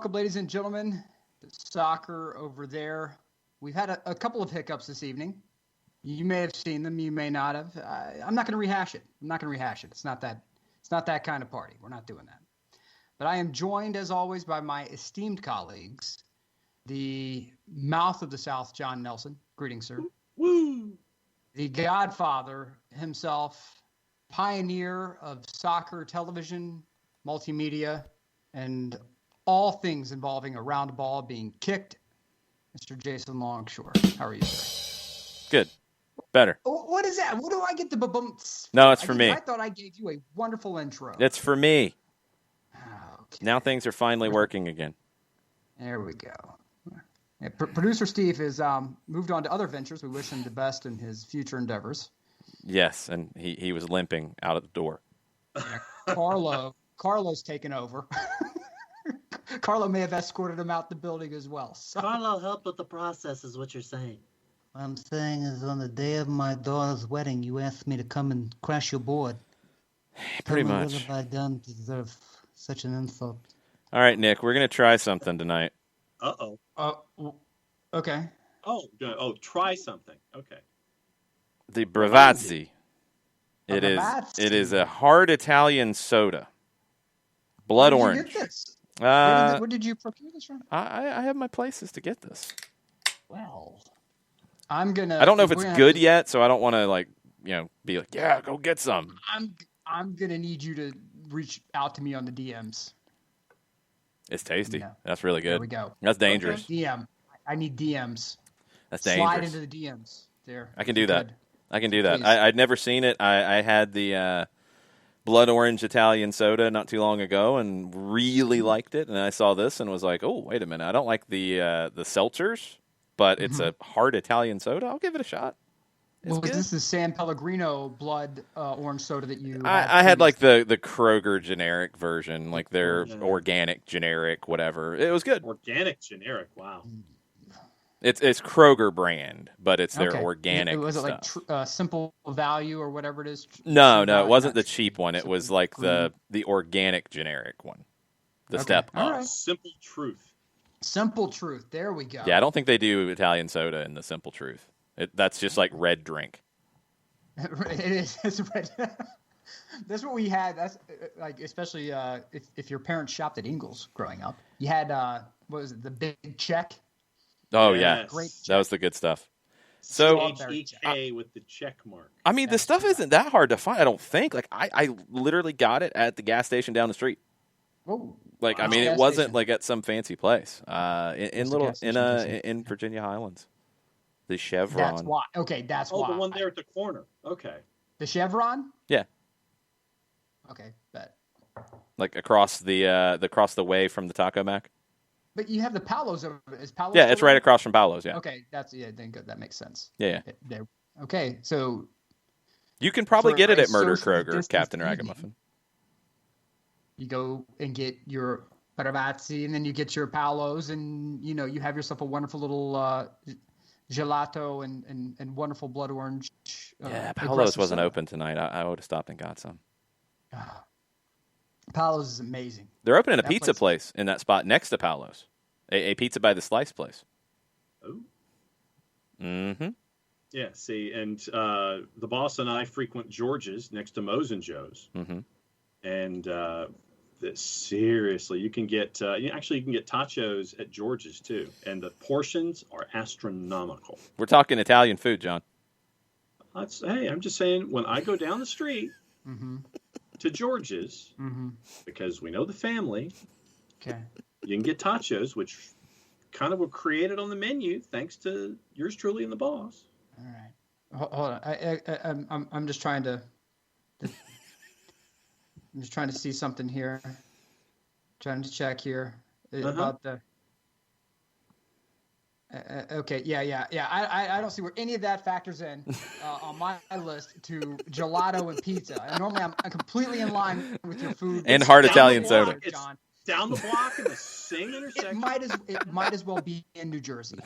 welcome, ladies and gentlemen, to soccer over there. We've had a couple of hiccups this evening. You may have seen them. You may not have. I'm not going to rehash it. It's not that kind of party. We're not doing that. But I am joined, as always, by my esteemed colleagues, the mouth of the South, John Nelson. Greetings, sir. Woo! The godfather himself, pioneer of soccer, television, multimedia, and all things involving a round ball being kicked, Mr. Jason Longshore. How are you, sir? Good. Better. What is that? What do I get the ba-bumps? No, it's for me. I thought I gave you a wonderful intro. It's for me. Okay. Now things are finally working again. There we go. Yeah, Producer Steve has moved on to other ventures. We wish him the best in his future endeavors. Yes, and he was limping out of the door. Yeah, Carlo's taken over. Carlo may have escorted him out the building as well. So. Carlo helped with the process is what you're saying. What I'm saying is on the day of my daughter's wedding, you asked me to come and crash your board. Pretty Tell me, much. what have I done to deserve such an insult? All right, Nick, we're going to try something tonight. Uh-oh. Okay. Try something. Okay. The Bravazzi. It Bravazzi. is a hard Italian soda. Blood Where orange. did you get this? Uh, Where did you procure this from? I have my places to get this. Well, I'm gonna. I don't know if it's good yet, so I don't want to be like, yeah, go get some. I'm gonna need you to reach out to me on the DMs. It's tasty. Yeah. That's really good. There we go. That's dangerous. Okay. DM. I need DMs. That's Slide dangerous. into the DMs. There. I can do that. Good. I can do that. Please. I'd never seen it. I had the blood orange Italian soda not too long ago and really liked it. And I saw this and was like, oh, wait a minute. I don't like the seltzers, but it's a hard Italian soda. I'll give it a shot. Was this the San Pellegrino blood orange soda that you? I had like the Kroger generic version, like their organic generic, whatever. It was good. Organic generic. Wow. It's Kroger brand, but it's their organic. Was it stuff. like Simple Value or whatever it is? No, it wasn't the cheap one. It was like the organic generic one. The step up. Right. Simple Truth. Simple Truth. There we go. Yeah, I don't think they do Italian soda in the Simple Truth. That's just like red drink. It is. It's red. That's what we had. That's like, especially if your parents shopped at Ingles growing up. You had what was it? The Big Check. Oh Yes. yeah, Great. that was the good stuff. So HEK with the check mark. I mean, the stuff isn't that hard to find. I don't think. Like I literally got it at the gas station down the street. Oh. Like I mean, it wasn't like at some fancy place. In Virginia Highlands. The Chevron. That's why. Okay, that's why. Oh, the one there at the corner. Okay. The Chevron? Yeah. Okay, bet. Like across the way from the Taco Mac. But you have the Palos over. Is Palos? Yeah, it's right across from Palos. Yeah. Okay, then good. That makes sense. Yeah. There. Okay, so You can probably For get it a at Murder social Kroger, distance Captain evening. Ragamuffin. you go and get your Paravazzi, and then you get your Palos, and you have yourself a wonderful little gelato and wonderful blood orange. Yeah, Palos aggressive wasn't soda. open tonight. I would have stopped and got some. Palos is amazing. They're opening a That pizza place- place in that spot next to Palos. A pizza by the slice place. Oh. Mm-hmm. Yeah, see, and the boss and I frequent George's next to Moe's and Joe's. Mm-hmm. And seriously, you can get you can get tachos at George's too, and the portions are astronomical. We're talking Italian food, John. Hey, I'm just saying, when I go down the street to George's, because we know the family, Okay. you can get tachos, which kind of were created on the menu thanks to yours truly and the boss. All right. Hold on. I'm just trying to. I'm just trying to see something here. Trying to check here about the. Okay. Yeah. I don't see where any of that factors in on my list to gelato and pizza. And normally I'm completely in line with your food. And hard Down Italian the soda. block, it's down the block in the same intersection. It might as well be in New Jersey.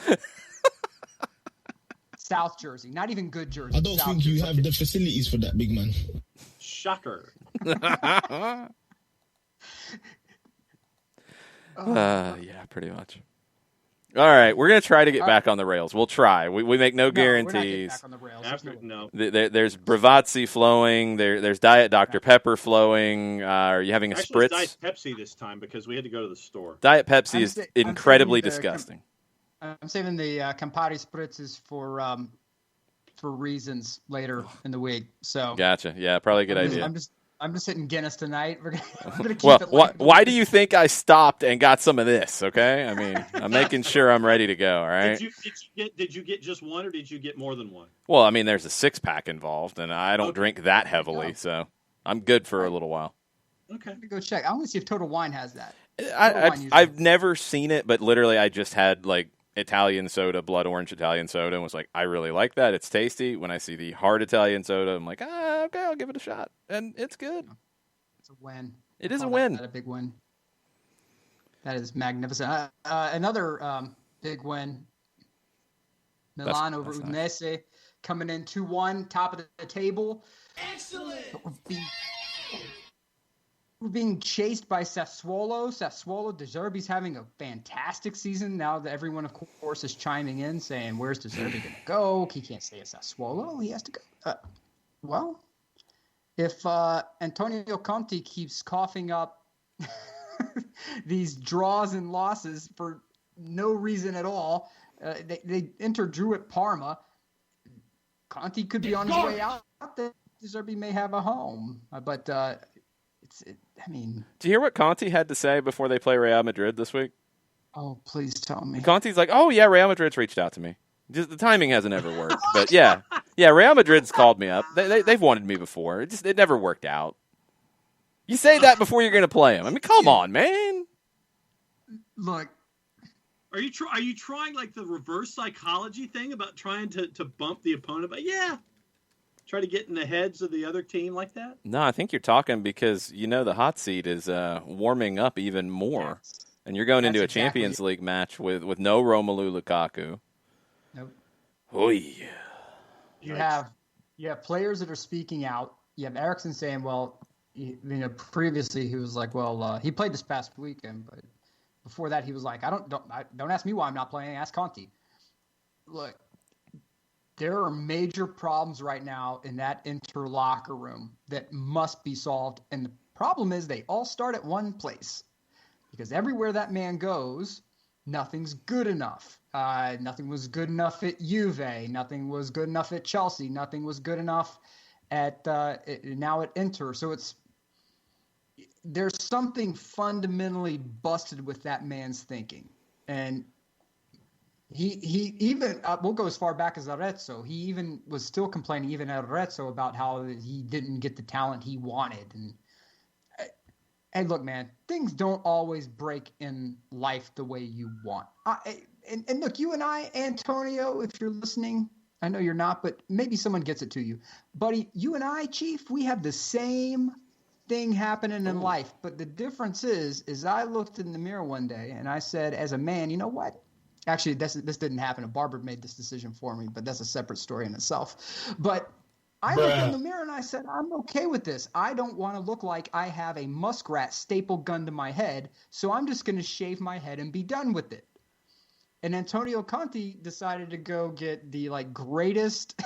South Jersey, not even good Jersey. I don't South think you Jersey. have the facilities for that, big man. Shocker. Yeah, pretty much. All right, we're going to try to get back on the rails. We'll try. We make no guarantees. We're not getting back on the rails. There's Bravazzi flowing. There's Diet Dr. Pepper flowing. Are you having a Actually, spritz? it's Diet Pepsi this time because we had to go to the store. Diet Pepsi is incredibly disgusting. I'm saving the Campari spritzes for reasons later in the week. So gotcha. Yeah, probably a good idea. I'm just hitting Guinness tonight. We're gonna keep it light. Why do you think I stopped and got some of this? Okay, I mean, I'm making sure I'm ready to go. All right. Did you get just one, or did you get more than one? Well, I mean, there's a 6-pack involved, and I don't drink that heavily, so I'm good for a little while. Okay, let me go check. I want to see if Total Wine has that. I've never seen it, but literally, I just had like Italian soda, blood orange Italian soda, and was like, I really like that. It's tasty. When I see the hard Italian soda, I'm like, okay, I'll give it a shot, and it's good. It's a win. It is a win. That's a big win. That is magnificent. Another big win. Milan over Udinese, nice. Coming in 2-1, top of the table. Excellent. We're being chased by Sassuolo. De Zerbi's having a fantastic season now that everyone, of course, is chiming in saying, where's De Zerbi going to go? He can't stay at Sassuolo. He has to go. Well, if Antonio Conte keeps coughing up these draws and losses for no reason at all, they drew at Parma. Conte could be on his way out. De Zerbi may have a home. But I mean, do you hear what Conte had to say before they play Real Madrid this week? Oh, please tell me. Conte's like, oh, yeah, Real Madrid's reached out to me. Just the timing hasn't ever worked. But, yeah, Real Madrid's called me up. They've wanted me before. It never worked out. You say that before you're going to play them. I mean, come on, man. Look. Are you trying like the reverse psychology thing about trying to bump the opponent? But yeah. Try to get in the heads of the other team like that? No, I think you're talking because, the hot seat is warming up even more. And you're going into a Champions League match with no Romelu Lukaku. Nope. Oh, yeah. You have players that are speaking out. You have Eriksen saying, previously he was like, he played this past weekend, but before that he was like, don't ask me why I'm not playing, ask Conte. Look, there are major problems right now in that locker room that must be solved. And the problem is they all start at one place because everywhere that man goes, nothing's good enough. Nothing was good enough at Juve. Nothing was good enough at Chelsea. Nothing was good enough at now at Inter. So there's something fundamentally busted with that man's thinking. And He even we'll go as far back as Arezzo. He even was still complaining, even at Arezzo, about how he didn't get the talent he wanted. And look, man, things don't always break in life the way you want. And look, you and I, Antonio, if you're listening, I know you're not, but maybe someone gets it to you, buddy. You and I, Chief, we have the same thing happening in life, but the difference is I looked in the mirror one day and I said, as a man, you know what? Actually, this didn't happen. A barber made this decision for me, but that's a separate story in itself. But I looked in the mirror and I said, I'm okay with this. I don't want to look like I have a muskrat staple gun to my head, so I'm just going to shave my head and be done with it. And Antonio Conte decided to go get the greatest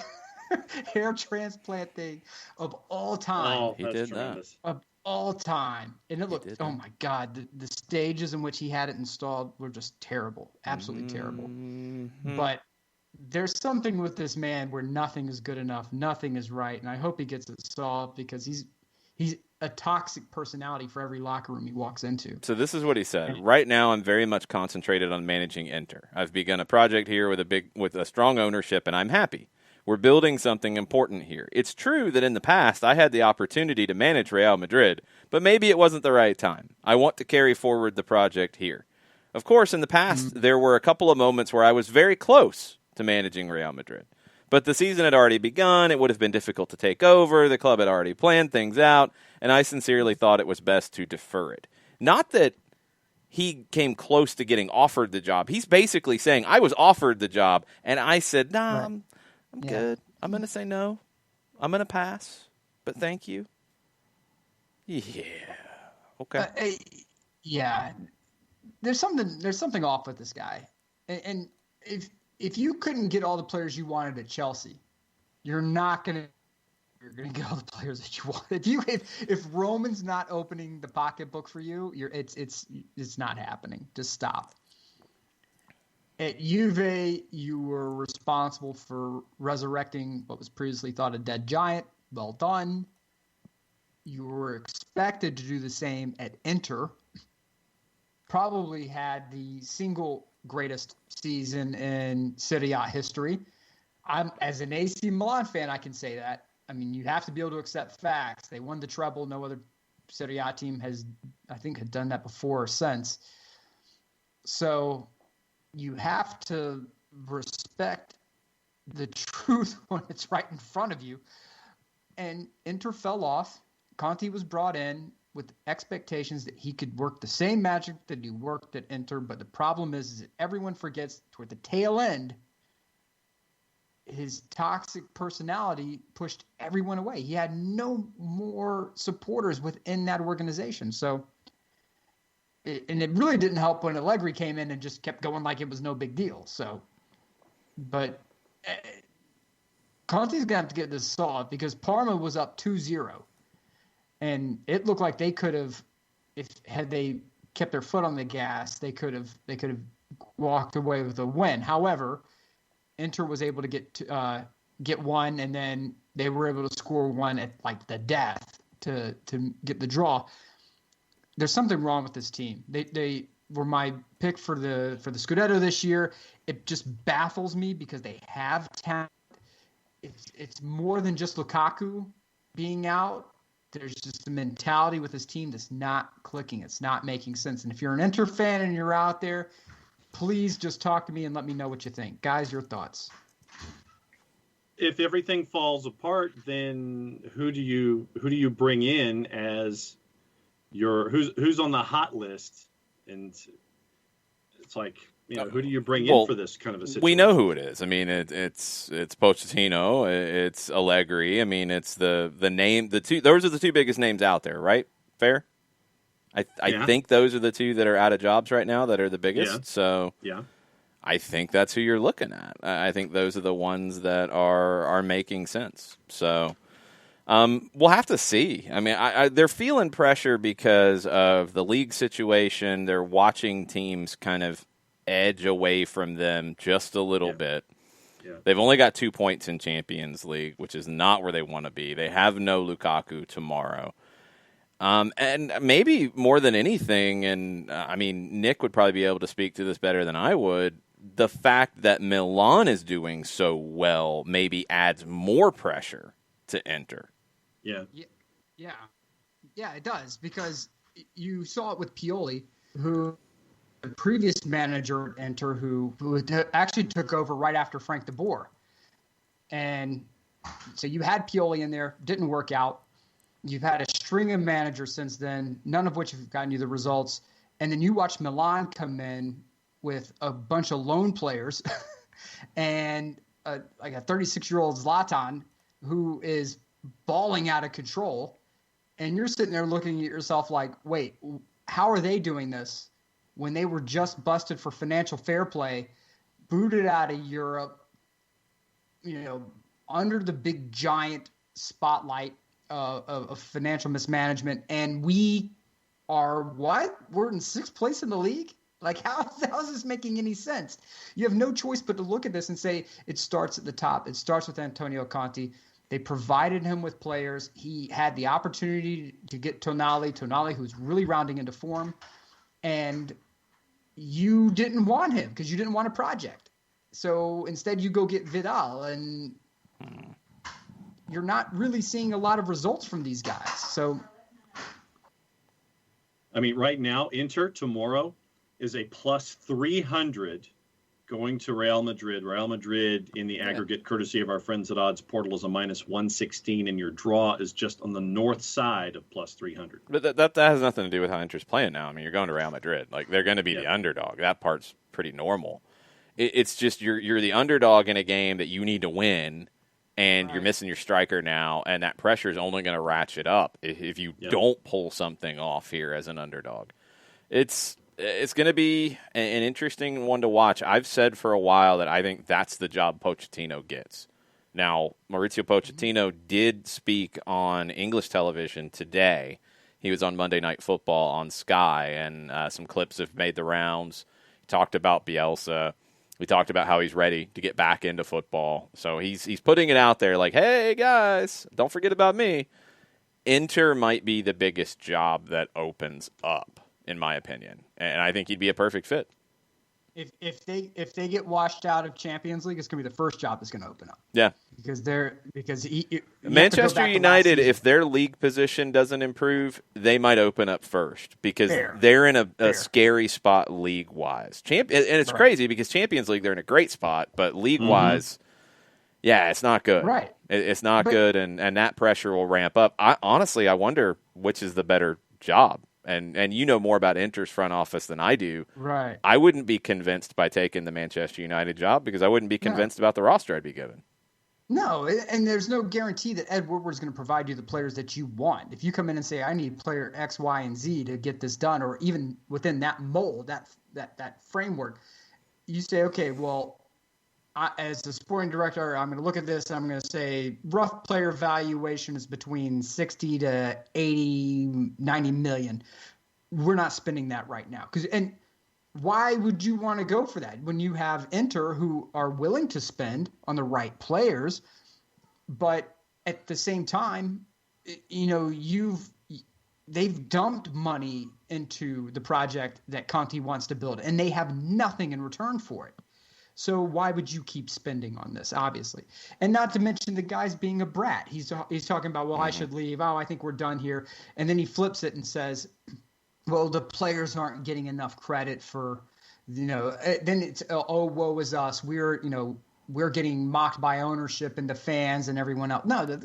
hair transplant thing of all time. Oh, he did tremendous. Of all time. And it looked, oh my God, the stages in which he had it installed were just terrible. Absolutely terrible. But there's something with this man where nothing is good enough. Nothing is right. And I hope he gets it solved because he's a toxic personality for every locker room he walks into. So this is what he said. Right now, I'm very much concentrated on managing Inter. I've begun a project here with a strong ownership, and I'm happy. We're building something important here. It's true that in the past I had the opportunity to manage Real Madrid, but maybe it wasn't the right time. I want to carry forward the project here. Of course, in the past, there were a couple of moments where I was very close to managing Real Madrid. But the season had already begun, it would have been difficult to take over, the club had already planned things out, and I sincerely thought it was best to defer it. Not that he came close to getting offered the job. He's basically saying, I was offered the job, and I said, nah, right. I'm good. I'm going to say no. I'm going to pass, but thank you. Yeah. Okay. Yeah. there's something off with this guy. And if you couldn't get all the players you wanted at Chelsea, you're gonna get all the players that you want. If Roman's not opening the pocketbook for you, it's not happening. Just stop. At Juve, you were responsible for resurrecting what was previously thought a dead giant. Well done. You were expected to do the same at Inter. Probably had the single greatest season in Serie A history. As an AC Milan fan, I can say that. I mean, you have to be able to accept facts. They won the treble. No other Serie A team had done that before or since. So you have to respect the truth when it's right in front of you. And Inter fell off. Conte was brought in with expectations that he could work the same magic that he worked at Inter. But the problem is that everyone forgets toward the tail end, his toxic personality pushed everyone away. He had no more supporters within that organization. So, and it really didn't help when Allegri came in and just kept going like it was no big deal. So, but Conte's going to have to get this solved because Parma was up 2-0. And it looked like they could have, had they kept their foot on the gas, they could have walked away with a win. However, Inter was able to get one, and then they were able to score one at like the death to get the draw. There's something wrong with this team. They were my pick for the Scudetto this year. It just baffles me because they have talent. It's more than just Lukaku being out. There's just a mentality with this team that's not clicking. It's not making sense. And if you're an Inter fan and you're out there, please just talk to me and let me know what you think. Guys, your thoughts. If everything falls apart, then who do you bring in as your who's on the hot list? And it's like, who do you bring in for this kind of a situation? We know who it is. I mean, it's Pochettino, it's Allegri. I mean, it's the name. Those are the two biggest names out there, right? Fair. I think those are the two that are out of jobs right now that are the biggest. Yeah. So I think that's who you're looking at. I think those are the ones that are making sense. So we'll have to see. I mean, they're feeling pressure because of the league situation. They're watching teams kind of edge away from them just a little bit. Yeah. They've only got 2 points in Champions League, which is not where they want to be. They have no Lukaku tomorrow. And maybe more than anything, and I mean, Nick would probably be able to speak to this better than I would, the fact that Milan is doing so well maybe adds more pressure to Inter. Yeah, it does, because you saw it with Pioli, who the previous manager at Inter, who actually took over right after Frank de Boer. And so you had Pioli in there, didn't work out. You've had a string of managers since then, none of which have gotten you the results. And then you watch Milan come in with a bunch of loan players and like a 36-year-old Zlatan who is balling out of control. And you're sitting there looking at yourself like, wait, how are they doing this when they were just busted for financial fair play, booted out of Europe, under the big giant spotlight of financial mismanagement, and we are what? We're in 6th place in the league? Like, how is this making any sense? You have no choice but to look at this and say it starts at the top. It starts with Antonio Conte. They provided him with players. He had the opportunity to get Tonali, who's really rounding into form, and you didn't want him because you didn't want a project. So instead you go get Vidal, and you're not really seeing a lot of results from these guys. So, I mean, right now, Inter tomorrow is a plus 300 going to Real Madrid. Real Madrid in the aggregate, courtesy of our friends at Odds Portal, is a minus 116, and your draw is just on the north side of plus 300. But that has nothing to do with how Inter's playing now. I mean, you're going to Real Madrid. Like, they're going to be the underdog. That part's pretty normal. It's just you're the underdog in a game that you need to win, and you're missing your striker now, and that pressure is only going to ratchet up if you don't pull something off here as an underdog. It's it's going to be an interesting one to watch. I've said for a while that I think that's the job Pochettino gets. Now, Mauricio Pochettino did speak on English television today. He was on Monday Night Football on Sky, and some clips have made the rounds. He talked about Bielsa. We talked about how he's ready to get back into football. So he's putting it out there like, hey, guys, don't forget about me. Inter might be the biggest job that opens up, in my opinion. And I think he'd be a perfect fit. If they get washed out of Champions League, it's going to be the first job that's going to open up. Yeah. Because Manchester United, if their league position doesn't improve, they might open up first because they're in a scary spot league-wise. And it's crazy because Champions League, they're in a great spot, but league-wise, it's not good. Right. It's not good, and that pressure will ramp up. I wonder which is the better job. And you know more about Inter's front office than I do. Right. I wouldn't be convinced by taking the Manchester United job because I wouldn't be convinced about the roster I'd be given. No, and there's no guarantee that Ed Woodward's going to provide you the players that you want. If you come in and say, I need player X, Y, and Z to get this done, or even within that mold, that framework, you say, okay, well, as the sporting director, I'm going to look at this and I'm going to say rough player valuation is between 60 to 80, 90 million. We're not spending that right now. And why would you want to go for that when you have Inter who are willing to spend on the right players, but at the same time, they've dumped money into the project that Conte wants to build, and they have nothing in return for it. So why would you keep spending on this, obviously? And not to mention the guy's being a brat. He's talking about, well, I should leave. Oh, I think we're done here. And then he flips it and says, well, the players aren't getting enough credit for, then it's, oh, woe is us. We're getting mocked by ownership and the fans and everyone else. No,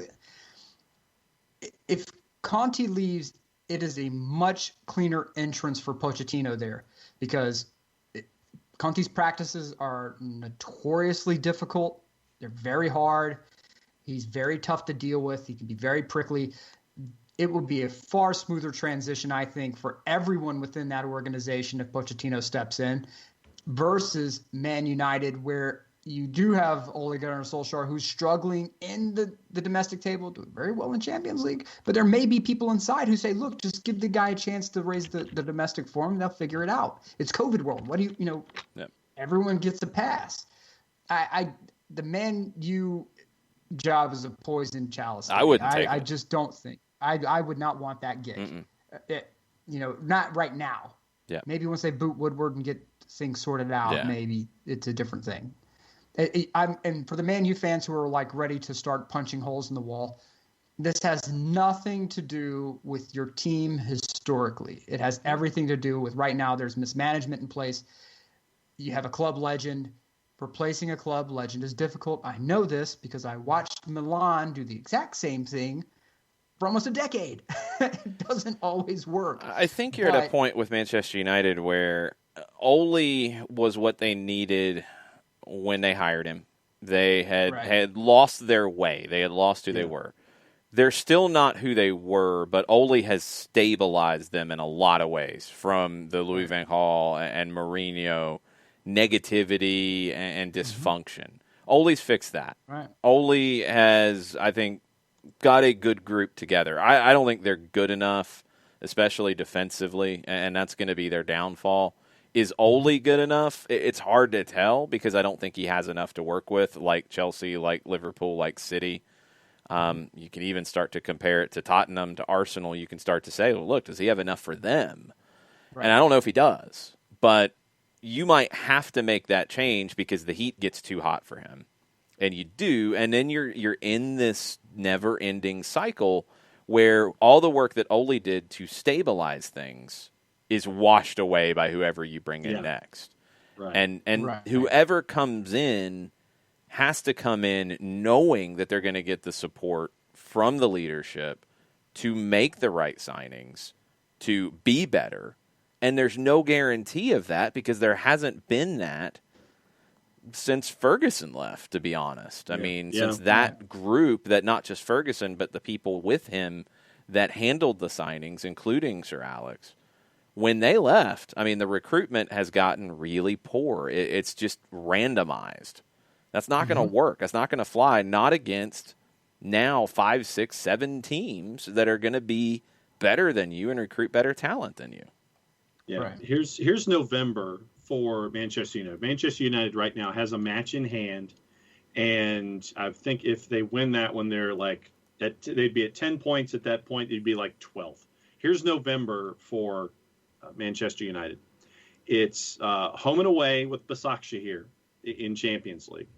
if Conte leaves, it is a much cleaner entrance for Pochettino there because Conte's practices are notoriously difficult. They're very hard. He's very tough to deal with. He can be very prickly. It would be a far smoother transition, I think, for everyone within that organization if Pochettino steps in versus Man United, where you do have Ole Gunnar Solskjaer, who's struggling in the domestic table, doing very well in Champions League. But there may be people inside who say, look, just give the guy a chance to raise the domestic form. They'll figure it out. It's COVID world. What do everyone gets a pass. The Man U job is a poison chalice. I wouldn't take it. I just don't think. I would not want that gig. Not right now. Yeah. Maybe once they boot Woodward and get things sorted out, maybe it's a different thing. And for the Man U fans who are like ready to start punching holes in the wall, this has nothing to do with your team historically. It has everything to do with right now there's mismanagement in place. You have a club legend. Replacing a club legend is difficult. I know this because I watched Milan do the exact same thing for almost a decade. It doesn't always work. I think you're at a point with Manchester United where Ole was what they needed when they hired him. They had lost their way. They had lost who they were. They're still not who they were, but Ole has stabilized them in a lot of ways, from the Louis van Gaal and Mourinho negativity and dysfunction. Ole's fixed that. Right. Ole has, I think, got a good group together. I don't think they're good enough, especially defensively, and that's going to be their downfall. Is Ole good enough? It's hard to tell because I don't think he has enough to work with, like Chelsea, like Liverpool, like City. You can even start to compare it to Tottenham, to Arsenal. You can start to say, well, look, does he have enough for them? Right. And I don't know if he does, but you might have to make that change because the heat gets too hot for him. And you do, and then you're in this never-ending cycle where all the work that Ole did to stabilize things is washed away by whoever you bring in next. Right. And whoever comes in has to come in knowing that they're going to get the support from the leadership to make the right signings, to be better. And there's no guarantee of that because there hasn't been that since Ferguson left, to be honest. I mean, since that group, that not just Ferguson, but the people with him that handled the signings, including Sir Alex, when they left, I mean, the recruitment has gotten really poor. It's just randomized. That's not going to work. That's not going to fly. Not against now 5, 6, 7 teams that are going to be better than you and recruit better talent than you. Yeah. Right. Here's November for Manchester United. Manchester United right now has a match in hand, and I think if they win that one, they're like they'd be at 10 points at that point. They'd be like 12th. Here's November for Manchester United. It's home and away with Başakşehir in Champions League.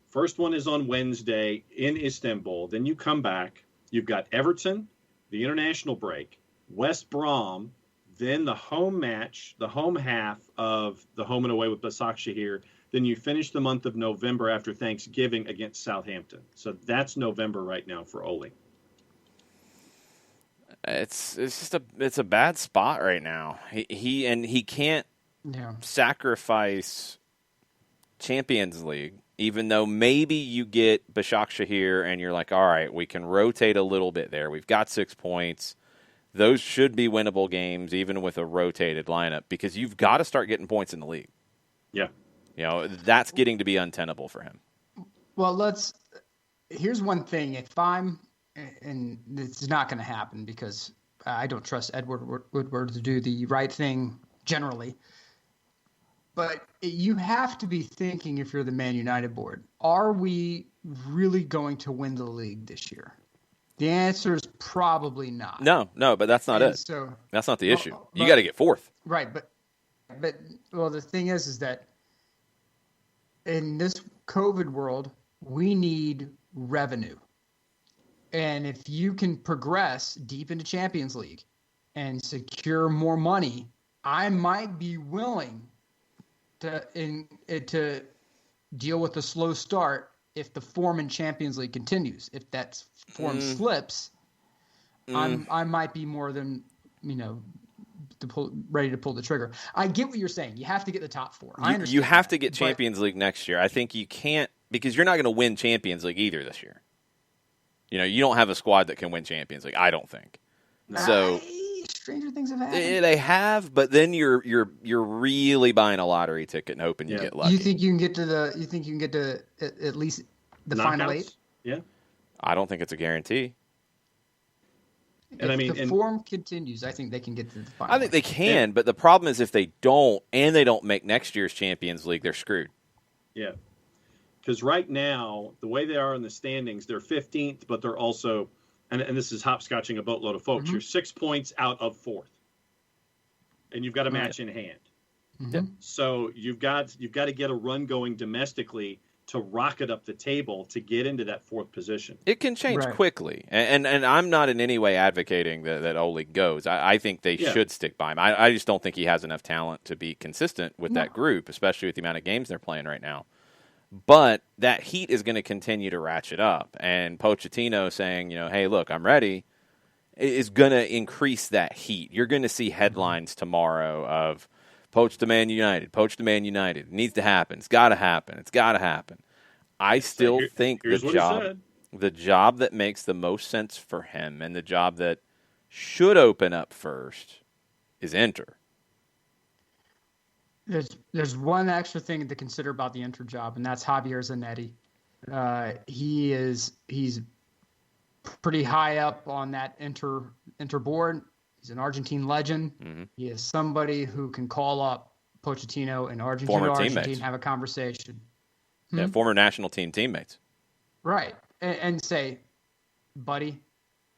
First one is on Wednesday in Istanbul. Then you come back. You've got Everton, the international break, West Brom, then the home match, the home half of the home and away with Başakşehir. Then you finish the month of November after Thanksgiving against Southampton. So that's November right now for Ole. It's just a bad spot right now. He can't sacrifice Champions League, even though maybe you get Başakşehir and you're like, all right, we can rotate a little bit there. We've got 6 points. Those should be winnable games, even with a rotated lineup, because you've got to start getting points in the league. Yeah. You know, that's getting to be untenable for him. Well, here's one thing. If I'm, and it's not going to happen because I don't trust Edward Woodward to do the right thing generally, but you have to be thinking, if you're the Man United board, are we really going to win the league this year? The answer is probably not. No, but that's not it. So, that's not the issue. You got to get fourth. Right, but the thing is that in this COVID world, we need revenue. And if you can progress deep into Champions League and secure more money, I might be willing to deal with a slow start if the form in Champions League continues. If that form slips, I might be more than, ready to pull the trigger. I get what you're saying. You have to get the top 4. I understand. You have to get Champions League next year. I think you can't, because you're not going to win Champions League either this year. You don't have a squad that can win Champions League, I don't think. So stranger things have happened. They have, but then you're really buying a lottery ticket and hoping you get lucky. You think you can get to at least the final 8? Yeah. I don't think it's a guarantee. And if the form continues, I think they can get to the final. I think they can, but the problem is if they don't, and they don't make next year's Champions League, they're screwed. Yeah. Because right now, the way they are in the standings, they're 15th, but they're also, and this is hopscotching a boatload of folks, you're 6 points out of 4th. And you've got a match in hand. Mm-hmm. So you've got to get a run going domestically to rocket up the table to get into that 4th position. It can change quickly. And I'm not in any way advocating that Ole goes. I think they should stick by him. I just don't think he has enough talent to be consistent with that group, especially with the amount of games they're playing right now. But that heat is going to continue to ratchet up. And Pochettino saying, hey, look, I'm ready, is going to increase that heat. You're going to see headlines tomorrow of poach to Man United, poach to Man United. It needs to happen. It's got to happen. It's got to happen. I still think the job that makes the most sense for him and the job that should open up first is Inter. There's one extra thing to consider about the Inter job, and that's Javier Zanetti. He's pretty high up on that Inter board. He's an Argentine legend. Mm-hmm. He is somebody who can call up Pochettino and Argentina have a conversation. Yeah, former national team teammates. Right, and say, buddy,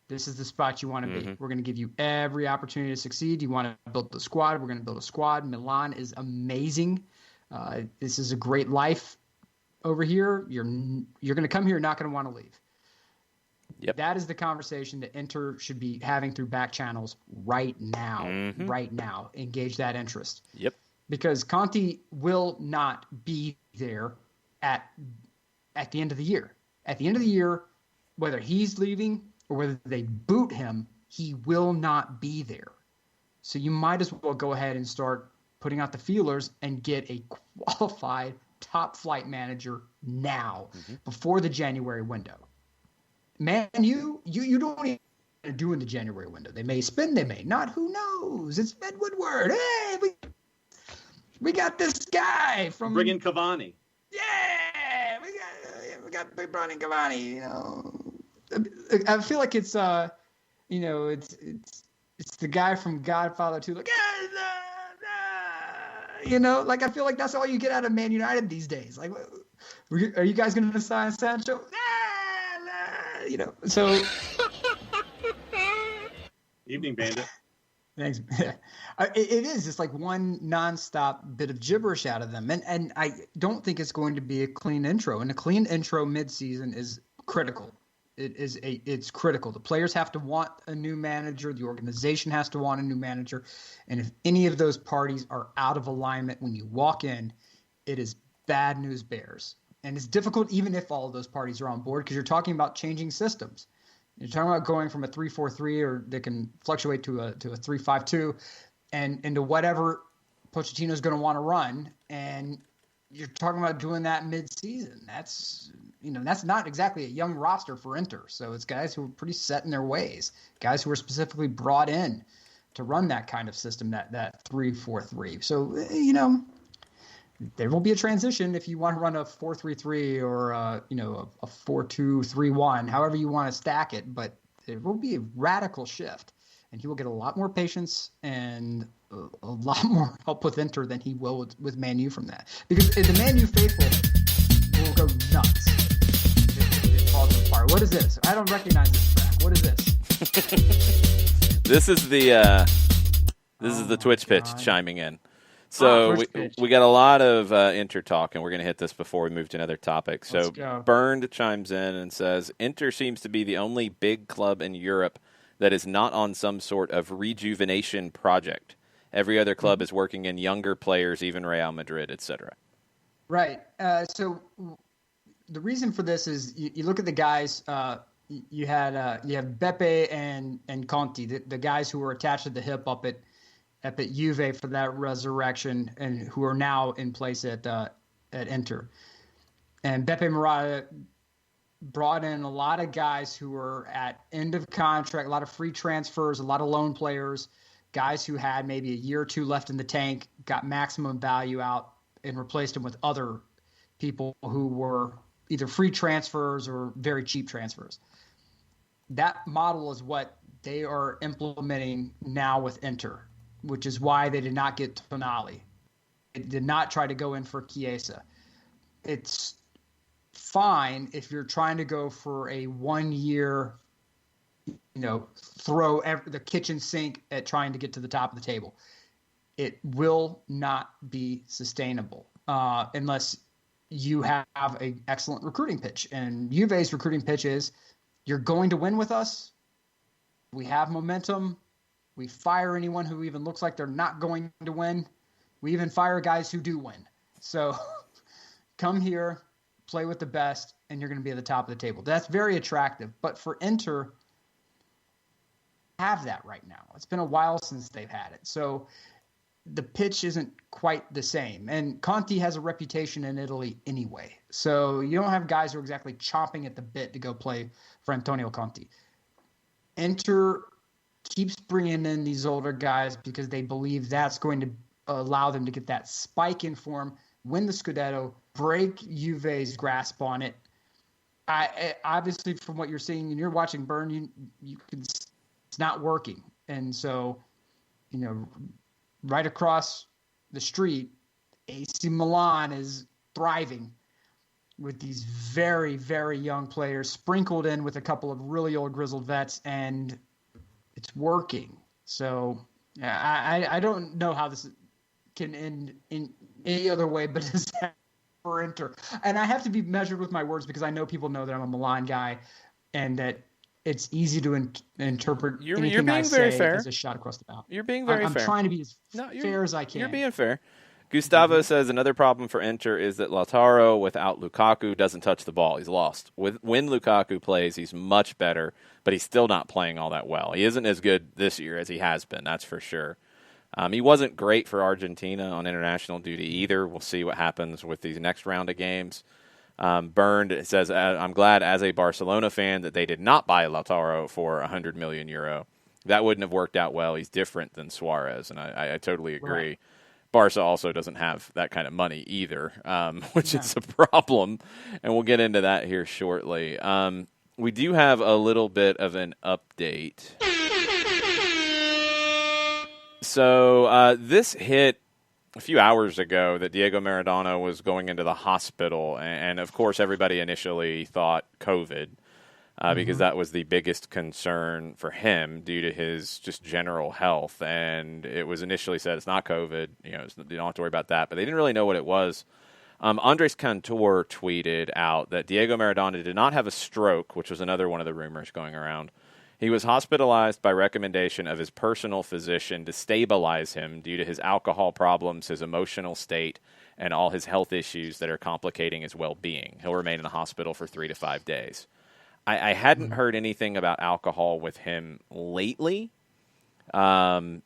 this is the spot you want to be. We're going to give you every opportunity to succeed. You want to build the squad? We're going to build a squad. Milan is amazing. This is a great life over here. You're going to come here, not going to want to leave. Yep. That is the conversation that Inter should be having through back channels right now. Mm-hmm. Right now. Engage that interest. Yep. Because Conte will not be there at the end of the year. At the end of the year, whether he's leaving or whether they boot him, he will not be there. So you might as well go ahead and start putting out the feelers and get a qualified top flight manager now before the January window. Man, you don't to do in the January window. They may spend, they may not. Who knows? It's Ed Woodward. Hey, we got this guy from bring in Cavani. Yeah, we got Big Bronny Cavani. You know, I feel like it's you know, it's the guy from Godfather 2. Like, you know, like I feel like that's all you get out of Man United these days. Like, are you guys going to sign Sancho? You know, so. Evening, Bandit. Thanks. It is just like one nonstop bit of gibberish out of them, and I don't think it's going to be a clean intro. And a clean intro midseason is critical. It's critical. The players have to want a new manager. The organization has to want a new manager. And if any of those parties are out of alignment when you walk in, it is bad news bears. And it's difficult even if all of those parties are on board, because you're talking about changing systems. You're talking about going from a 3-4-3, or they can fluctuate to a 3-5-2, and into whatever Pochettino's going to want to run. And you're talking about doing that mid-season. That's not exactly a young roster for Inter. So it's guys who are pretty set in their ways, guys who are specifically brought in to run that kind of system, that 3-4-3. So, you know, there will be a transition if you want to run a 4-3-3 or a 4-2-3-1, however you want to stack it. But it will be a radical shift, and he will get a lot more patience and a lot more help with Inter than he will with Man U from that. Because the Man U faithful will go nuts. It falls apart. What is this? I don't recognize this track. What is this? This is the Twitch pitch chiming in. So we got a lot of Inter talk, and we're going to hit this before we move to another topic. So Burned chimes in and says, Inter seems to be the only big club in Europe that is not on some sort of rejuvenation project. Every other club is working in younger players, even Real Madrid, etc. Right. So the reason for this is you look at the guys. You have Beppe and Conti, the guys who were attached to the hip up at Juve for that resurrection, and who are now in place at Inter. And Beppe Marotta brought in a lot of guys who were at end of contract, a lot of free transfers, a lot of loan players, guys who had maybe a year or two left in the tank, got maximum value out, and replaced them with other people who were either free transfers or very cheap transfers. That model is what they are implementing now with Inter, which is why they did not get Tonali. It did not try to go in for Chiesa. It's fine if you're trying to go for a 1 year, throw the kitchen sink at trying to get to the top of the table. It will not be sustainable unless you have an excellent recruiting pitch. And Juve's recruiting pitch is, you're going to win with us. We have momentum. We fire anyone who even looks like they're not going to win. We even fire guys who do win. So come here, play with the best, and you're going to be at the top of the table. That's very attractive. But for Inter, have that right now. It's been a while since they've had it. So the pitch isn't quite the same. And Conti has a reputation in Italy anyway. So you don't have guys who are exactly chomping at the bit to go play for Antonio Conti. Inter keeps bringing in these older guys because they believe that's going to allow them to get that spike in form, win the Scudetto, break Juve's grasp on it. I obviously, from what you're seeing and you're watching Burn, you can, it's not working. And so, right across the street, AC Milan is thriving with these very, very young players sprinkled in with a couple of really old grizzled vets, and it's working. So I don't know how this can end in any other way but disaster for Inter. And I have to be measured with my words because I know people know that I'm a Milan guy and that it's easy to interpret anything I say as a shot across the bow. You're being very fair. I'm trying to be as fair as I can. You're being fair. Gustavo says another problem for Inter is that Lautaro, without Lukaku, doesn't touch the ball. He's lost. When Lukaku plays, he's much better, but he's still not playing all that well. He isn't as good this year as he has been, that's for sure. He wasn't great for Argentina on international duty either. We'll see what happens with these next round of games. Burned says, I'm glad as a Barcelona fan that they did not buy Lautaro for 100 million euro. That wouldn't have worked out well. He's different than Suarez, and I totally agree. Right. Barca also doesn't have that kind of money either, which is a problem, and we'll get into that here shortly. We do have a little bit of an update. So this hit a few hours ago that Diego Maradona was going into the hospital, and of course everybody initially thought COVID because that was the biggest concern for him due to his just general health, and it was initially said it's not COVID, you don't have to worry about that, but they didn't really know what it was. Andres Cantor tweeted out that Diego Maradona did not have a stroke, which was another one of the rumors going around. He was hospitalized by recommendation of his personal physician to stabilize him due to his alcohol problems, his emotional state, and all his health issues that are complicating his well-being. He'll remain in the hospital for 3 to 5 days. I hadn't heard anything about alcohol with him lately. I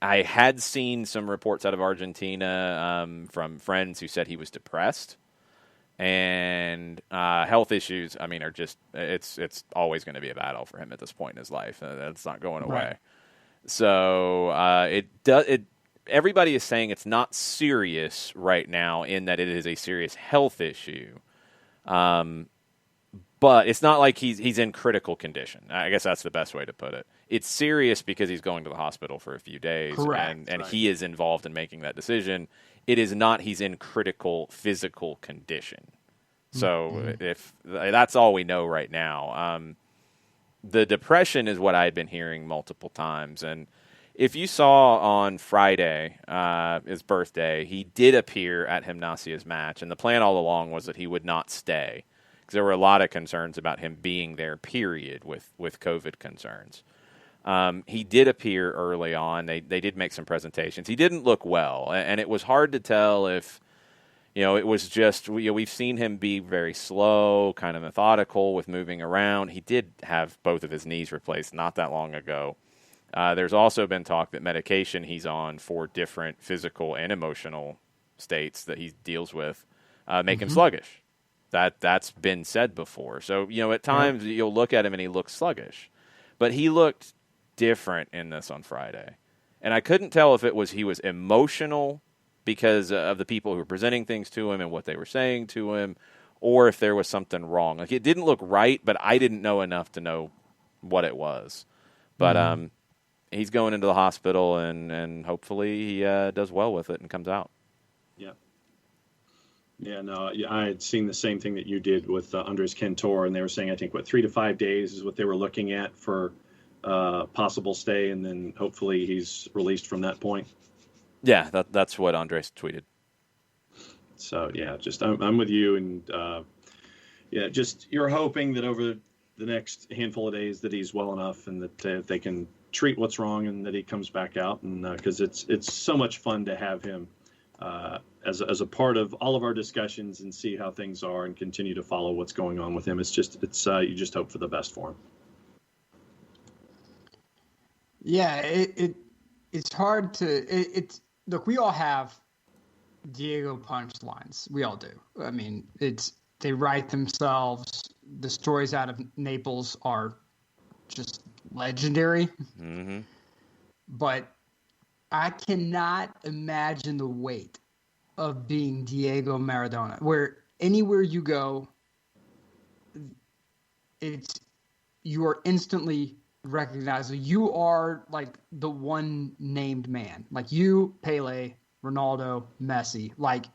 had seen some reports out of Argentina from friends who said he was depressed. And health issues, are just it's always going to be a battle for him at this point in his life. That's not going away. Right. So everybody is saying it's not serious right now in that it is a serious health issue. But it's not like he's in critical condition. I guess that's the best way to put it. It's serious because he's going to the hospital for a few days. Correct. And he is involved in making that decision. It is not he's in critical physical condition. So if that's all we know right now. The depression is what I had been hearing multiple times. And if you saw on Friday, his birthday, he did appear at Gimnasia's match. And the plan all along was that he would not stay. Because there were a lot of concerns about him being there, period, with COVID concerns. He did appear early on. They did make some presentations. He didn't look well, and it was hard to tell if, it was just, we've seen him be very slow, kind of methodical with moving around. He did have both of his knees replaced not that long ago. There's also been talk that medication he's on for different physical and emotional states that he deals with make him sluggish. That's been said before. So, at times you'll look at him and he looks sluggish. But he looked different in this on Friday. And I couldn't tell if he was emotional because of the people who were presenting things to him and what they were saying to him, or if there was something wrong. Like, it didn't look right, but I didn't know enough to know what it was. But he's going into the hospital, and hopefully he does well with it and comes out. Yeah. Yeah, no, I had seen the same thing that you did with Andres Cantor, and they were saying, I think, 3 to 5 days is what they were looking at for possible stay, and then hopefully he's released from that point. Yeah, that's what Andres tweeted. So, yeah, just I'm with you, and just you're hoping that over the next handful of days that he's well enough and that they can treat what's wrong and that he comes back out, and because it's so much fun to have him as a part of all of our discussions and see how things are and continue to follow what's going on with him. It's you just hope for the best for him. Yeah, it's hard to look. We all have Diego punchlines. We all do. They write themselves. The stories out of Naples are just legendary. Mm-hmm. But I cannot imagine the weight of being Diego Maradona, where anywhere you go, you are instantly recognizable. You are like the one named man, like you, Pele, Ronaldo, Messi, like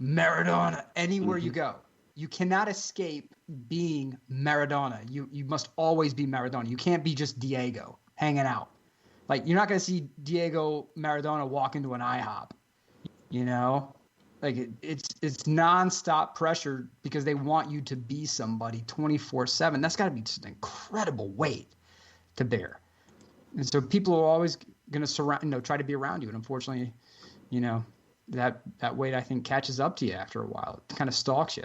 Maradona. Anywhere you go, you cannot escape being Maradona. You must always be Maradona. You can't be just Diego hanging out. Like, you're not going to see Diego Maradona walk into an IHOP, Like, it's nonstop pressure because they want you to be somebody 24/7. That's got to be just an incredible weight to bear. And so people are always going to try to be around you. And unfortunately, that weight, I think, catches up to you after a while. It kind of stalks you.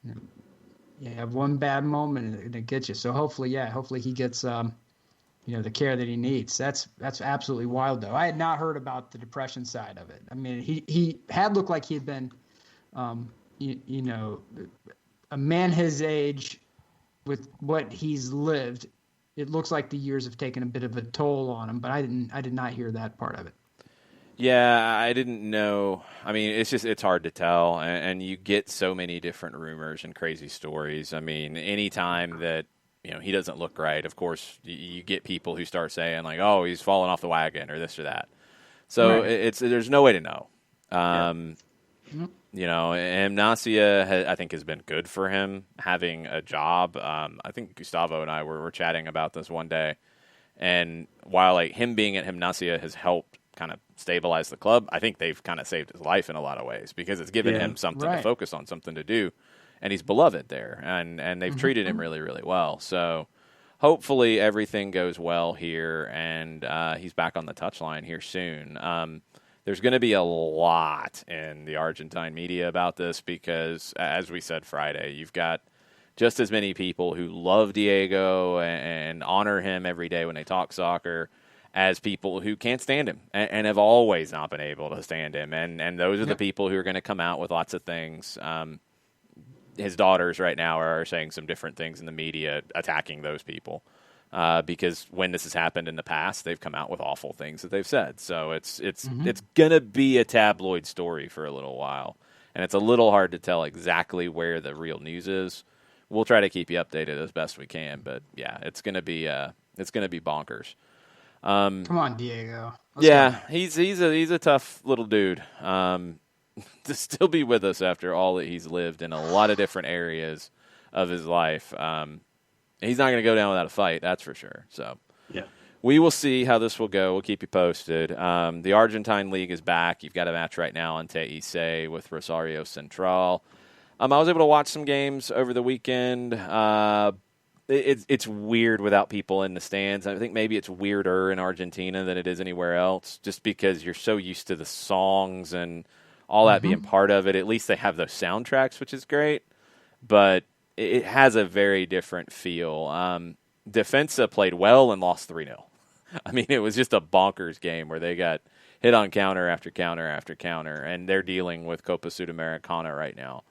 You have one bad moment and it gets you. So hopefully he gets the care that he needs. That's absolutely wild, though. I had not heard about the depression side of it. He had looked like he had been you know, a man his age with what he's lived, it looks like the years have taken a bit of a toll on him, but I did not hear that part of it. Yeah, I didn't know. I mean, it's hard to tell, and you get so many different rumors and crazy stories. I mean, anytime that he doesn't look right, of course, you get people who start saying like, "Oh, he's fallen off the wagon" or this or that. So Right. there's no way to know. Yep. Gimnasia I think has been good for him having a job. I think Gustavo and I were chatting about this one day, and while like him being at Gimnasia has helped kind of stabilize the club, I think they've kind of saved his life in a lot of ways because it's given him something to focus on, something to do, and he's beloved there, and they've treated him really, really well. So hopefully everything goes well here, and he's back on the touchline here soon. There's going to be a lot in the Argentine media about this because, as we said Friday, you've got just as many people who love Diego and honor him every day when they talk soccer as people who can't stand him and have always not been able to stand him. And those are the people who are going to come out with lots of things. His daughters right now are saying some different things in the media attacking those people because when this has happened in the past, they've come out with awful things that they've said. So it's going to be a tabloid story for a little while. And it's a little hard to tell exactly where the real news is. We'll try to keep you updated as best we can, but yeah, it's going to be bonkers. Come on, Diego. Let's go. He's a tough little dude. To still be with us after all that he's lived in a lot of different areas of his life, he's not going to go down without a fight. That's for sure. So we will see how this will go. We'll keep you posted. The Argentine League is back. You've got a match right now on TIC with Rosario Central. I was able to watch some games over the weekend. It's weird without people in the stands. I think maybe it's weirder in Argentina than it is anywhere else, just because you're so used to the songs and all that being part of it. At least they have those soundtracks, which is great, but it has a very different feel. Defensa played well and lost 3-0. I mean, it was just a bonkers game where they got hit on counter after counter after counter, and they're dealing with Copa Sudamericana right now.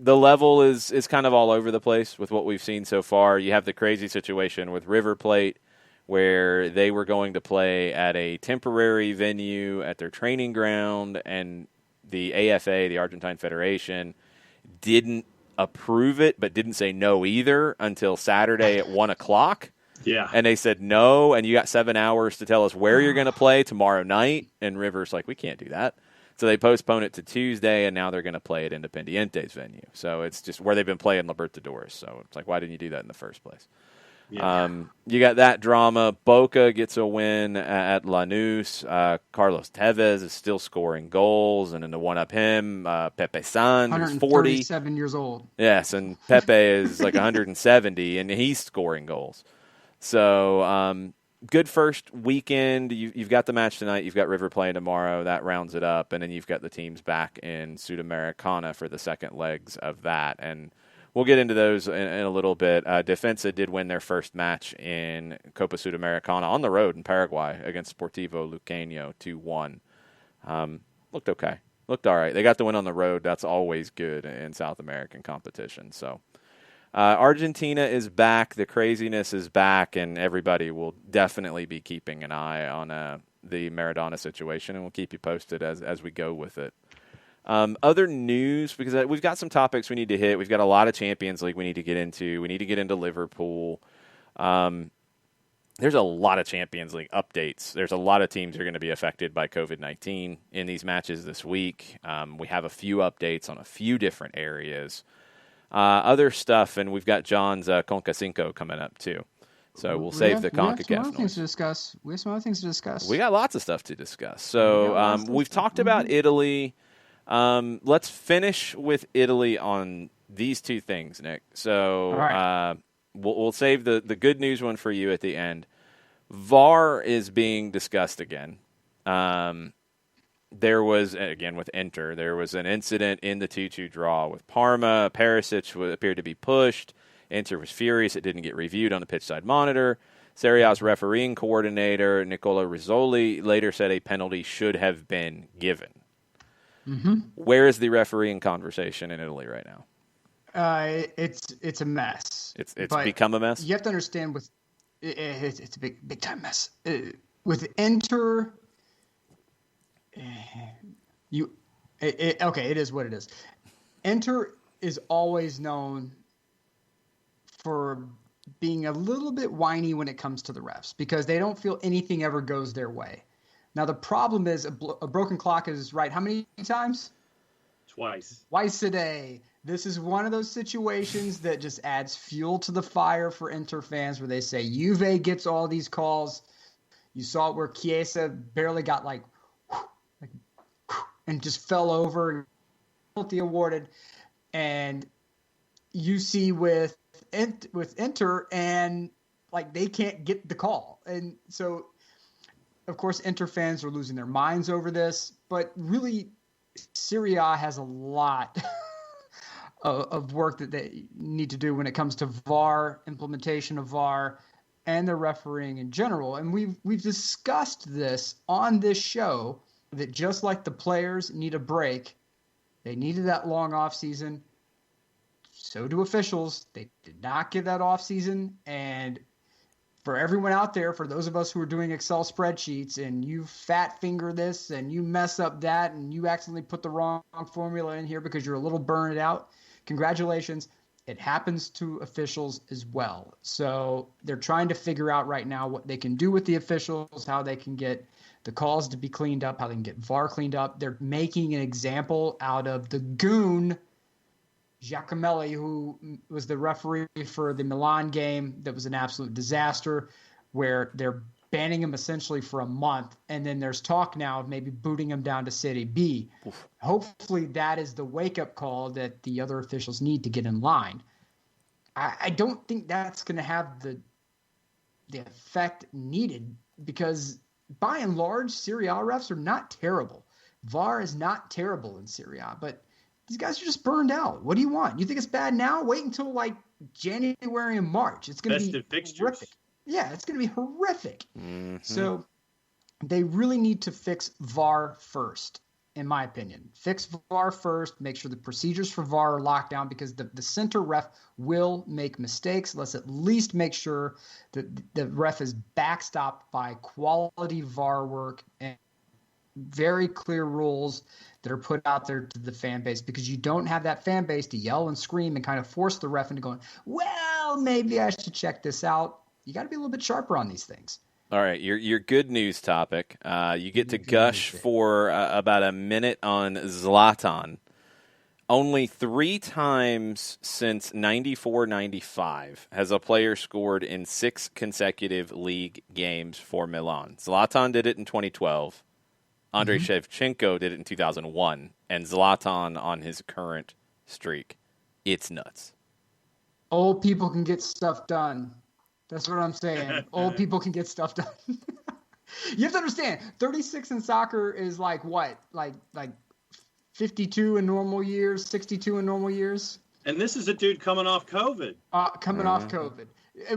The level is kind of all over the place with what we've seen so far. You have the crazy situation with River Plate where they were going to play at a temporary venue at their training ground, and the AFA, the Argentine Federation, didn't approve it but didn't say no either until Saturday at 1 o'clock. Yeah. And they said no, and you got 7 hours to tell us where you're going to play tomorrow night. And River's like, we can't do that. So they postponed it to Tuesday, and now they're going to play at Independiente's venue. So it's just where they've been playing Libertadores. So it's like, why didn't you do that in the first place? Yeah. You got that drama. Boca gets a win at Lanús. Carlos Tevez is still scoring goals, and then to one-up him, Pepe San, who's 40. 137 years old. Yes, and Pepe is like 170, and he's scoring goals. So good first weekend. You've got the match tonight. You've got River playing tomorrow. That rounds it up. And then you've got the teams back in Sudamericana for the second legs of that. And we'll get into those in a little bit. Defensa did win their first match in Copa Sudamericana on the road in Paraguay against Sportivo Luqueño 2-1. Looked okay. Looked all right. They got the win on the road. That's always good in South American competition. So Argentina is back. The craziness is back, and everybody will definitely be keeping an eye on the Maradona situation, and we'll keep you posted as we go with it. Other news, because we've got some topics we need to hit. We've got a lot of Champions League we need to get into. We need to get into Liverpool. There's a lot of Champions League updates. There's a lot of teams that are going to be affected by COVID-19 in these matches this week. We have a few updates on a few different areas. Other stuff, and we've got John's Conca Cinco coming up too. So we'll save the CONCACAF. We have some other things to discuss. We got lots of stuff to discuss. So we've talked about Italy. Let's finish with Italy on these two things, Nick. So right. We'll save the good news one for you at the end. VAR is being discussed again. There was, again with Inter, there was an incident in the 2-2 draw with Parma. Perisic appeared to be pushed. Inter was furious it didn't get reviewed on the pitch side monitor. Serie A's refereeing coordinator, Nicola Rizzoli, later said a penalty should have been given. Where is the refereeing conversation in Italy right now? It's a mess. It's But become a mess. You have to understand it's a big time mess. With Inter, it is what it is. Inter is always known for being a little bit whiny when it comes to the refs because they don't feel anything ever goes their way. Now, the problem is a broken clock is right. How many times? Twice a day. This is one of those situations that just adds fuel to the fire for Inter fans where they say Juve gets all these calls. You saw it where Chiesa barely got and just fell over, penalty awarded. And you see with Inter and they can't get the call. And so, of course, Inter fans are losing their minds over this, but really Serie A has a lot of work that they need to do when it comes to VAR, implementation of VAR, and the refereeing in general. And we've discussed this on this show that just like the players need a break, they needed that long off season. So do officials. They did not get that off season. And for everyone out there, for those of us who are doing Excel spreadsheets and you fat finger this and you mess up that and you accidentally put the wrong formula in here because you're a little burned out, congratulations. It happens to officials as well. So they're trying to figure out right now what they can do with the officials, how they can get the calls to be cleaned up, how they can get VAR cleaned up. They're making an example out of the goon, Giacomelli, who was the referee for the Milan game that was an absolute disaster, where they're banning him essentially for a month. And then there's talk now of maybe booting him down to Serie B. Oof. Hopefully that is the wake-up call that the other officials need to get in line. I don't think that's going to have the effect needed because by and large, Serie A refs are not terrible. VAR is not terrible in Serie A, but these guys are just burned out. What do you want? You think it's bad now? Wait until January and March. It's going to be horrific. Yeah, it's going to be horrific. Mm-hmm. So they really need to fix VAR first, in my opinion. Fix VAR first. Make sure the procedures for VAR are locked down because the center ref will make mistakes. Let's at least make sure that the ref is backstopped by quality VAR work and very clear rules that are put out there to the fan base, because you don't have that fan base to yell and scream and kind of force the ref into going, well, maybe I should check this out. You got to be a little bit sharper on these things. All right, your good news topic. You get to gush for about a minute on Zlatan. Only 3 times since 94-95 has a player scored in 6 consecutive league games for Milan. Zlatan did it in 2012. Andrei Shevchenko did it in 2001, and Zlatan on his current streak. It's nuts. Old people can get stuff done. That's what I'm saying. Old people can get stuff done. You have to understand, 36 in soccer is like what? Like 52 in normal years, 62 in normal years? And this is a dude coming off COVID. Off COVID.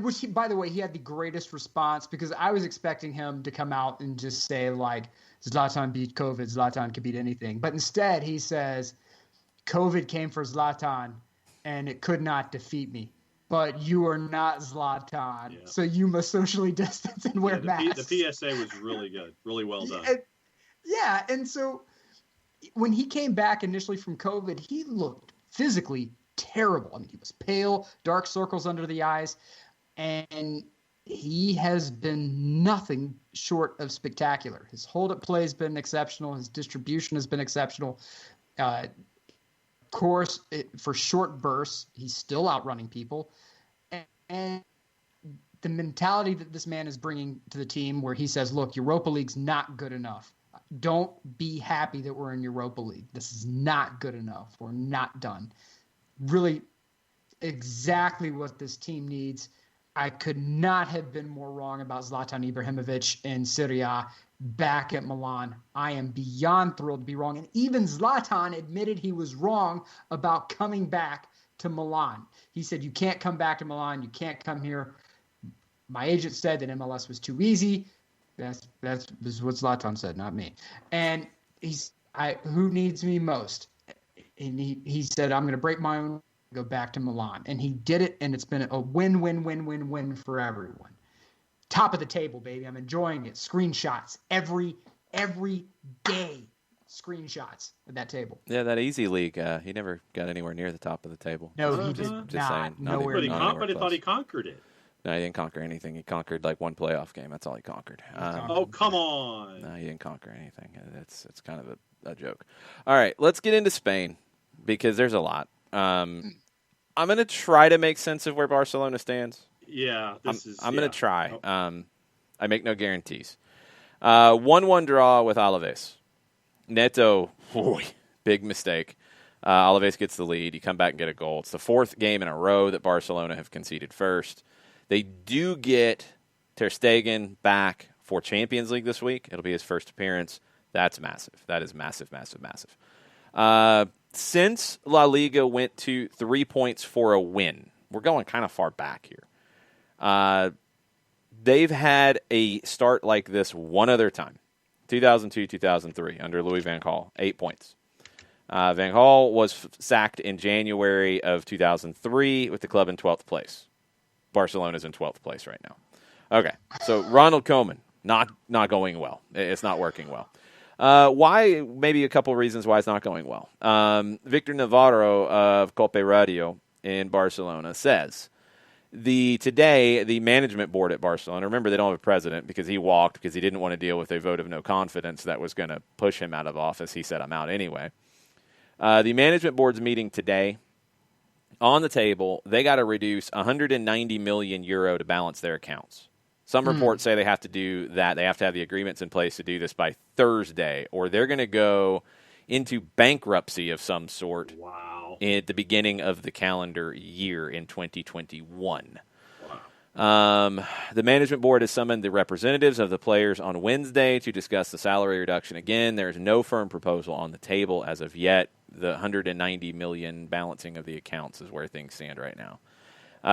Which, by the way, he had the greatest response because I was expecting him to come out and just say, Zlatan beat COVID, Zlatan could beat anything. But instead, he says, COVID came for Zlatan, and it could not defeat me. But you are not Zlatan, so you must socially distance and wear masks. The PSA was really good, really well done. And so when he came back initially from COVID, he looked physically terrible. I mean, he was pale, dark circles under the eyes, and he has been nothing short of spectacular. His hold-up play has been exceptional. His distribution has been exceptional. Of course, for short bursts, he's still outrunning people. And the mentality that this man is bringing to the team where he says, look, Europa League's not good enough. Don't be happy that we're in Europa League. This is not good enough. We're not done. Really exactly what this team needs. I could not have been more wrong about Zlatan Ibrahimovic in Serie A back at Milan. I am beyond thrilled to be wrong. And even Zlatan admitted he was wrong about coming back to Milan. He said, you can't come back to Milan. You can't come here. My agent said that MLS was too easy. That's what Zlatan said, not me. And who needs me most? And he said, I'm going to break my own, go back to Milan. And he did it, and it's been a win for everyone. Top of the table, baby. I'm enjoying it. Screenshots every day. Screenshots at that table. Yeah, that easy league. He never got anywhere near the top of the table. No, he just did just not. saying. Nowhere But near. I thought he conquered it. No, he didn't conquer anything. He conquered like one playoff game. That's all he conquered. Oh, come on. No, he didn't conquer anything. It's kind of a joke. All right, let's get into Spain because there's a lot. I'm going to try to make sense of where Barcelona stands. Yeah, I'm going to try. I make no guarantees. 1-1 draw with Alaves. Neto, big mistake. Alaves gets the lead. You come back and get a goal. It's the fourth game in a row that Barcelona have conceded first. They do get Ter Stegen back for Champions League this week. It'll be his first appearance. That's massive. That is massive. Since La Liga went to 3 points for a win, we're going kind of far back here. They've had a start like this one other time, 2002-2003, under Louis van Gaal, 8 points. Van Gaal was sacked in January of 2003 with the club in 12th place. Barcelona's in 12th place right now. Okay, so Ronald Koeman, not going well. It's not working well. Why? Maybe a couple reasons why it's not going well. Victor Navarro of Cope Radio in Barcelona says, Today, the management board at Barcelona, remember they don't have a president because he walked because he didn't want to deal with a vote of no confidence that was going to push him out of office. He said, I'm out anyway. The management board's meeting today. On the table, they got to reduce 190 million euro to balance their accounts. Some reports say they have to do that. They have to have the agreements in place to do this by Thursday, or they're going to go into bankruptcy of some sort. Wow. At the beginning of the calendar year in 2021. Wow. The management board has summoned the representatives of the players on Wednesday to discuss the salary reduction again. There is no firm proposal on the table as of yet. The 190 million balancing of the accounts is where things stand right now.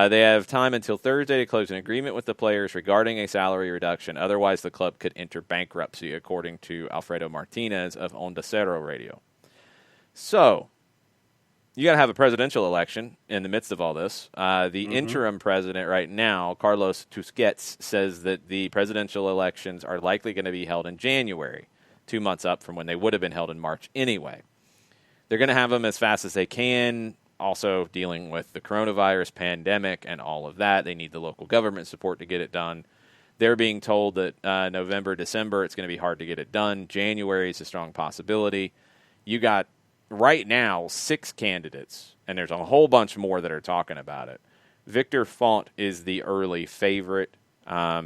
They have time until Thursday to close an agreement with the players regarding a salary reduction. Otherwise, the club could enter bankruptcy, according to Alfredo Martinez of Onda Cero Radio. So, you got to have a presidential election in the midst of all this. The interim president right now, Carlos Tusquets, says that the presidential elections are likely going to be held in January, 2 months up from when they would have been held in March anyway. They're going to have them as fast as they can, also dealing with the coronavirus pandemic and all of that. They need the local government support to get it done. They're being told that November, December, it's going to be hard to get it done. January is a strong possibility. You got right now 6 candidates, and there's a whole bunch more that are talking about it. Victor Font is the early favorite.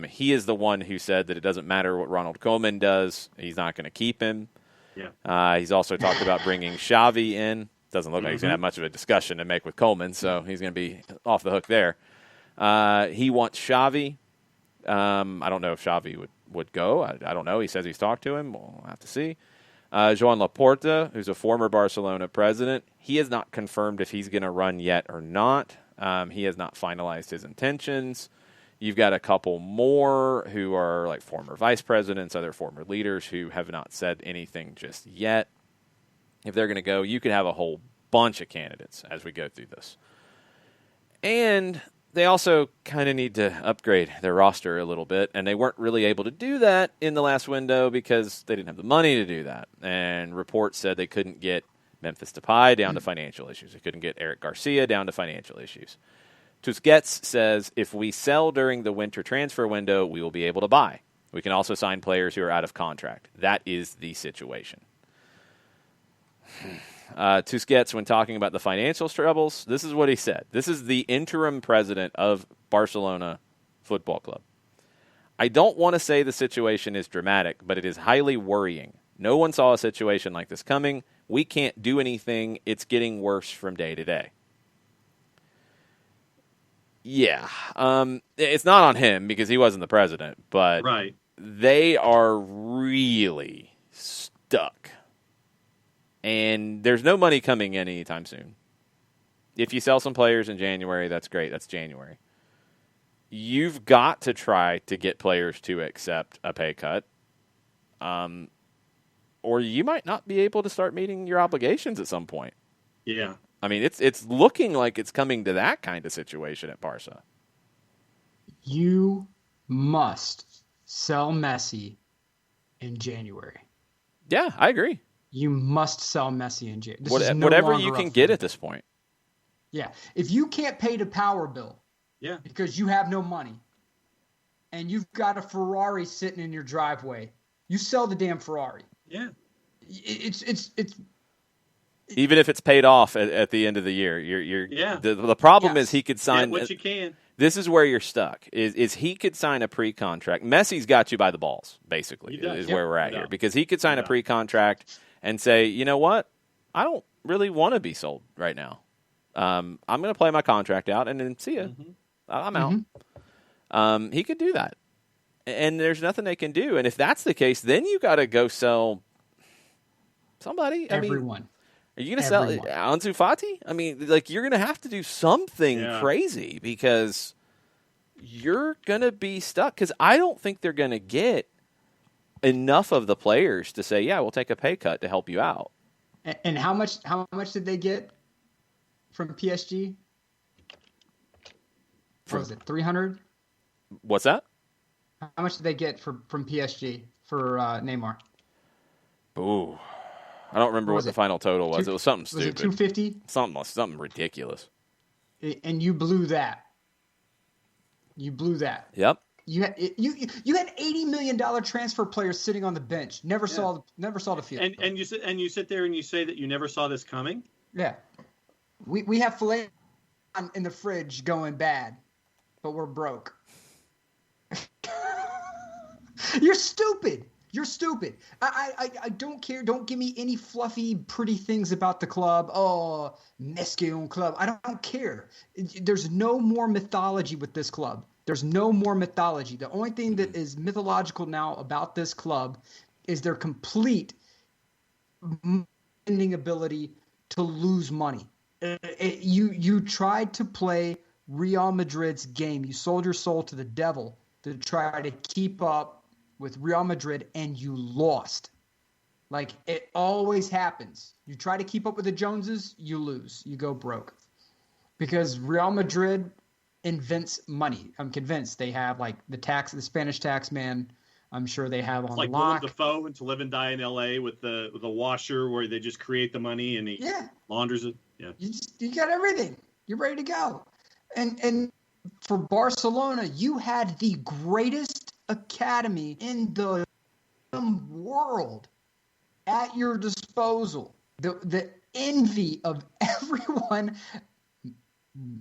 He is the one who said that it doesn't matter what Ronald Koeman does. He's not going to keep him. Yeah. He's also talked about bringing Xavi in. Doesn't look like he's going to have much of a discussion to make with Koeman, so he's going to be off the hook there. He wants Xavi. I don't know if Xavi would go. I don't know. He says he's talked to him. We'll have to see. Joan Laporta, who's a former Barcelona president, he has not confirmed if he's going to run yet or not. He has not finalized his intentions. You've got a couple more who are like former vice presidents, other former leaders who have not said anything just yet. If they're going to go, you could have a whole bunch of candidates as we go through this. And they also kind of need to upgrade their roster a little bit, and they weren't really able to do that in the last window because they didn't have the money to do that. And reports said they couldn't get Memphis Depay down to financial issues. They couldn't get Eric Garcia down to financial issues. Tusquets says if we sell during the winter transfer window, we will be able to buy. We can also sign players who are out of contract. That is the situation. Tusquets, when talking about the financial troubles, this is what he said. This is the interim president of Barcelona Football Club. I don't want to say the situation is dramatic, but it is highly worrying. No one saw a situation like this coming. We can't do anything. It's getting worse from day to day. Yeah. It's not on him because he wasn't the president, but right. They are really stuck. And there's no money coming in anytime soon. If you sell some players in January, that's great. That's January. You've got to try to get players to accept a pay cut. or you might not be able to start meeting your obligations at some point. Yeah. I mean, it's looking like it's coming to that kind of situation at Barca. You must sell Messi in January. Yeah, I agree. You must sell Messi in January. Whatever you can get at this point. Yeah. If you can't pay the power bill because you have no money and you've got a Ferrari sitting in your driveway, you sell the damn Ferrari. Yeah. It's even if it's paid off at the end of the year. The problem is he could sign what you can. This is where you're stuck. Is he could sign a pre-contract. Messi's got you by the balls, basically, is where we're at here. Because he could sign a pre-contract and say, you know what? I don't really want to be sold right now. I'm going to play my contract out and then see ya. Mm-hmm. I'm out. He could do that. And there's nothing they can do. And if that's the case, then you got to go sell somebody. Everyone. Are you going to sell Ansu Fati? I mean, like, you're going to have to do something crazy because you're going to be stuck. Because I don't think they're going to get enough of the players to say, yeah, we'll take a pay cut to help you out. And how much did they get from PSG? What was it, 300? What's that? How much did they get from PSG for Neymar? Ooh. I don't remember what the final total was. It was something stupid. Was it 250? Something ridiculous. And you blew that. Yep. You had $80 million transfer players sitting on the bench. Never saw the field. And you sit there and you say that you never saw this coming? Yeah. We have filet in the fridge going bad, but we're broke. You're stupid. You're stupid. I don't care. Don't give me any fluffy, pretty things about the club. Oh, Mesquion club. I don't care. There's no more mythology with this club. There's no more mythology. The only thing that is mythological now about this club is their complete ability to lose money. You tried to play Real Madrid's game. You sold your soul to the devil to try to keep up with Real Madrid, and you lost. Like, it always happens. You try to keep up with the Joneses, you lose. You go broke. Because Real Madrid invents money. I'm convinced they have, like, the Spanish tax man. I'm sure they have on like Willem Willem lock. Dafoe and To Live and Die in L.A. with the washer where they just create the money and he launders it. Yeah, you got everything. You're ready to go. And for Barcelona, you had the greatest academy in the world at your disposal. The envy of everyone.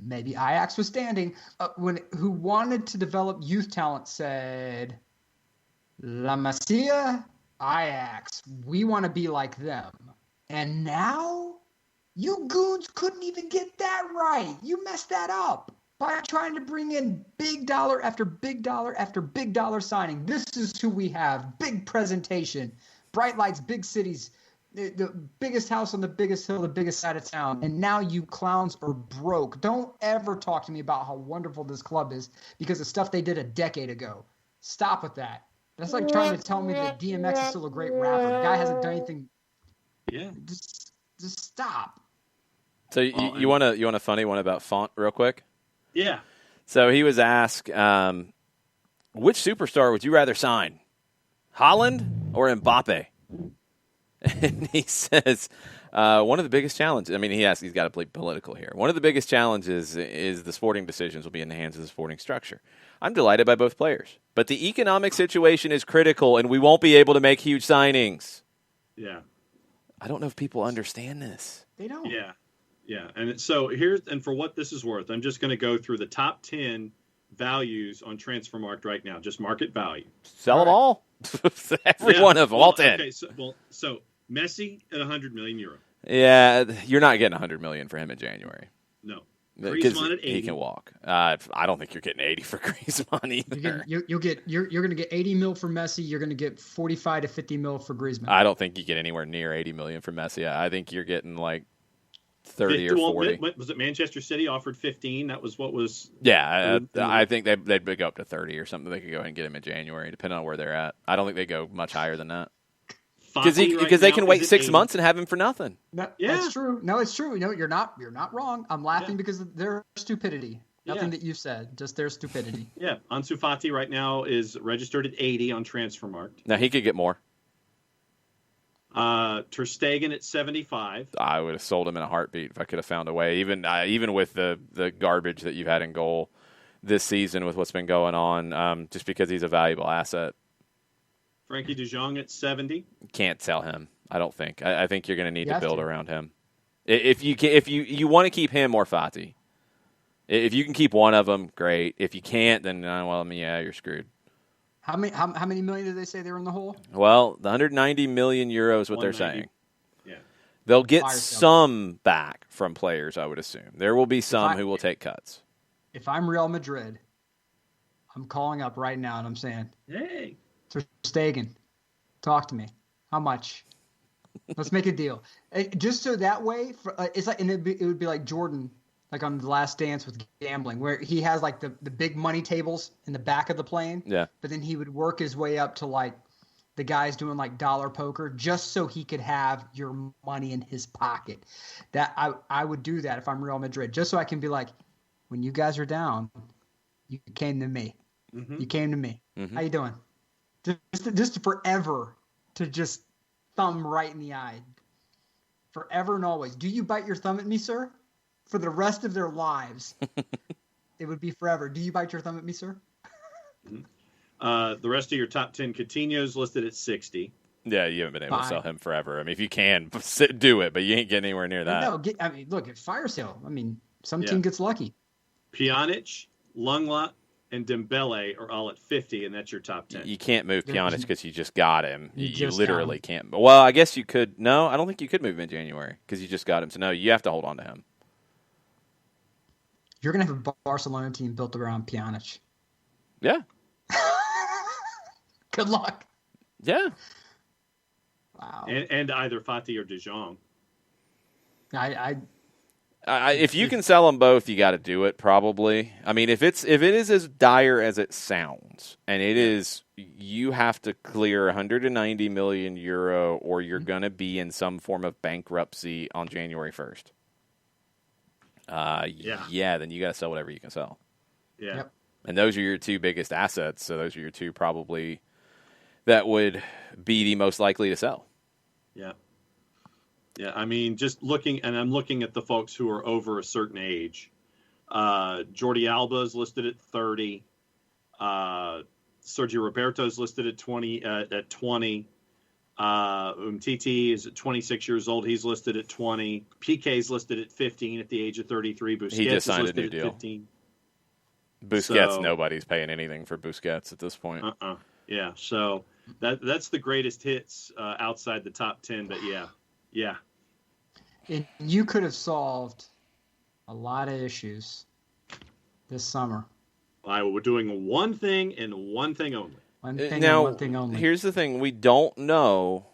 Maybe Ajax was standing who wanted to develop youth talent said, La Masia, Ajax, we want to be like them. And now you goons couldn't even get that right. You messed that up by trying to bring in big dollar after big dollar after big dollar signing. This is who we have. Big presentation, bright lights, big cities, the biggest house on the biggest hill, the biggest side of town. And now you clowns are broke. Don't ever talk to me about how wonderful this club is because of stuff they did a decade ago. Stop with that. That's like trying to tell me that DMX is still a great rapper. The guy hasn't done anything. Yeah. Just stop. So you want a funny one about Font real quick? Yeah. So he was asked, which superstar would you rather sign, Haaland or Mbappe? And he says, one of the biggest challenges, he's got to play political here. One of the biggest challenges is the sporting decisions will be in the hands of the sporting structure. I'm delighted by both players, but the economic situation is critical and we won't be able to make huge signings. Yeah. I don't know if people understand this. They don't. Yeah. Yeah. And so for what this is worth, I'm just going to go through the top 10 values on Transfermarkt right now, just market value. Sell them all. Every one of them, all 10. Okay, so Messi at 100 million euro. Yeah, you're not getting 100 million for him in January. No. Griezmann at 80. He can walk. I don't think you're getting 80 for Griezmann either. You're going to get 80 mil for Messi. You're going to get 45 to 50 mil for Griezmann. I don't think you get anywhere near 80 million for Messi. I think you're getting like 30 or 40. Was it Manchester City offered 15? That was what was. Yeah, I think they'd go up to 30 or something. They could go ahead and get him in January, depending on where they're at. I don't think they go much higher than that. Because they can wait 6 months and have him for nothing. No, Yeah. That's true. No, it's true. No, you're not wrong. I'm laughing because of their stupidity. Nothing that you've said, just their stupidity. Yeah, Ansu Fati right now is registered at 80 on Transfermarkt. Now he could get more. Ter Stegen at 75. I would have sold him in a heartbeat if I could have found a way. Even with the garbage that you've had in goal this season with what's been going on, just because he's a valuable asset. Frankie de Jong at 70. Can't sell him. I don't think. I think you're going to need to build around him. If you want to keep him or Fati, if you can keep one of them, great. If you can't, then you're screwed. How many million did they say they were in the hole? Well, the 190 million euros, what they're saying. Yeah, They'll get some back from players, I would assume. There will be some who will take cuts. If I'm Real Madrid, I'm calling up right now and I'm saying, hey, Ter Stegen, talk to me. How much? Let's make a deal. Just so that way, it's like, and it would be like Jordan, like on The Last Dance with gambling, where he has like the big money tables in the back of the plane. Yeah. But then he would work his way up to like the guys doing like dollar poker, just so he could have your money in his pocket. That I would do that if I'm Real Madrid, just so I can be like, when you guys are down, you came to me. Mm-hmm. You came to me. Mm-hmm. How you doing? Just forever to just thumb right in the eye. Forever and always. Do you bite your thumb at me, sir? For the rest of their lives, it would be forever. Do you bite your thumb at me, sir? The rest of your top 10, Coutinho's listed at 60. Yeah, you haven't been able to sell him forever. I mean, if you can, do it, but you ain't getting anywhere near that. No, look, it's fire sale. I mean, some team gets lucky. Pjanic, Lungla, and Dembele are all at 50, and that's your top 10. You can't move Pjanic because you just got him. You just literally can't. Well, I guess you could. No, I don't think you could move him in January because you just got him. So, no, you have to hold on to him. You're going to have a Barcelona team built around Pjanic. Yeah. Good luck. Yeah. Wow. And either Fati or De Jong. If you can sell them both, you got to do it. Probably. I mean, if it is as dire as it sounds, and it is, you have to clear 190 million euro, or you're going to be in some form of bankruptcy on January 1st. Then you got to sell whatever you can sell. Yeah. Yep. And those are your two biggest assets. So those are your two probably that would be the most likely to sell. Yeah. Yeah, I mean, just looking, and I'm looking at the folks who are over a certain age. Jordi Alba is listed at 30. Sergio Roberto is listed at 20. Umtiti is at 26 years old. He's listed at 20. PK is listed at 15 at the age of 33. Busquets He just signed is a new listed deal. at 15. Busquets, nobody's paying anything for Busquets at this point. Yeah, so that's the greatest hits outside the top 10. But yeah. And you could have solved a lot of issues this summer. We're doing one thing and one thing only. One thing Now, and one thing only. here's the thing. We don't know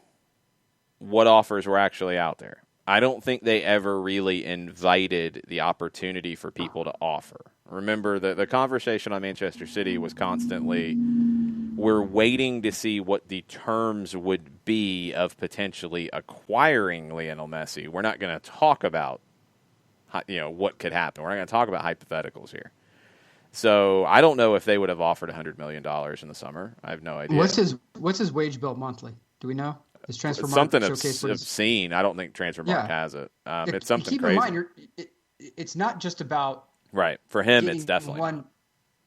what offers were actually out there. I don't think they ever really invited the opportunity for people to offer. Remember, the conversation on Manchester City was constantly, we're waiting to see what the terms would be of potentially acquiring Lionel Messi. We're not going to talk about what could happen. We're not going to talk about hypotheticals here. So I don't know if they would have offered $100 million in the summer. I have no idea. What's his wage bill monthly? Do we know? His transfer It's something showcase obscene. I don't think Transfermarkt has it. It's something keep crazy. in mind, it's not just about right. For him, it's definitely one.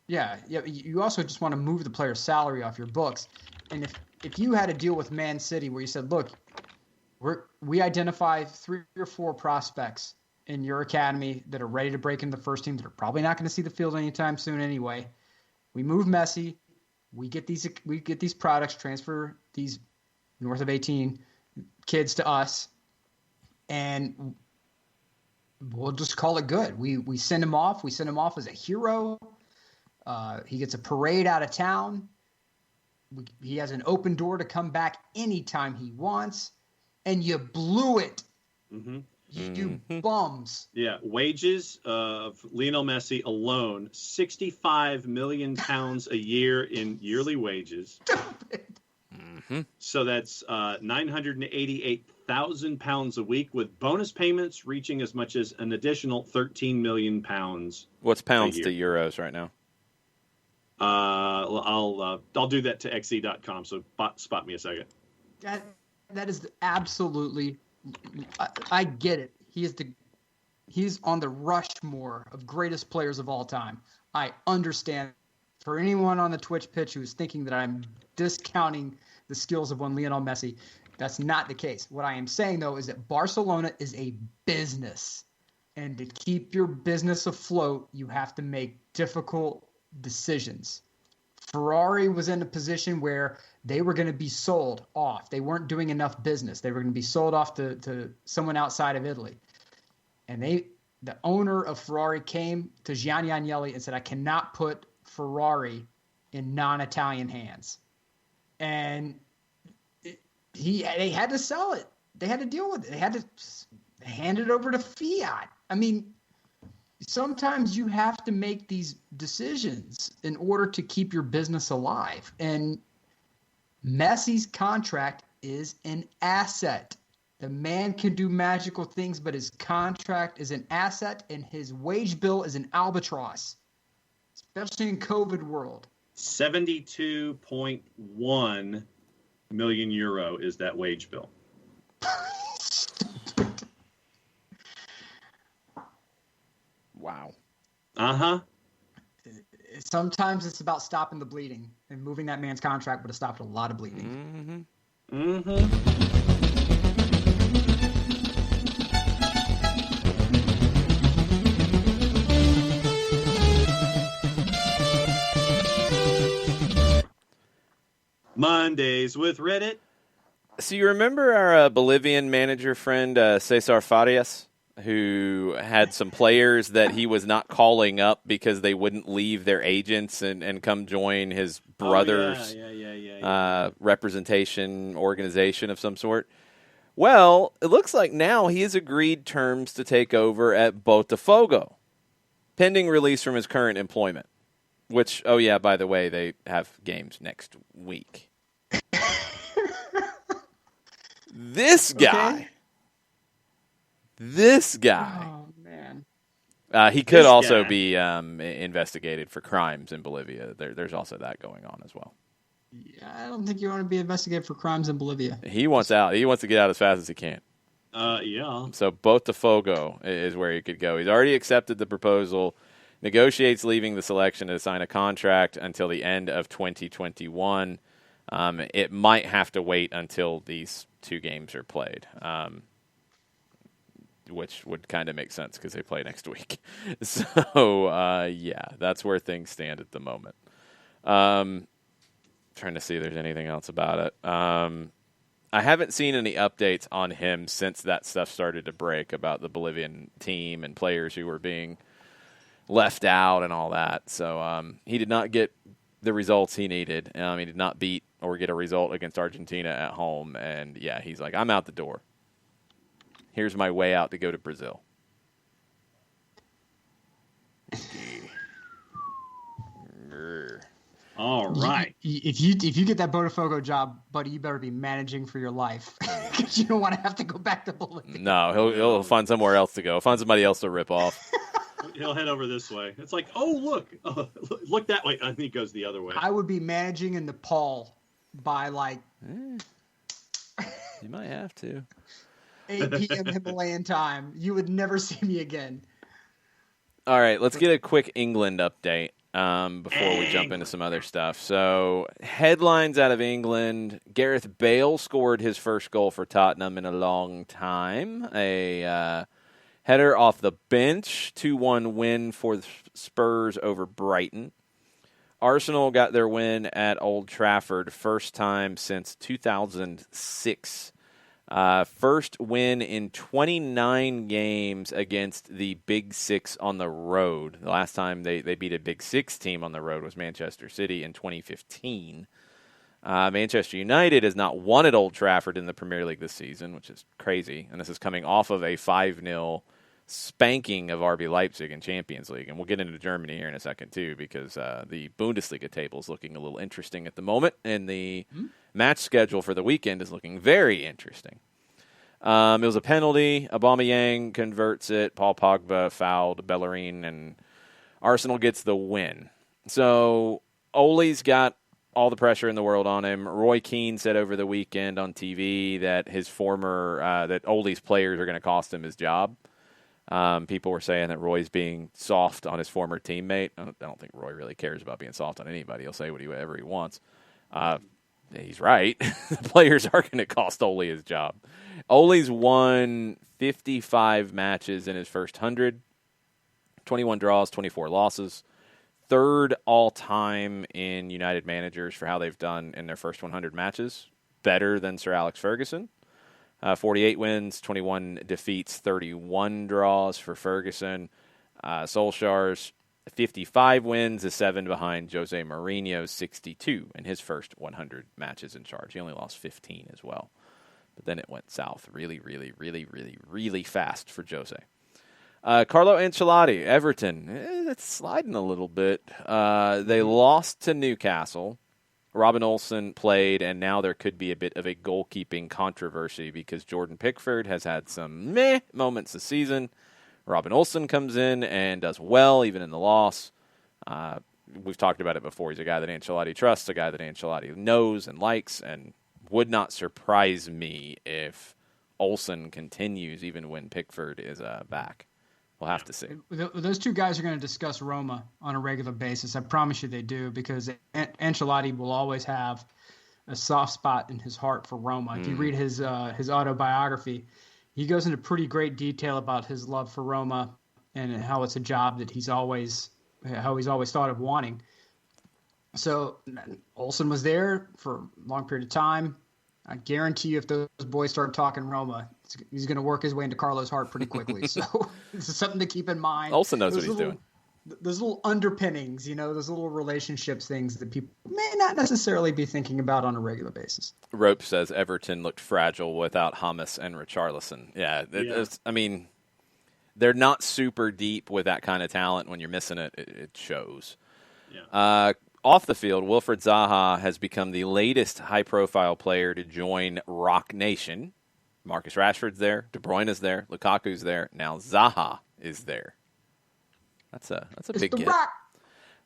Yeah. You also just want to move the player's salary off your books. And if you had a deal with Man City where you said, look, we identify 3 or 4 prospects in your academy that are ready to break into the first team that are probably not going to see the field anytime soon anyway. We move Messi. We get these products, transfer these north of 18 kids to us, and we'll just call it good. We send him off. We send him off as a hero. He gets a parade out of town. He has an open door to come back anytime he wants, and you blew it. Mm-hmm. You bums. Yeah, wages of Lionel Messi alone, 65 million pounds a year in yearly wages. So that's 988,000 pounds a week, with bonus payments reaching as much as an additional 13 million pounds. What's pounds to euros right now? I'll do that to xe.com. So spot me a second. That is absolutely. I get it. He's on the Rushmore of greatest players of all time. I understand. For anyone on the Twitch pitch who is thinking that I'm discounting the skills of one Lionel Messi, that's not the case. What I am saying, though, is that Barcelona is a business. And to keep your business afloat, you have to make difficult decisions. Ferrari was in a position where they were going to be sold off. They weren't doing enough business. They were going to be sold off to someone outside of Italy. And the owner of Ferrari came to Gianni Agnelli and said, I cannot put Ferrari in non-Italian hands. And they had to sell it. They had to deal with it. They had to hand it over to Fiat. I mean, sometimes you have to make these decisions in order to keep your business alive. And Messi's contract is an asset. The man can do magical things, but his contract is an asset, and his wage bill is an albatross, especially in COVID world. 72.1 million euro is that wage bill. Wow. Uh-huh. Sometimes it's about stopping the bleeding, and moving that man's contract would have stopped a lot of bleeding. Mm-hmm. Mm-hmm. Mondays with Reddit. So you remember our Bolivian manager friend, Cesar Farias, who had some players that he was not calling up because they wouldn't leave their agents and come join his brother's representation organization of some sort? Well, it looks like now he has agreed terms to take over at Botafogo, pending release from his current employment. Which, oh yeah, by the way, they have games next week. This guy. Oh, man. He could also be investigated for crimes in Bolivia. There's also that going on as well. Yeah, I don't think you want to be investigated for crimes in Bolivia. He wants out. He wants to get out as fast as he can. Yeah. So Botafogo is where he could go. He's already accepted the proposal. Negotiates leaving the selection to sign a contract until the end of 2021. It might have to wait until these two games are played, which would kind of make sense because they play next week. So, yeah, that's where things stand at the moment. Trying to see if there's anything else about it. I haven't seen any updates on him since that stuff started to break about the Bolivian team and players who were being left out and all that. So he did not get the results he needed. He did not beat or get a result against Argentina at home. And, yeah, he's like, I'm out the door. Here's my way out to go to Brazil. All right. If you get that Botafogo job, buddy, you better be managing for your life because you don't want to have to go back to Bolivia. No, he'll find somewhere else to go. Find somebody else to rip off. He'll head over this way. It's like, look that way. I think he goes the other way. I would be managing in Nepal by You might have to. 8 p.m. Himalayan time. You would never see me again. All right, let's get a quick England update before we jump into some other stuff. So, headlines out of England. Gareth Bale scored his first goal for Tottenham in a long time. A header off the bench, 2-1 win for the Spurs over Brighton. Arsenal got their win at Old Trafford, first time since 2006. First win in 29 games against the Big Six on the road. The last time they beat a Big Six team on the road was Manchester City in 2015. Manchester United has not won at Old Trafford in the Premier League this season, which is crazy. And this is coming off of a 5-0 spanking of RB Leipzig in Champions League. And we'll get into Germany here in a second, too, because the Bundesliga table is looking a little interesting at the moment in the match schedule for the weekend is looking very interesting. It was a penalty. Aubameyang converts it. Paul Pogba fouled Bellerin, and Arsenal gets the win. So Ole's got all the pressure in the world on him. Roy Keane said over the weekend on TV that that Ole's players are going to cost him his job. People were saying that Roy's being soft on his former teammate. I don't think Roy really cares about being soft on anybody. He'll say whatever he wants. He's right. The players are going to cost Ole his job. Ole's won 55 matches in his first 100, 21 draws, 24 losses. Third all-time in United managers for how they've done in their first 100 matches. Better than Sir Alex Ferguson. 48 wins, 21 defeats, 31 draws for Ferguson. Solskjaer's 55 wins is 7 behind Jose Mourinho's 62 in his first 100 matches in charge. He only lost 15 as well. But then it went south really, really, really, really, really fast for Jose. Carlo Ancelotti, Everton, it's sliding a little bit. They lost to Newcastle. Robin Olsen played, and now there could be a bit of a goalkeeping controversy because Jordan Pickford has had some meh moments this season. Robin Olsen comes in and does well, even in the loss. We've talked about it before. He's a guy that Ancelotti trusts, a guy that Ancelotti knows and likes, and would not surprise me if Olsen continues even when Pickford is back. We'll have to see. Those two guys are going to discuss Roma on a regular basis. I promise you they do, because Ancelotti will always have a soft spot in his heart for Roma. If you read his autobiography, he goes into pretty great detail about his love for Roma and how it's a job that he's always thought of wanting. So Olsen was there for a long period of time. I guarantee you if those boys start talking Roma, he's going to work his way into Carlo's heart pretty quickly. So this is something to keep in mind. Olsen knows what he's doing. Those little underpinnings, those little relationships things that people may not necessarily be thinking about on a regular basis. Rope says Everton looked fragile without Hamas and Richarlison. Yeah. I mean, they're not super deep with that kind of talent. When you're missing it, it shows. Yeah. Off the field, Wilfred Zaha has become the latest high-profile player to join Rock Nation. Marcus Rashford's there, De Bruyne is there, Lukaku's there. Now Zaha is there. That's a big get. Rock.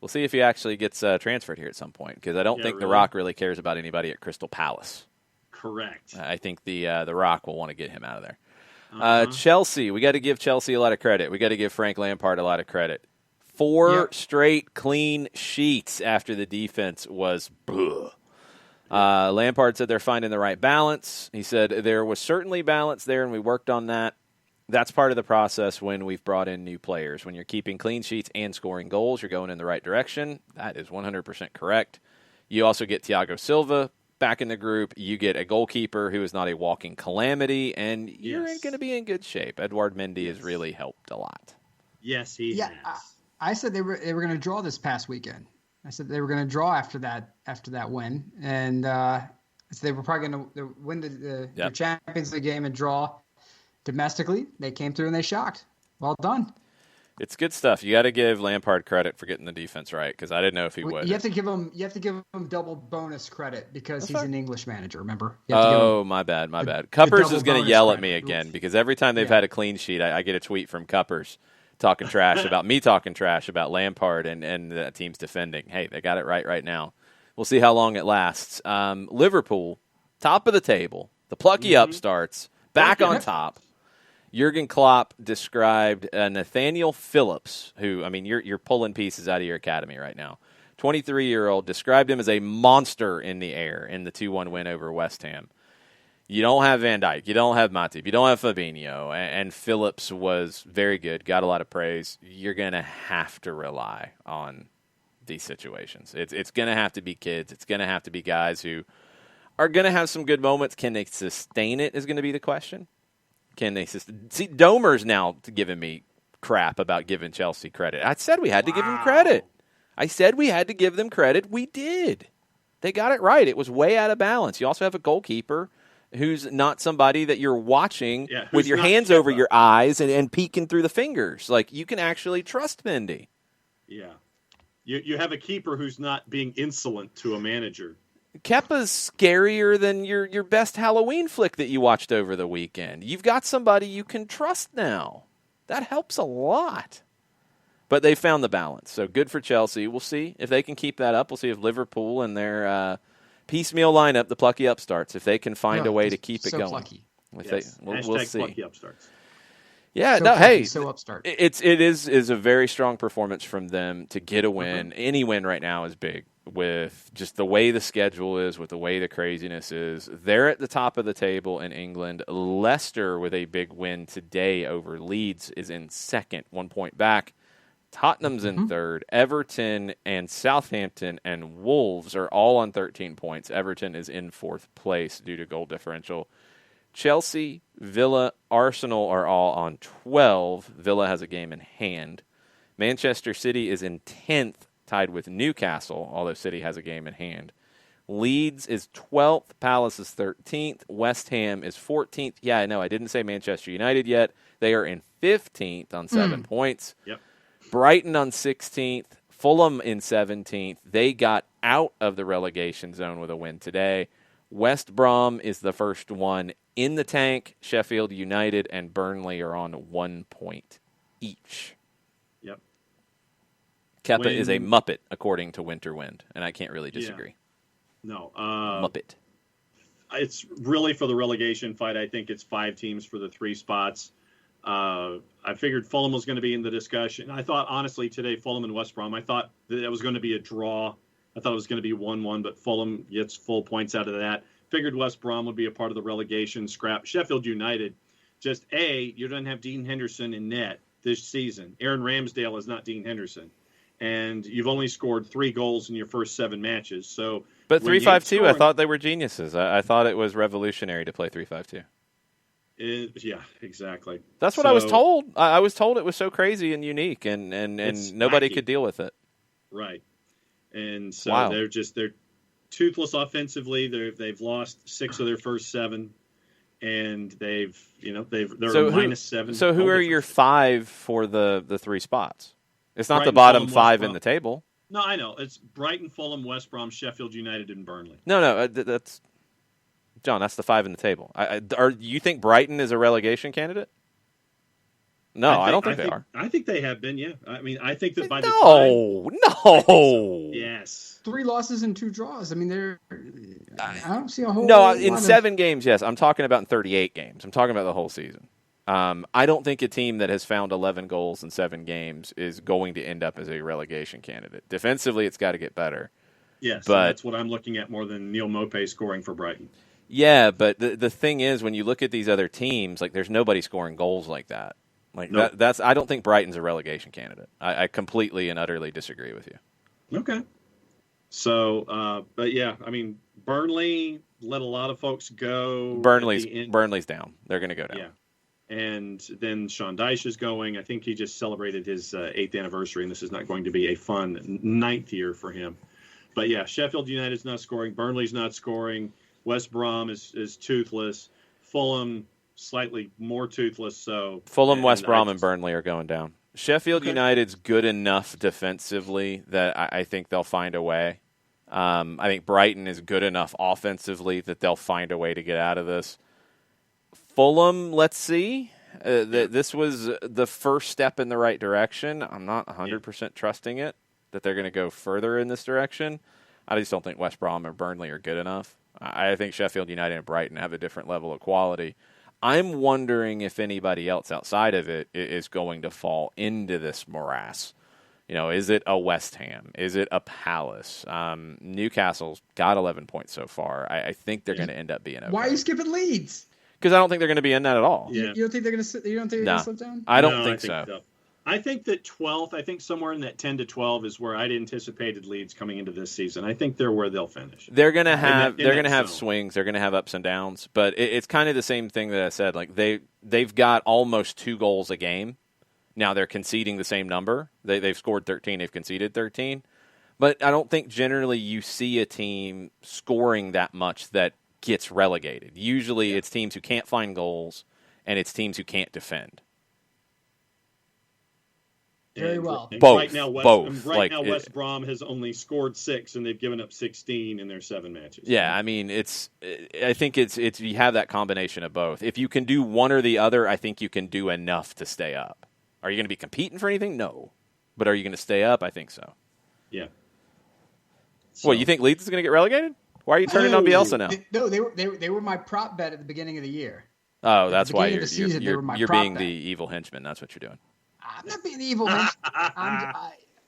We'll see if he actually gets transferred here at some point, because I don't think The Rock really cares about anybody at Crystal Palace. Correct. I think the Rock will want to get him out of there. Chelsea, we got to give Chelsea a lot of credit. We got to give Frank Lampard a lot of credit. 4 straight clean sheets after the defense was Lampard said they're finding the right balance. He said there was certainly balance there, and we worked on that. That's part of the process when we've brought in new players. When you're keeping clean sheets and scoring goals, you're going in the right direction. That is 100% correct. You also get Thiago Silva back in the group. You get a goalkeeper who is not a walking calamity, and you're going to be in good shape. Edouard Mendy has really helped a lot. Yes, he has. I said they were going to draw this past weekend. I said they were going to draw after that win, and so they were probably going to win the Champions League game and draw domestically. They came through and they shocked. Well done. It's good stuff. You got to give Lampard credit for getting the defense right, because I didn't know if he would. You have to give him double bonus credit because he's an English manager. Remember? My bad. Cuppers is going to yell at me again because every time they've had a clean sheet, I get a tweet from Cuppers talking trash about me talking trash about Lampard and the team's defending. Hey, they got it right now. We'll see how long it lasts. Liverpool, top of the table, the plucky upstarts, back on top. Jurgen Klopp described Nathaniel Phillips, who, I mean, you're pulling pieces out of your academy right now. 23-year-old, described him as a monster in the air in the 2-1 win over West Ham. You don't have Van Dijk. You don't have Matip. You don't have Fabinho. And Phillips was very good, got a lot of praise. You're going to have to rely on these situations. It's going to have to be kids. It's going to have to be guys who are going to have some good moments. Can they sustain it is going to be the question. Can they sustain? See, Domer's now giving me crap about giving Chelsea credit. I said we had to give them credit. I said we had to give them credit. We did. They got it right. It was way out of balance. You also have a goalkeeper who's not somebody that you're watching with your hands over your eyes and peeking through the fingers. Like, you can actually trust Mendy. Yeah. You have a keeper who's not being insolent to a manager. Kepa's scarier than your best Halloween flick that you watched over the weekend. You've got somebody you can trust now. That helps a lot. But they found the balance. So good for Chelsea. We'll see if they can keep that up. We'll see if Liverpool and their piecemeal lineup, the plucky upstarts, if they can find a way to keep it going. Plucky. Yes. We'll see. Plucky upstarts. Yeah, So no, plucky, hey, so upstart. it is a very strong performance from them to get a win. Any win right now is big with just the way the schedule is, with the way the craziness is. They're at the top of the table in England. Leicester with a big win today over Leeds is in second, 1 point back. Tottenham's in third. Everton and Southampton and Wolves are all on 13 points. Everton is in fourth place due to goal differential. Chelsea, Villa, Arsenal are all on 12. Villa has a game in hand. Manchester City is in 10th, tied with Newcastle, although City has a game in hand. Leeds is 12th. Palace is 13th. West Ham is 14th. Yeah, I know. I didn't say Manchester United yet. They are in 15th on 7 points. Yep. Brighton on 16th. Fulham in 17th. They got out of the relegation zone with a win today. West Brom is the first one in the tank. Sheffield United and Burnley are on 1 point each. Yep. Kepa is a Muppet, according to Winterwind, and I can't really disagree. Yeah. No. Muppet. It's really for the relegation fight. I think it's 5 teams for the 3 spots. I figured Fulham was going to be in the discussion. I thought, honestly, today, Fulham and West Brom, I thought that it was going to be a draw. I thought it was going to be 1-1, but Fulham gets full points out of that. Figured West Brom would be a part of the relegation scrap. Sheffield United, just you don't have Dean Henderson in net this season. Aaron Ramsdale is not Dean Henderson. And you've only scored 3 goals in your first 7 matches. But 3-5-2, I thought they were geniuses. I thought it was revolutionary to play 3-5-2. Yeah, exactly. That's what I was told. I was told it was so crazy and unique, and nobody could deal with it. Right. And so they're toothless offensively. They've lost 6 of their first 7, and they're -7. So who are your 5 for the 3 spots? It's not Brighton, the bottom Fulham, 5 West in the table. No, I know. It's Brighton, Fulham, West Brom, Sheffield United, and Burnley. No, that's John. That's the 5 in the table. You think Brighton is a relegation candidate? No, I don't think they are. I think they have been. Yeah, I mean, I think that by the time. So. Yes. 3 losses and 2 draws. I mean, I don't see a whole. No, in 7 games, yes. I'm talking about in 38 games. I'm talking about the whole season. I don't think a team that has found 11 goals in 7 games is going to end up as a relegation candidate. Defensively, it's got to get better. Yes, but that's what I'm looking at more than Neil Maupay scoring for Brighton. Yeah, but the thing is, when you look at these other teams, like there's nobody scoring goals like that. Like nope. that's I don't think Brighton's a relegation candidate. I completely and utterly disagree with you. Okay. So, but yeah, I mean, Burnley let a lot of folks go. Burnley's down. They're going to go down. Yeah. And then Sean Dyche is going. I think he just celebrated his 8th anniversary, and this is not going to be a fun 9th year for him. But yeah, Sheffield United's not scoring. Burnley's not scoring. West Brom is toothless. Fulham slightly more toothless. So Fulham, West Brom, and Burnley are going down. Sheffield United's good enough defensively that I think they'll find a way. I think Brighton is good enough offensively that they'll find a way to get out of this. Fulham, let's see. This was the first step in the right direction. I'm not 100% trusting it, that they're going to go further in this direction. I just don't think West Brom or Burnley are good enough. I think Sheffield United and Brighton have a different level of quality. I'm wondering if anybody else outside of it is going to fall into this morass. You know, is it a West Ham? Is it a Palace? Newcastle's got 11 points so far. I think they're going to end up being okay. Why are you skipping Leeds? Because I don't think they're going to be in that at all. Yeah. You don't think they're going to? You don't think they're going to slip down? I don't think so. I think that 12th, I think somewhere in that 10 to 12 is where I'd anticipated Leeds coming into this season. I think they're where they'll finish. They're going to have swings. They're going to have ups and downs. But it's kind of the same thing that I said. Like they've got almost 2 goals a game. Now they're conceding the same number. They've scored 13. They've conceded 13. But I don't think generally you see a team scoring that much that gets relegated. Usually it's teams who can't find goals and it's teams who can't defend. Very And well. Both. Right now, West Brom has only scored 6, and they've given up 16 in their 7 matches. Yeah, I mean, I think it's you have that combination of both. If you can do one or the other, I think you can do enough to stay up. Are you going to be competing for anything? No. But are you going to stay up? I think so. Yeah. So, you think Leeds is going to get relegated? Why are you turning on Bielsa now? No, they were my prop bet at the beginning of the year. Oh, that's why beginning of the season, they were my you're prop being bet. the evil henchman. That's what you're doing. I'm not being the evil henchman.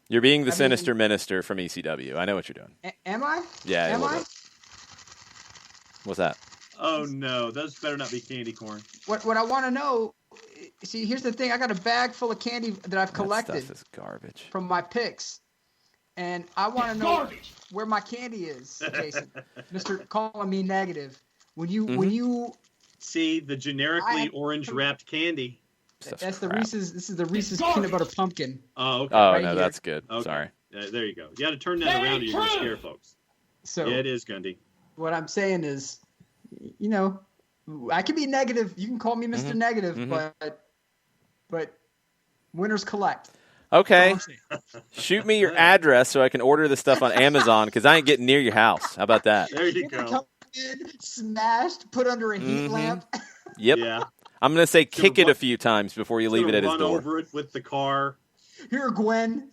You're being the sinister minister from ECW. I know what you're doing. Am I? Yeah. Am I? What's that? Oh, no. Those better not be candy corn. What I want to know, see, here's the thing. I got a bag full of candy that I've collected That stuff is garbage. from my picks. And I want to know where my candy is, Jason. Mr. calling me negative. When you see the generically orange wrapped candy. That's the Reese's. This is the Reese's peanut butter pumpkin. Oh, okay. Oh, right no, here. that's good. Okay. Sorry. There you go. You got to turn that around or you're going to scare folks. So yeah, it is, Gundy. What I'm saying is, I can be negative. You can call me mister Negative, but winners collect. Okay. Shoot me your address so I can order the stuff on Amazon because I ain't getting near your house. How about that? There you go. Come in, smashed, put under a heat lamp. Yep. Yeah. I'm going to say kick it a few times before you leave it at his run door. over it with the car. Here, Gwen.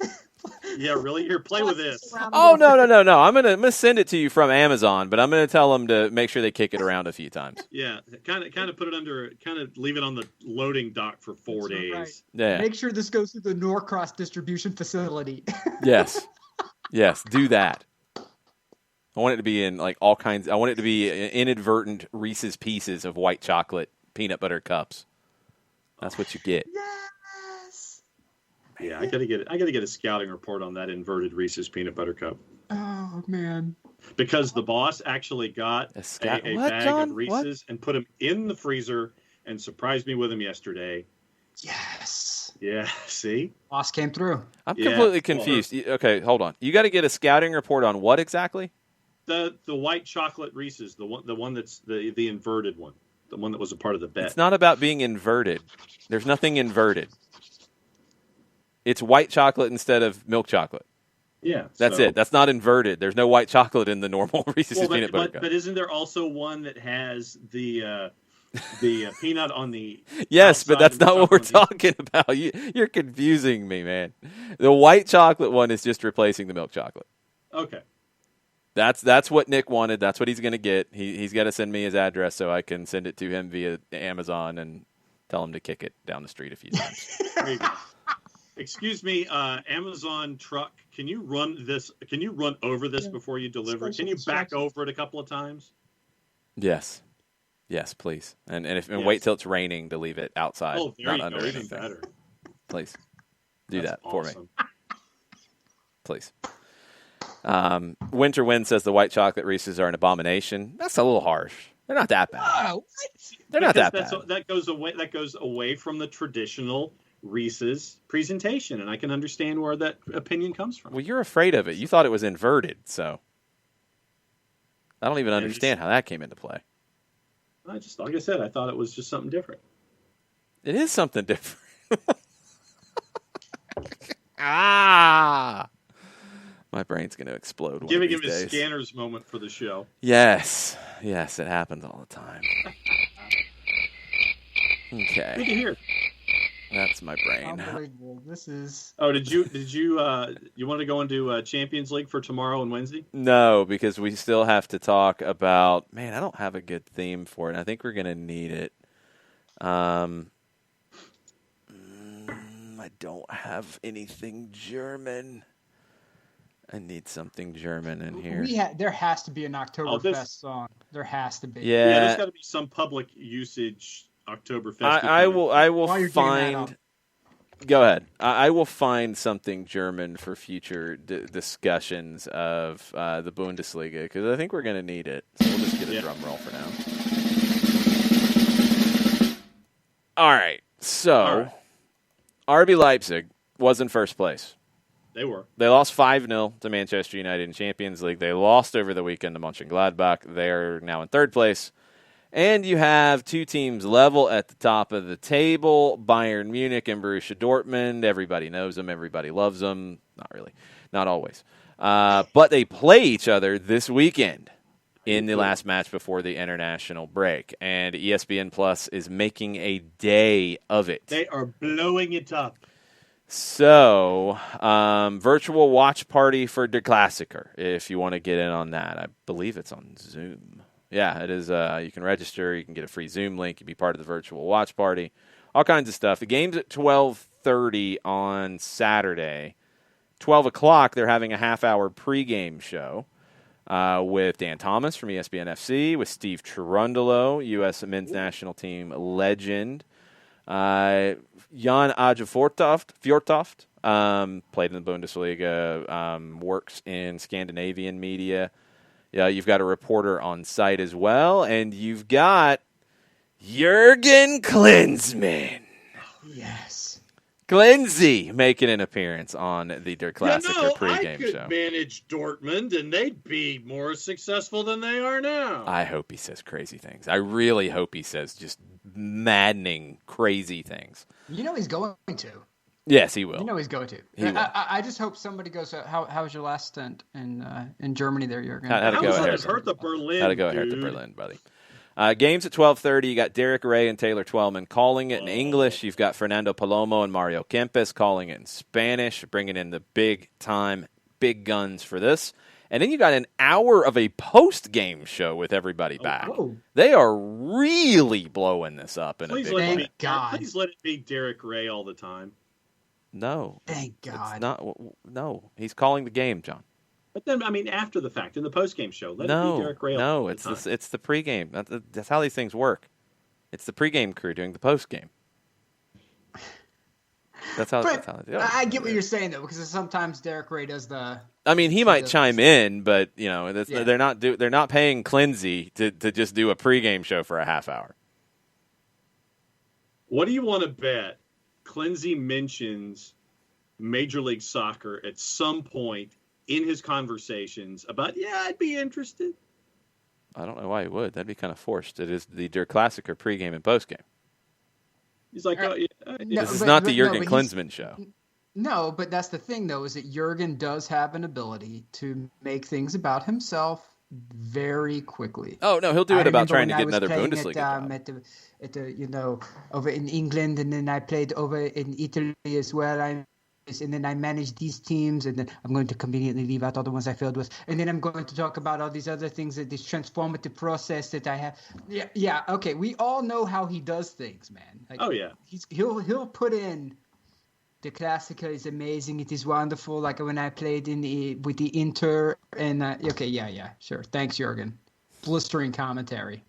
Yeah, really? Here, play with this. Oh, no. I'm gonna send it to you from Amazon, but I'm gonna tell them to make sure they kick it around a few times. Yeah, kind of put it under, kind of leave it on the loading dock for 4 days. Right. Yeah. Make sure this goes through the Norcross distribution facility. Yes, do that. I want it to be in like all kinds. I want it to be inadvertent Reese's Pieces of white chocolate peanut butter cups. That's what you get. Yes. Yeah, I gotta get a scouting report on that inverted Reese's peanut butter cup. Oh man. Because the boss actually got a bag of Reese's and put them in the freezer and surprised me with them yesterday. Yes. Yeah. See. Boss came through. I'm completely confused. Okay, hold on. You got to get a scouting report on what exactly? The white chocolate Reese's, the one that's the inverted one, the one that was a part of the bet. It's not about being inverted. There's nothing inverted. It's white chocolate instead of milk chocolate. Yeah, that's it. That's not inverted. There's no white chocolate in the normal Reese's peanut butter cup. But isn't there also one that has the peanut on the? Yes, but that's not what we're talking about. You're confusing me, man. The white chocolate one is just replacing the milk chocolate. Okay. That's what Nick wanted. That's what he's going to get. He's got to send me his address so I can send it to him via Amazon and tell him to kick it down the street a few times. There you go. Excuse me, Amazon truck. Can you run this? Can you run over this before you deliver? Can you back over it a couple of times? Yes, please. And wait till it's raining to leave it outside, oh, there not you under go. anything. Even better. Please do That's that for awesome. me. Please. Winter Wind says the white chocolate Reese's are an abomination. That's a little harsh. They're not that bad. Oh, They're not that bad. bad. That goes away from the traditional Reese's presentation, and I can understand where that opinion comes from. Well, you're afraid of it. You thought it was inverted, so I don't even understand how that came into play. I just, like I said, I thought it was just something different. It is something different. My brain's going to explode. Giving him his a Scanners moment for the show. Yes, it happens all the time. Okay. Good to hear. That's my brain. unbelievable. This is. Oh, did you you want to go into Champions League for tomorrow and Wednesday? No, because we still have to talk about. Man, I don't have a good theme for it. I think we're going to need it. I don't have anything German. I need something German in here. There has to be an Oktoberfest song. There has to be. Yeah, there's got to be some public usage Oktoberfest. I will find. Go ahead. I will find something German for future discussions of the Bundesliga because I think we're going to need it. So we'll just get a drum roll for now. All right. So, RB Leipzig was in first place. They were. They lost 5-0 to Manchester United in Champions League. They lost over the weekend to Mönchengladbach. They are now in third place. And you have two teams level at the top of the table, Bayern Munich and Borussia Dortmund. Everybody knows them. Everybody loves them. Not really. Not always. But they play each other this weekend in the last match before the international break. And ESPN Plus is making a day of it. They are blowing it up. So, virtual watch party for Der Klassiker, if you want to get in on that. I believe it's on Zoom. Yeah, it is. You can register. You can get a free Zoom link. You can be part of the virtual watch party. All kinds of stuff. The game's at 12:30 on Saturday. 12 o'clock, they're having a half-hour pregame show with Dan Thomas from ESPN FC, with Steve Cherundolo, U.S. men's national team legend. Jan Fjortoft, played in the Bundesliga, works in Scandinavian media. Yeah, you've got a reporter on site as well, and you've got Jurgen Klinsmann. Yes. Clinzy making an appearance on the Der Klassiker pregame I could show. manage Dortmund, and they'd be more successful than they are now. I hope he says crazy things. I really hope he says just maddening, crazy things. You know he's going to. Yes, he will. You know he's going to. He will. I just hope somebody goes, how was your last stint in Germany there, Jurgen? How'd it go at Hertha? Hertha Berlin, How'd it go at Hertha Berlin, buddy? Games at 12:30. You got Derek Ray and Taylor Twellman calling it in English. You've got Fernando Palomo and Mario Kempes calling it in Spanish, bringing in the big-time, big guns for this. And then you got an hour of a post-game show with everybody back. Oh. They are really blowing this up in Please a big way. Please let it be Derek Ray all the time. No. Thank God. It's not. No, he's calling the game, John. But then, I mean, after the fact, in the post-game show, let it be Derek Ray all the time. It's the pregame. That's how these things work. It's the pregame crew doing the postgame. That's how they do it. I get what you're saying, though, because sometimes Derek Ray does the... I mean, he might chime in, but you know, they're not paying Clinzy to just do a pregame show for a half hour. What do you want to bet? Clinzy mentions Major League Soccer at some point in his conversations about, I'd be interested. I don't know why he would. That'd be kind of forced. It is the Der Klassiker pregame and postgame. He's like, this is not the Jurgen Klinsmann show. No, but that's the thing, though, is that Jurgen does have an ability to make things about himself very quickly. Oh, no, he'll do it about trying to get another Bundesliga job. Over in England, and then I played over in Italy as well. And then I managed these teams, and then I'm going to conveniently leave out all the ones I failed with. And then I'm going to talk about all these other things, that this transformative process that I have. Yeah, okay. We all know how he does things, man. Like, he'll put in, the Klassiker is amazing. It is wonderful. Like when I played with the Inter, and okay, yeah, sure. Thanks, Jurgen. Blistering commentary.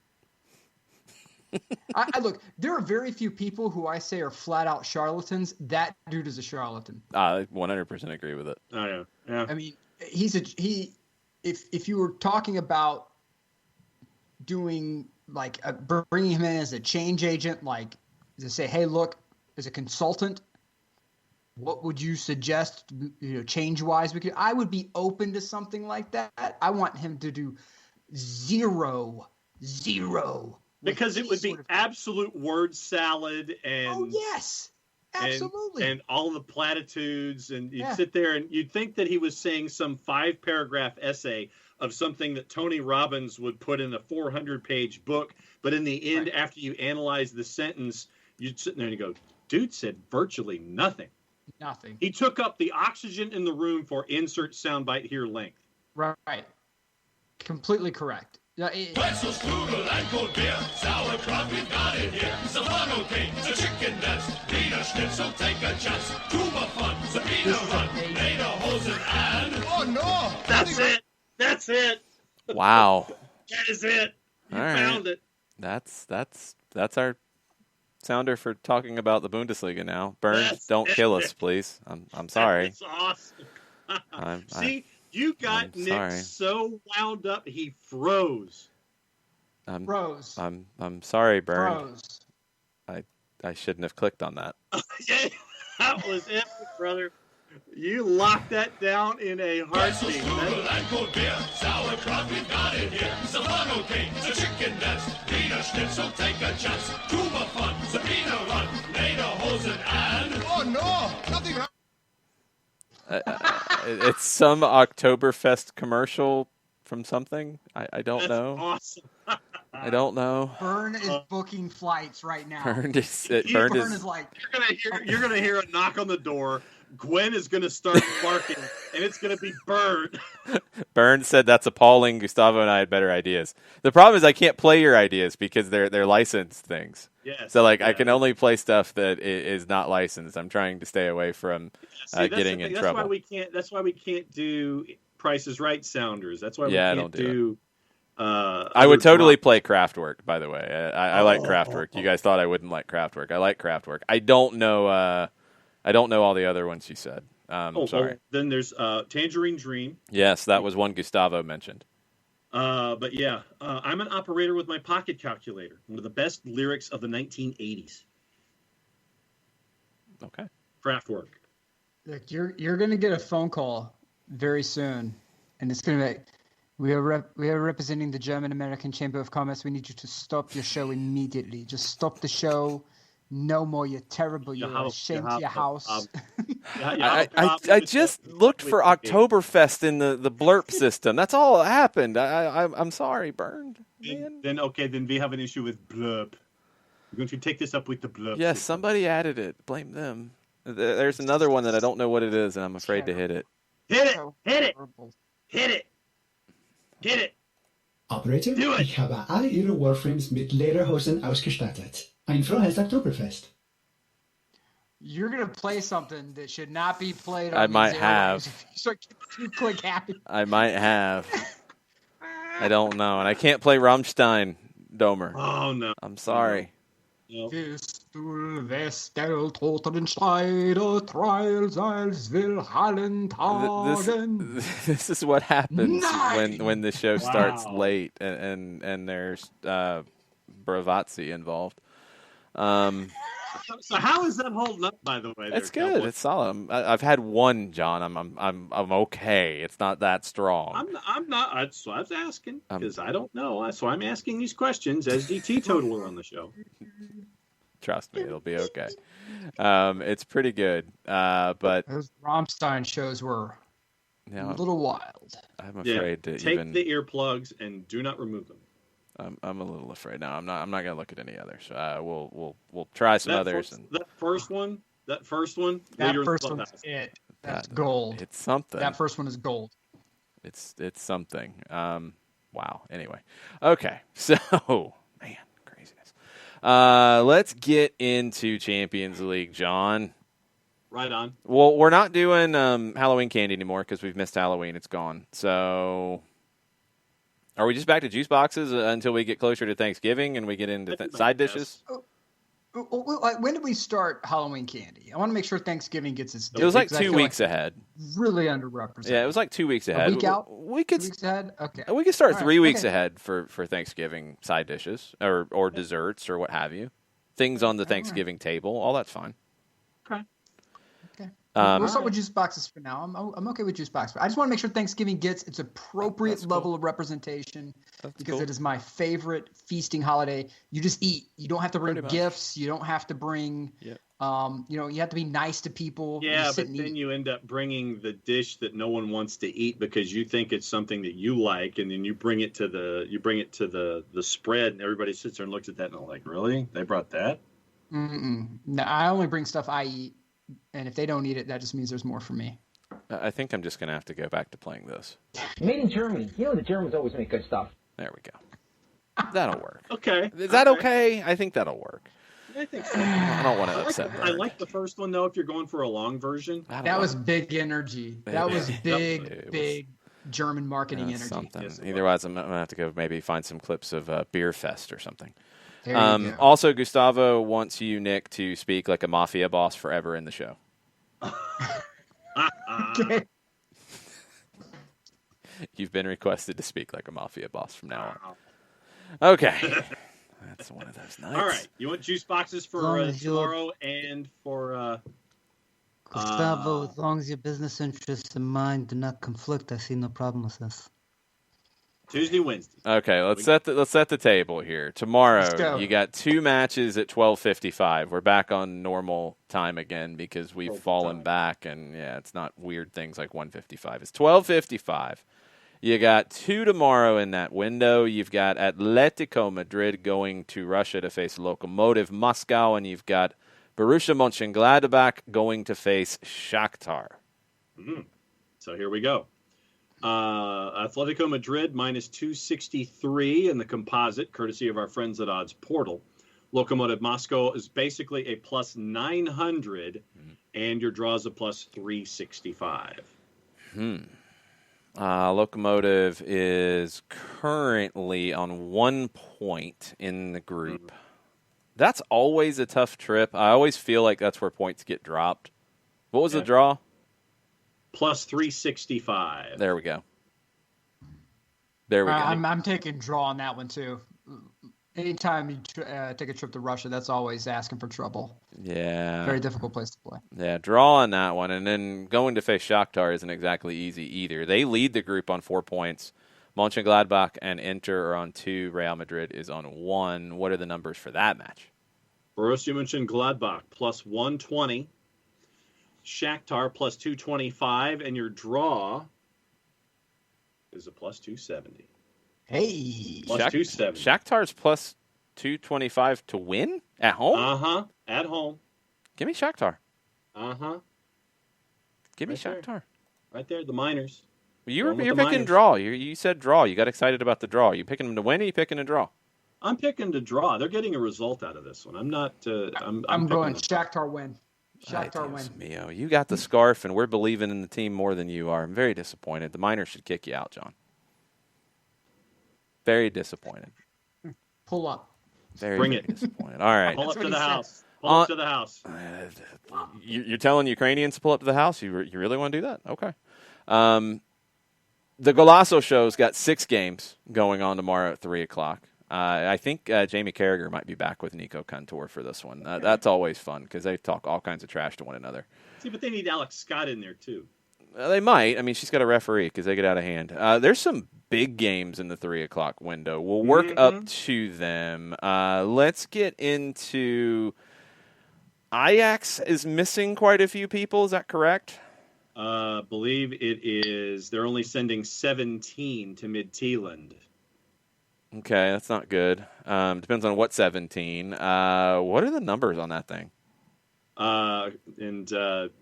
I look, there are very few people who I say are flat out charlatans. That dude is a charlatan. I 100% agree with it. Oh yeah. I mean, if you were talking about doing like bringing him in as a change agent, like to say, hey, look, as a consultant, what would you suggest? Change wise, I would be open to something like that. I want him to do zero. Because it would be absolute word salad and oh yes, absolutely, and all the platitudes, and you'd sit there and you'd think that he was saying some 5-paragraph essay of something that Tony Robbins would put in a 400-page book, but in the end, after you analyze the sentence, you'd sit there and you go, dude said virtually nothing. Nothing. He took up the oxygen in the room for insert soundbite here length. Right. Completely correct. Pretzels, strudel, and cold beer. Sauerkraut, we've got it here. Savano cake, the chicken dance. Wiener Schnitzel, take a chance. Tuba fun, Sabina run. Lederhosen, and... Oh, no! That's it! Wow. That is it! You found it. That's our sounder for talking about the Bundesliga now. Burns, don't kill us, please. I'm sorry. That's awesome. See? You got Nick so wound up he froze. Froze. I'm sorry, Burn. Froze. I shouldn't have clicked on that. Yeah, that was it, brother. You locked that down in a Pretzels, heartbeat. strudel, and cold beer. Sauerkraut, we've got it here. Savano cake, the chicken dance. Wiener Schnitzel, take a chance. Tuba fun, Sabina run. Lederhosen and... Oh no, nothing wrong. It's some Oktoberfest commercial from something. I don't That's know. awesome. I don't know. Byrne is booking flights right now. Byrne is Byrne is like, You're gonna hear a knock on the door. Gwen is gonna start barking, and it's gonna be Bird. Byrne said that's appalling. Gustavo and I had better ideas. The problem is I can't play your ideas because they're licensed things. Yes. So I yeah. can only play stuff that is not licensed. I'm trying to stay away from See, getting in trouble. That's why we can't do Price is Right sounders. That's why we Yeah, can't don't do I would totally play Kraftwerk, by the way. I like Kraftwerk. You guys thought I wouldn't like Kraftwerk. I like Kraftwerk. I don't know all the other ones you said. Sorry. Then there's Tangerine Dream. Yes, that was one Gustavo mentioned. But yeah, I'm an operator with my pocket calculator. One of the best lyrics of the 1980s. Okay. Kraftwerk. look, you're gonna get a phone call very soon, and it's gonna be, we are representing the German American Chamber of Commerce. We need you to stop your show immediately. Just stop the show. No more. You're terrible. You're a shame to your house. I just looked for Oktoberfest in the blurp system. That's all that happened. I'm sorry, Burned. Then we have an issue with blurb. We're going to take this up with the blurb. Yes, system. somebody added it. Blame them. There's another one that I don't know what it is, and I'm afraid to hit it. Hit it! Hit it! Hit it! Hit it! Operator, Do it. ich habe alle Ihre Warframes mit Lederhosen ausgestattet. Ein frohes Oktoberfest. You're gonna play something that should not be played. On I might these have. airwaves. If you start you click happy. I might have. I don't know, and I can't play Rammstein, Domer. Oh, no. I'm sorry. No. Bist du West der Totenschneider, Trials will Hallen tagen. This is what happens Nine! when the show starts Wow. late and there's Bravazzi involved. So how is that holding up, by the way? It's there, good. Cowboy? It's solid. I've had one, John. I'm okay. It's not that strong. I'm not. So I was asking because I don't know. So I'm asking these questions as the teetotaler on the show. Trust me, it'll be okay. It's pretty good. But Those Rammstein shows were you know, a little wild. I'm afraid to Take even. the earplugs and do not remove them. I'm a little afraid now. I'm not gonna look at any others. We'll try some others. That first one. That Leader of the first one's Clubhouse. it. That's gold. It's something. That first one is gold. It's something. Wow. Anyway. Okay. So, man, craziness. Let's get into Champions League, John. Right on. Well, we're not doing Halloween candy anymore because we've missed Halloween. It's gone. So, are we just back to juice boxes until we get closer to Thanksgiving and we get into side dishes? When did we start Halloween candy? I want to make sure Thanksgiving gets its due. It was like because I 2 feel weeks ahead. Really underrepresented. Yeah, it was like 2 weeks ahead. A week out? We could 2 weeks ahead? Okay. we could start All right, 3 weeks okay. ahead for Thanksgiving side dishes or desserts or what have you. Things on the Thanksgiving table. All that's fine. Okay. We'll start with juice boxes for now. I'm okay with juice boxes. I just want to make sure Thanksgiving gets its appropriate That's level of representation because it is my favorite feasting holiday. You just eat. You don't have to bring Pretty much. gifts. You don't have to bring. Yep. You have to be nice to people. You Yeah, just sit but and then eat. you end up bringing the dish that no one wants to eat because you think it's something that you like, and then you bring it to the spread, and everybody sits there and looks at that and they're like, "Really? They brought that?" No, I only bring stuff I eat, and if they don't eat it, that just means there's more for me. I think I'm just going to have to go back to playing this. Made in Germany. You know the Germans always make good stuff. There we go. That'll work. Okay. Is that okay? I think that'll work. I think so. I don't want to I upset like, Bert. I like the first one though. If you're going for a long version, I don't That know. was big energy. That was It big German marketing energy. something. Yes, it Otherwise, I'm going to have to go maybe find some clips of Beer Fest or something. There you go. Also, Gustavo wants you, Nick, to speak like a mafia boss forever in the show. Okay. You've been requested to speak like a mafia boss from now on. Okay. That's one of those nights. All right. You want juice boxes long for as you're- tomorrow and for Gustavo, as long as your business interests and mine do not conflict, I see no problem with this. Tuesday, Wednesday. Okay, let's set the table here. Tomorrow, Let's go. you got 2 matches at 12:55. We're back on normal time again because we've Normal fallen time. back, and it's not weird things like 1:55. It's 12:55. You got 2 tomorrow in that window. You've got Atletico Madrid going to Russia to face Lokomotiv Moscow, and you've got Borussia Mönchengladbach going to face Shakhtar. So here we go. Atletico Madrid minus 263 in the composite, courtesy of our friends at Odds Portal. Lokomotiv Moscow is basically a plus 900, and your draw is a plus 365. Lokomotiv is currently on 1 point in the group. That's always a tough trip. I always feel like that's where points get dropped. What was the draw? Plus 365. There we go. There we go. I'm taking draw on that one too. Anytime you take a trip to Russia, that's always asking for trouble. Yeah. Very difficult place to play. Yeah, draw on that one. And then going to face Shakhtar isn't exactly easy either. They lead the group on 4 points. Mönchengladbach and Inter are on 2. Real Madrid is on 1. What are the numbers for that match? Borussia Mönchengladbach plus 120. Shakhtar plus 225. And your draw is a plus 270. Hey. Plus 270. Shakhtar's plus 225 to win at home? At home. Give me Shakhtar. Give me Right there. Shakhtar. Right there, the Miners. You're Going with picking the Miners. draw. You said draw. You got excited about the draw. You picking them to win or you picking a draw? I'm picking to draw. They're getting a result out of this one. I'm not. I'm going picking Shakhtar win. Shakhtar win. Mio. You got the scarf, and we're believing in the team more than you are. I'm very disappointed. The Miners should kick you out, John. Very disappointed. Pull up. Very disappointed. All right. Pull up to the house. Pull up to the house. You're telling Ukrainians to pull up to the house? You really want to do that? Okay. The Golasso Show's got 6 games going on tomorrow at 3 o'clock. I think Jamie Carragher might be back with Nico Cantor for this one. That's always fun because they talk all kinds of trash to one another. See, but they need Alex Scott in there, too. They might. I mean, she's got a referee because they get out of hand. There's some big games in the 3 o'clock window. We'll work up to them. Let's get into Ajax is missing quite a few people. Is that correct? Believe it is. They're only sending 17 to Midtjylland. Okay, that's not good. Depends on what 17. What are the numbers on that thing? And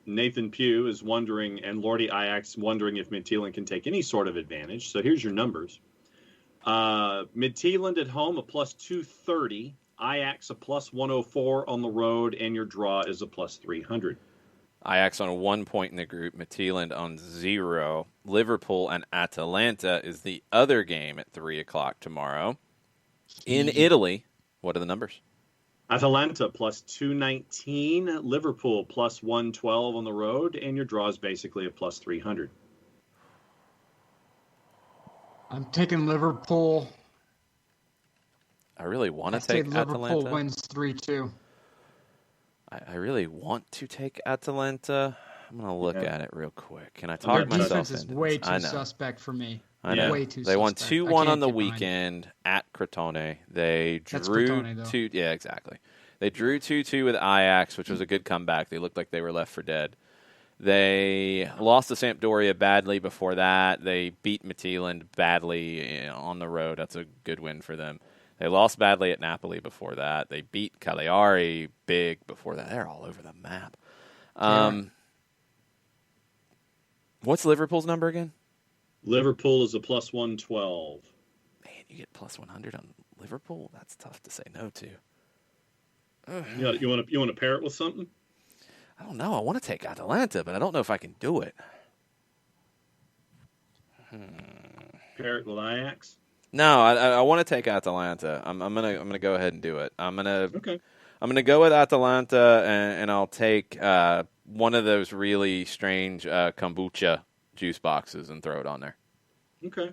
Nathan Pugh is wondering, and Lordy Ajax wondering if Midtjylland can take any sort of advantage. So here's your numbers. Midtjylland at home, a plus 230. Ajax, a plus 104 on the road, and your draw is a plus 300. Ajax on 1 point in the group, Midtjylland on 0. Liverpool and Atalanta is the other game at 3 o'clock tomorrow. In Italy, what are the numbers? Atalanta plus 219, Liverpool plus 112 on the road, and your draw is basically a plus 300. I'm taking Liverpool. I really want to take take Liverpool Atalanta. wins 3-2. I really want to take Atalanta. I'm going to look at it real quick. Can I Their talk myself defense is into way this? too I know. suspect for me. I know. Way too They won suspect. 2-1 I can't on the get behind it. weekend at Crotone. They That's drew Crotone, though. 2. Yeah, exactly. They drew 2-2 with Ajax, which was a good comeback. They looked like they were left for dead. They lost to Sampdoria badly before that. They beat Midtjylland badly on the road. That's a good win for them. They lost badly at Napoli before that. They beat Cagliari big before that. They're all over the map. What's Liverpool's number again? Liverpool is a plus 112. Man, you get plus 100 on Liverpool? That's tough to say no to. You want to pair it with something? I don't know. I want to take Atalanta, but I don't know if I can do it. Pair it with Ajax? No, I want to take Atalanta. I'm gonna go ahead and do it. I'm gonna go with Atalanta, and I'll take one of those really strange kombucha juice boxes and throw it on there. Okay.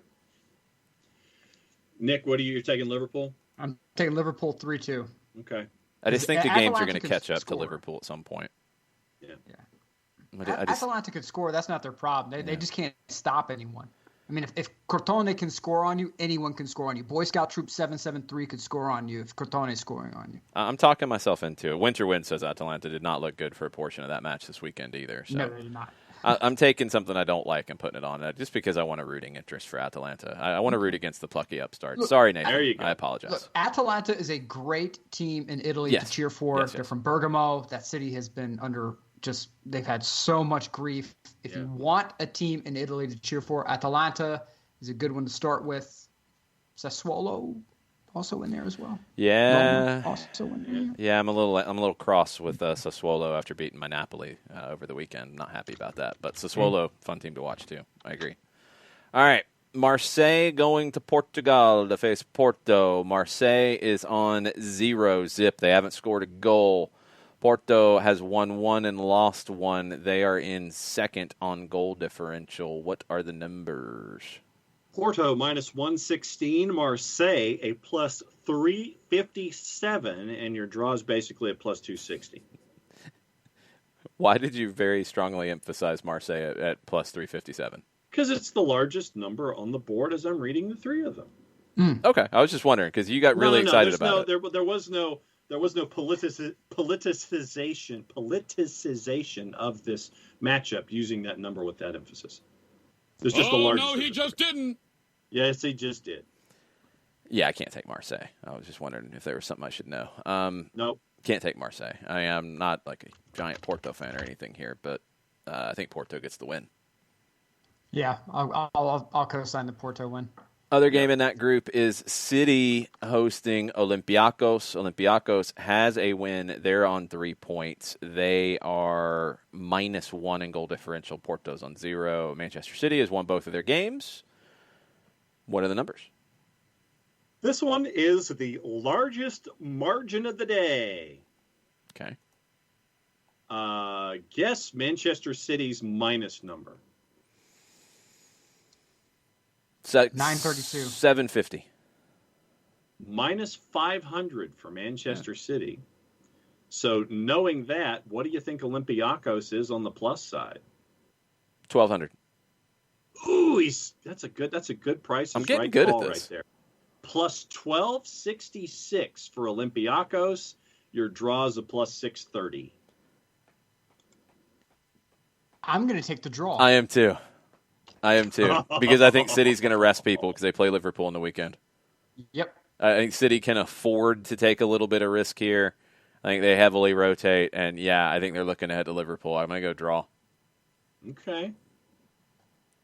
Nick, you're taking Liverpool? I'm taking Liverpool 3-2. Okay. I just think the games are Atalanta going to can catch up score. to Liverpool at some point. Yeah. Atalanta could score. That's not their problem. They just can't stop anyone. I mean, if Crotone can score on you, anyone can score on you. Boy Scout Troop 773 could score on you if Crotone is scoring on you. I'm talking myself into it. Winter Wind says Atalanta did not look good for a portion of that match this weekend either. So. No, they did not. I'm taking something I don't like and putting it on just because I want a rooting interest for Atalanta. I want to root against the plucky upstart. Sorry, Nathan. There you go. I apologize. Look, Atalanta is a great team in Italy to cheer for. Yes, They're from Bergamo. That city has been under they've had so much grief. If you want a team in Italy to cheer for, Atalanta is a good one to start with. Sassuolo also in there as well. Yeah. Roma also in there. Yeah, I'm a little cross with Sassuolo after beating my Napoli over the weekend. Not happy about that. But Sassuolo, fun team to watch too. I agree. All right. Marseille going to Portugal to face Porto. Marseille is on 0-0. They haven't scored a goal. Porto has won 1 and lost 1. They are in second on goal differential. What are the numbers? Porto minus 116, Marseille a plus 357, and your draw is basically a plus 260. Why did you very strongly emphasize Marseille at plus 357? Because it's the largest number on the board as I'm reading the three of them. Okay, I was just wondering because you got really excited about it. There was no politicization of this matchup using that number with that emphasis. It's just the largest. No, he just didn't. Yes, he just did. Yeah, I can't take Marseille. I was just wondering if there was something I should know. Nope. Can't take Marseille. I am not like a giant Porto fan or anything here, but I think Porto gets the win. Yeah, I'll co-sign the Porto win. Other game in that group is City hosting Olympiacos. Olympiacos has a win. They're on 3 points. They are -1 in goal differential. Porto's on 0. Manchester City has won both of their games. What are the numbers? This one is the largest margin of the day. Okay. Guess Manchester City's minus number. 932. 750. Minus 500 for Manchester City. So knowing that, what do you think Olympiacos is on the plus side? 1,200. Ooh, that's a good price. I'm getting good at this. Right there. Plus 1266 for Olympiacos. Your draw is a plus 630. I'm going to take the draw. I am too. Because I think City's going to rest people because they play Liverpool in the weekend. Yep. I think City can afford to take a little bit of risk here. I think they heavily rotate, and I think they're looking ahead to Liverpool. I'm going to go draw. Okay.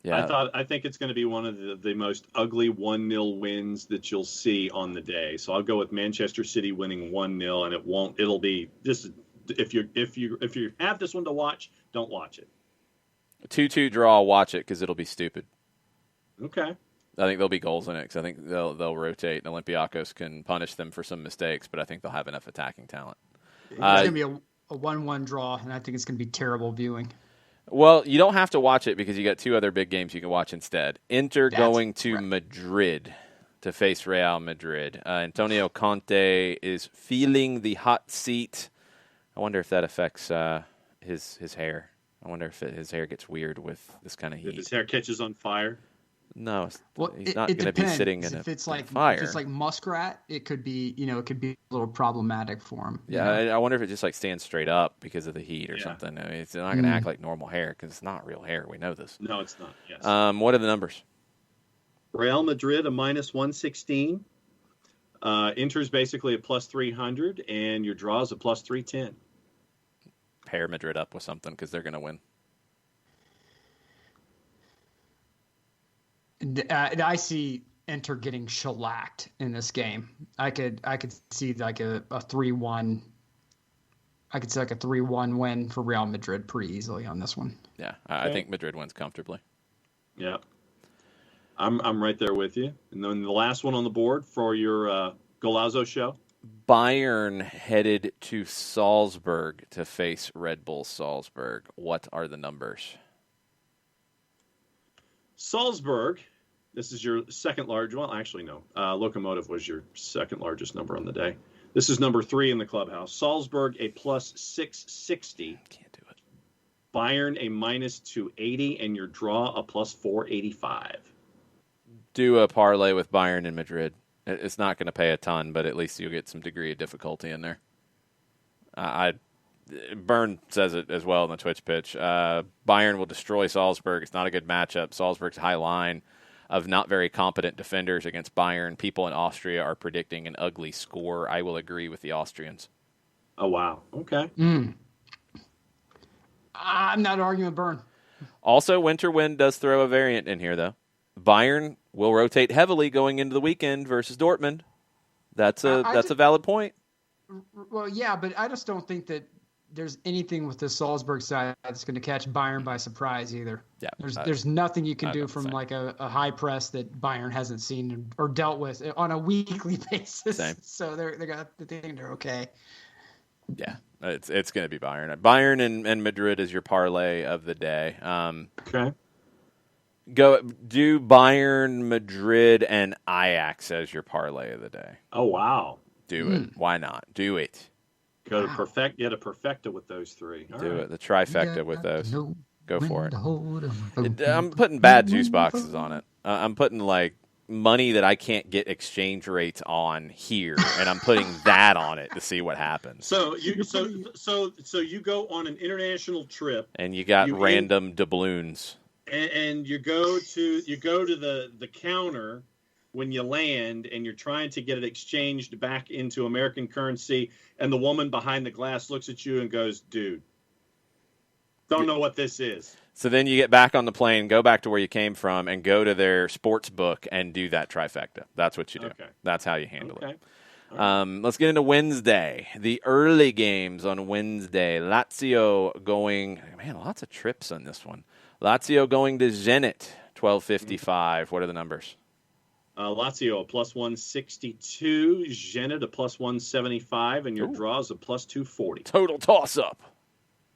Yeah. I think it's going to be one of the most ugly 1-0 wins that you'll see on the day. So I'll go with Manchester City winning 1-0, and it'll be this. If you have this one to watch, don't watch it. 2-2 draw. Watch it because it'll be stupid. Okay. I think there'll be goals in it because I think they'll rotate, and Olympiacos can punish them for some mistakes, but I think they'll have enough attacking talent. It's going to be a 1-1 draw, and I think it's going to be terrible viewing. Well, you don't have to watch it because you got 2 other big games you can watch instead. Inter going to Madrid to face Real Madrid. Antonio Conte is feeling the hot seat. I wonder if that affects his hair. I wonder if his hair gets weird with this kind of heat. If his hair catches on fire? No, well, he's not going to be sitting in if it's a like fire. If it's like muskrat, it could be a little problematic for him. Yeah, I wonder if it just like stands straight up because of the heat or something. I mean, it's not going to act like normal hair because it's not real hair. We know this. No, it's not. Yes. What are the numbers? Real Madrid a minus 116. Inter's basically a plus 300, and your draw is a plus 310. Pair Madrid up with something because they're going to win. I see Inter getting shellacked in this game. I could see like a 3-1. I could see like a 3-1 win for Real Madrid pretty easily on this one. Yeah, I think Madrid wins comfortably. Yeah, I'm right there with you. And then the last one on the board for your Golazo show. Bayern headed to Salzburg to face Red Bull Salzburg. What are the numbers? Salzburg, this is your second largest. Well, actually, no. Locomotive was your second largest number on the day. This is number 3 in the clubhouse. Salzburg, a plus 660. Can't do it. Bayern a minus 280, and your draw a plus 485. Do a parlay with Bayern and Madrid. It's not going to pay a ton, but at least you'll get some degree of difficulty in there. Byrne says it as well in the Twitch pitch. Bayern will destroy Salzburg. It's not a good matchup. Salzburg's high line of not very competent defenders against Bayern. People in Austria are predicting an ugly score. I will agree with the Austrians. Oh, wow. Okay. I'm not arguing with Byrne. Also, Winter Wind does throw a variant in here, though. Bayern will rotate heavily going into the weekend versus Dortmund. That's a valid point. Well, yeah, but I just don't think that there's anything with the Salzburg side that's going to catch Bayern by surprise either. Yeah, there's nothing you can do from like a high press that Bayern hasn't seen or dealt with on a weekly basis. Same. So they're okay. Yeah, it's going to be Bayern. Bayern and Madrid is your parlay of the day. Okay. Do Bayern, Madrid, and Ajax as your parlay of the day. Oh, wow. Do it. Why not? Do it. Go to perfect. You had a perfecta with those three. All Do right. it. The trifecta with those. Go for it. I'm putting bad juice boxes on it. I'm putting like money that I can't get exchange rates on here, and I'm putting that on it to see what happens. So you go on an international trip, and you got random doubloons. And you go to the counter when you land, and you're trying to get it exchanged back into American currency, and the woman behind the glass looks at you and goes, "Dude, don't know what this is." So then you get back on the plane, go back to where you came from, and go to their sports book and do that trifecta. That's what you do. Okay. That's how you handle it. Right. Let's get into Wednesday. The early games on Wednesday. Lazio going, man, lots of trips on this one. Lazio going to Zenit, 12:55. What are the numbers? Lazio a plus 162, Zenit a plus 175, and your draws a plus 240. Total toss-up.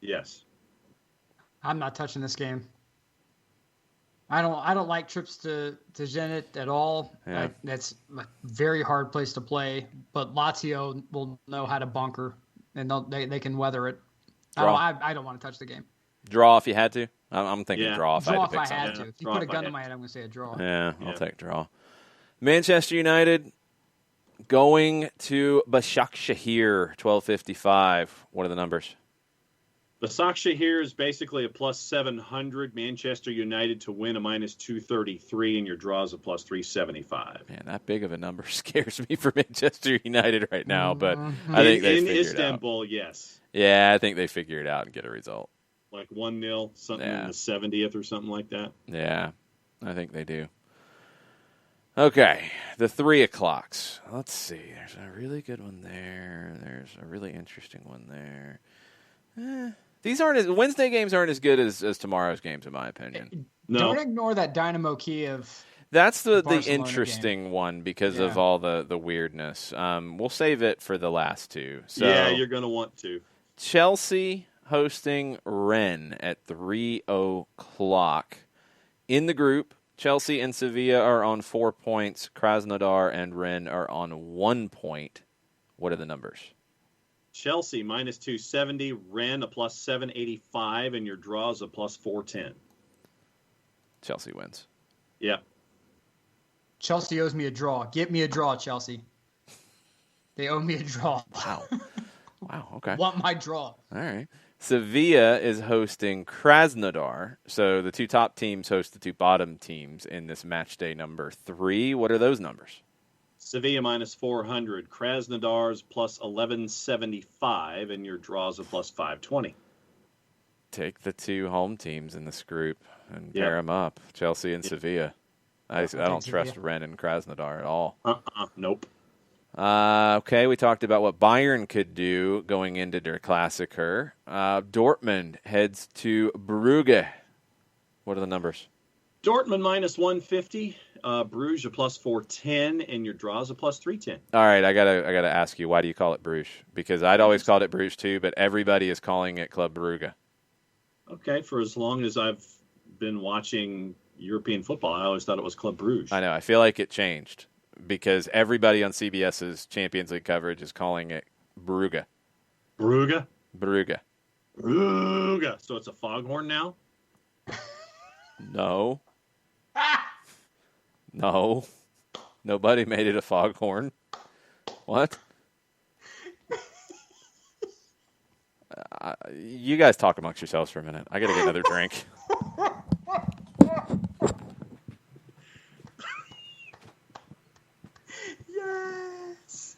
Yes. I'm not touching this game. I don't like trips to Zenit at all. Yeah. That's a very hard place to play. But Lazio will know how to bunker, and they can weather it. I don't want to touch the game. Draw if you had to. I'm thinking draw if I had to pick if I had to. If you put a gun to my head, I'm going to say a draw. Yeah, I'll take draw. Manchester United going to Başakşehir, 12:55. What are the numbers? Başakşehir is basically a plus 700. Manchester United to win a minus 233, and your draws a plus 375. Man, that big of a number scares me for Manchester United right now, but I think they figured Istanbul, it out. Yes. Yeah, I think they figure it out and get a result. Like 1-0, something in the 70th or something like that. Yeah, I think they do. Okay, the 3 o'clocks. Let's see. There's a really good one there. There's a really interesting one there. These Wednesday games aren't as good as tomorrow's games, in my opinion. No. Don't ignore that Dynamo Kiev. That's the interesting one because of all the weirdness. We'll save it for the last two. So yeah, you're going to want to. Chelsea hosting Rennes at 3 o'clock. In the group, Chelsea and Sevilla are on 4 points. Krasnodar and Rennes are on 1 point. What are the numbers? Chelsea minus 270, Rennes a plus 785, and your draws a plus 410. Chelsea wins. Yeah. Chelsea owes me a draw. Get me a draw, Chelsea. They owe me a draw. Wow. Wow, okay. Want my draw. All right. Sevilla is hosting Krasnodar. So the two top teams host the two bottom teams in this match day number 3. What are those numbers? Sevilla minus 400, Krasnodar's plus 1175, and your draws a plus 520. Take the two home teams in this group and pair them up, Chelsea and Sevilla. I don't trust Rennes and Krasnodar at all. Nope. Okay, we talked about what Bayern could do going into Der Klassiker. Dortmund heads to Brugge. What are the numbers? Dortmund minus 150, Bruges a plus 410, and your draws a plus 310. All right, I gotta ask you, why do you call it Bruges? Because I'd always called it Bruges too, but everybody is calling it Club Brugge. Okay, for as long as I've been watching European football, I always thought it was Club Bruges. I know. I feel like it changed because everybody on CBS's Champions League coverage is calling it Brugge. Brugge? Brugge. Brugge. So it's a foghorn now? No. No. Nobody made it a foghorn. What? You guys talk amongst yourselves for a minute. I got to get another drink. Yes.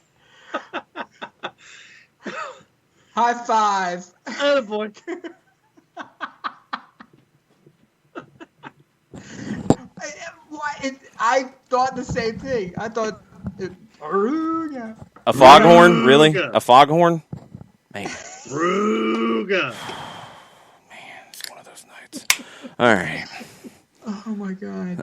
High five. Attaboy. I thought the same thing. I thought Brugge. A foghorn? Really? Brugge. A foghorn? Man. Brugge. It's one of those nights. All right. Oh my god.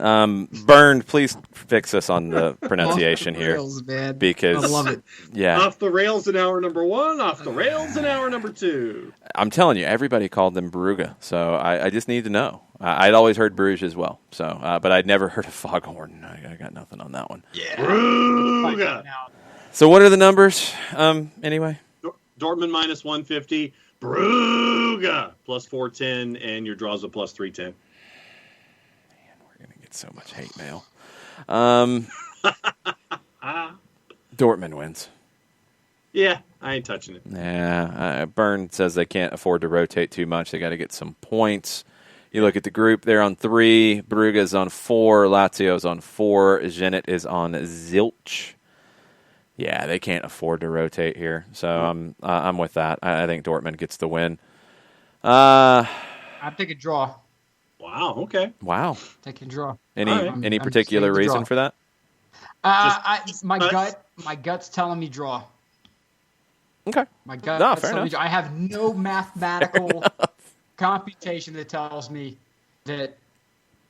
Bernd, please fix us on the pronunciation Off the here. rails, man. Because I love it. Yeah. Off the rails in hour number 1, off the rails in hour number 2. I'm telling you, everybody called them Brugge, so I just need to know. I'd always heard Bruges as well, so but I'd never heard of Foghorn. I got nothing on that one. Yeah. Brugge. So what are the numbers? Anyway, Dortmund minus 150. Brugge plus 410, and your draws a plus 310. we're gonna get so much hate mail. Dortmund wins. Yeah, I ain't touching it. Yeah, Byrne says they can't afford to rotate too much. They got to get some points. You look at the group; they're on 3. Brugge is on 4. Lazio's on 4. Zenit is on zilch. Yeah, they can't afford to rotate here. So I'm with that. I think Dortmund gets the win. I take a draw. Wow. Okay. Wow. Take a draw. Any particular reason for that? My gut's telling me draw. Okay. My gut. No, fair enough. I have no mathematical computation that tells me that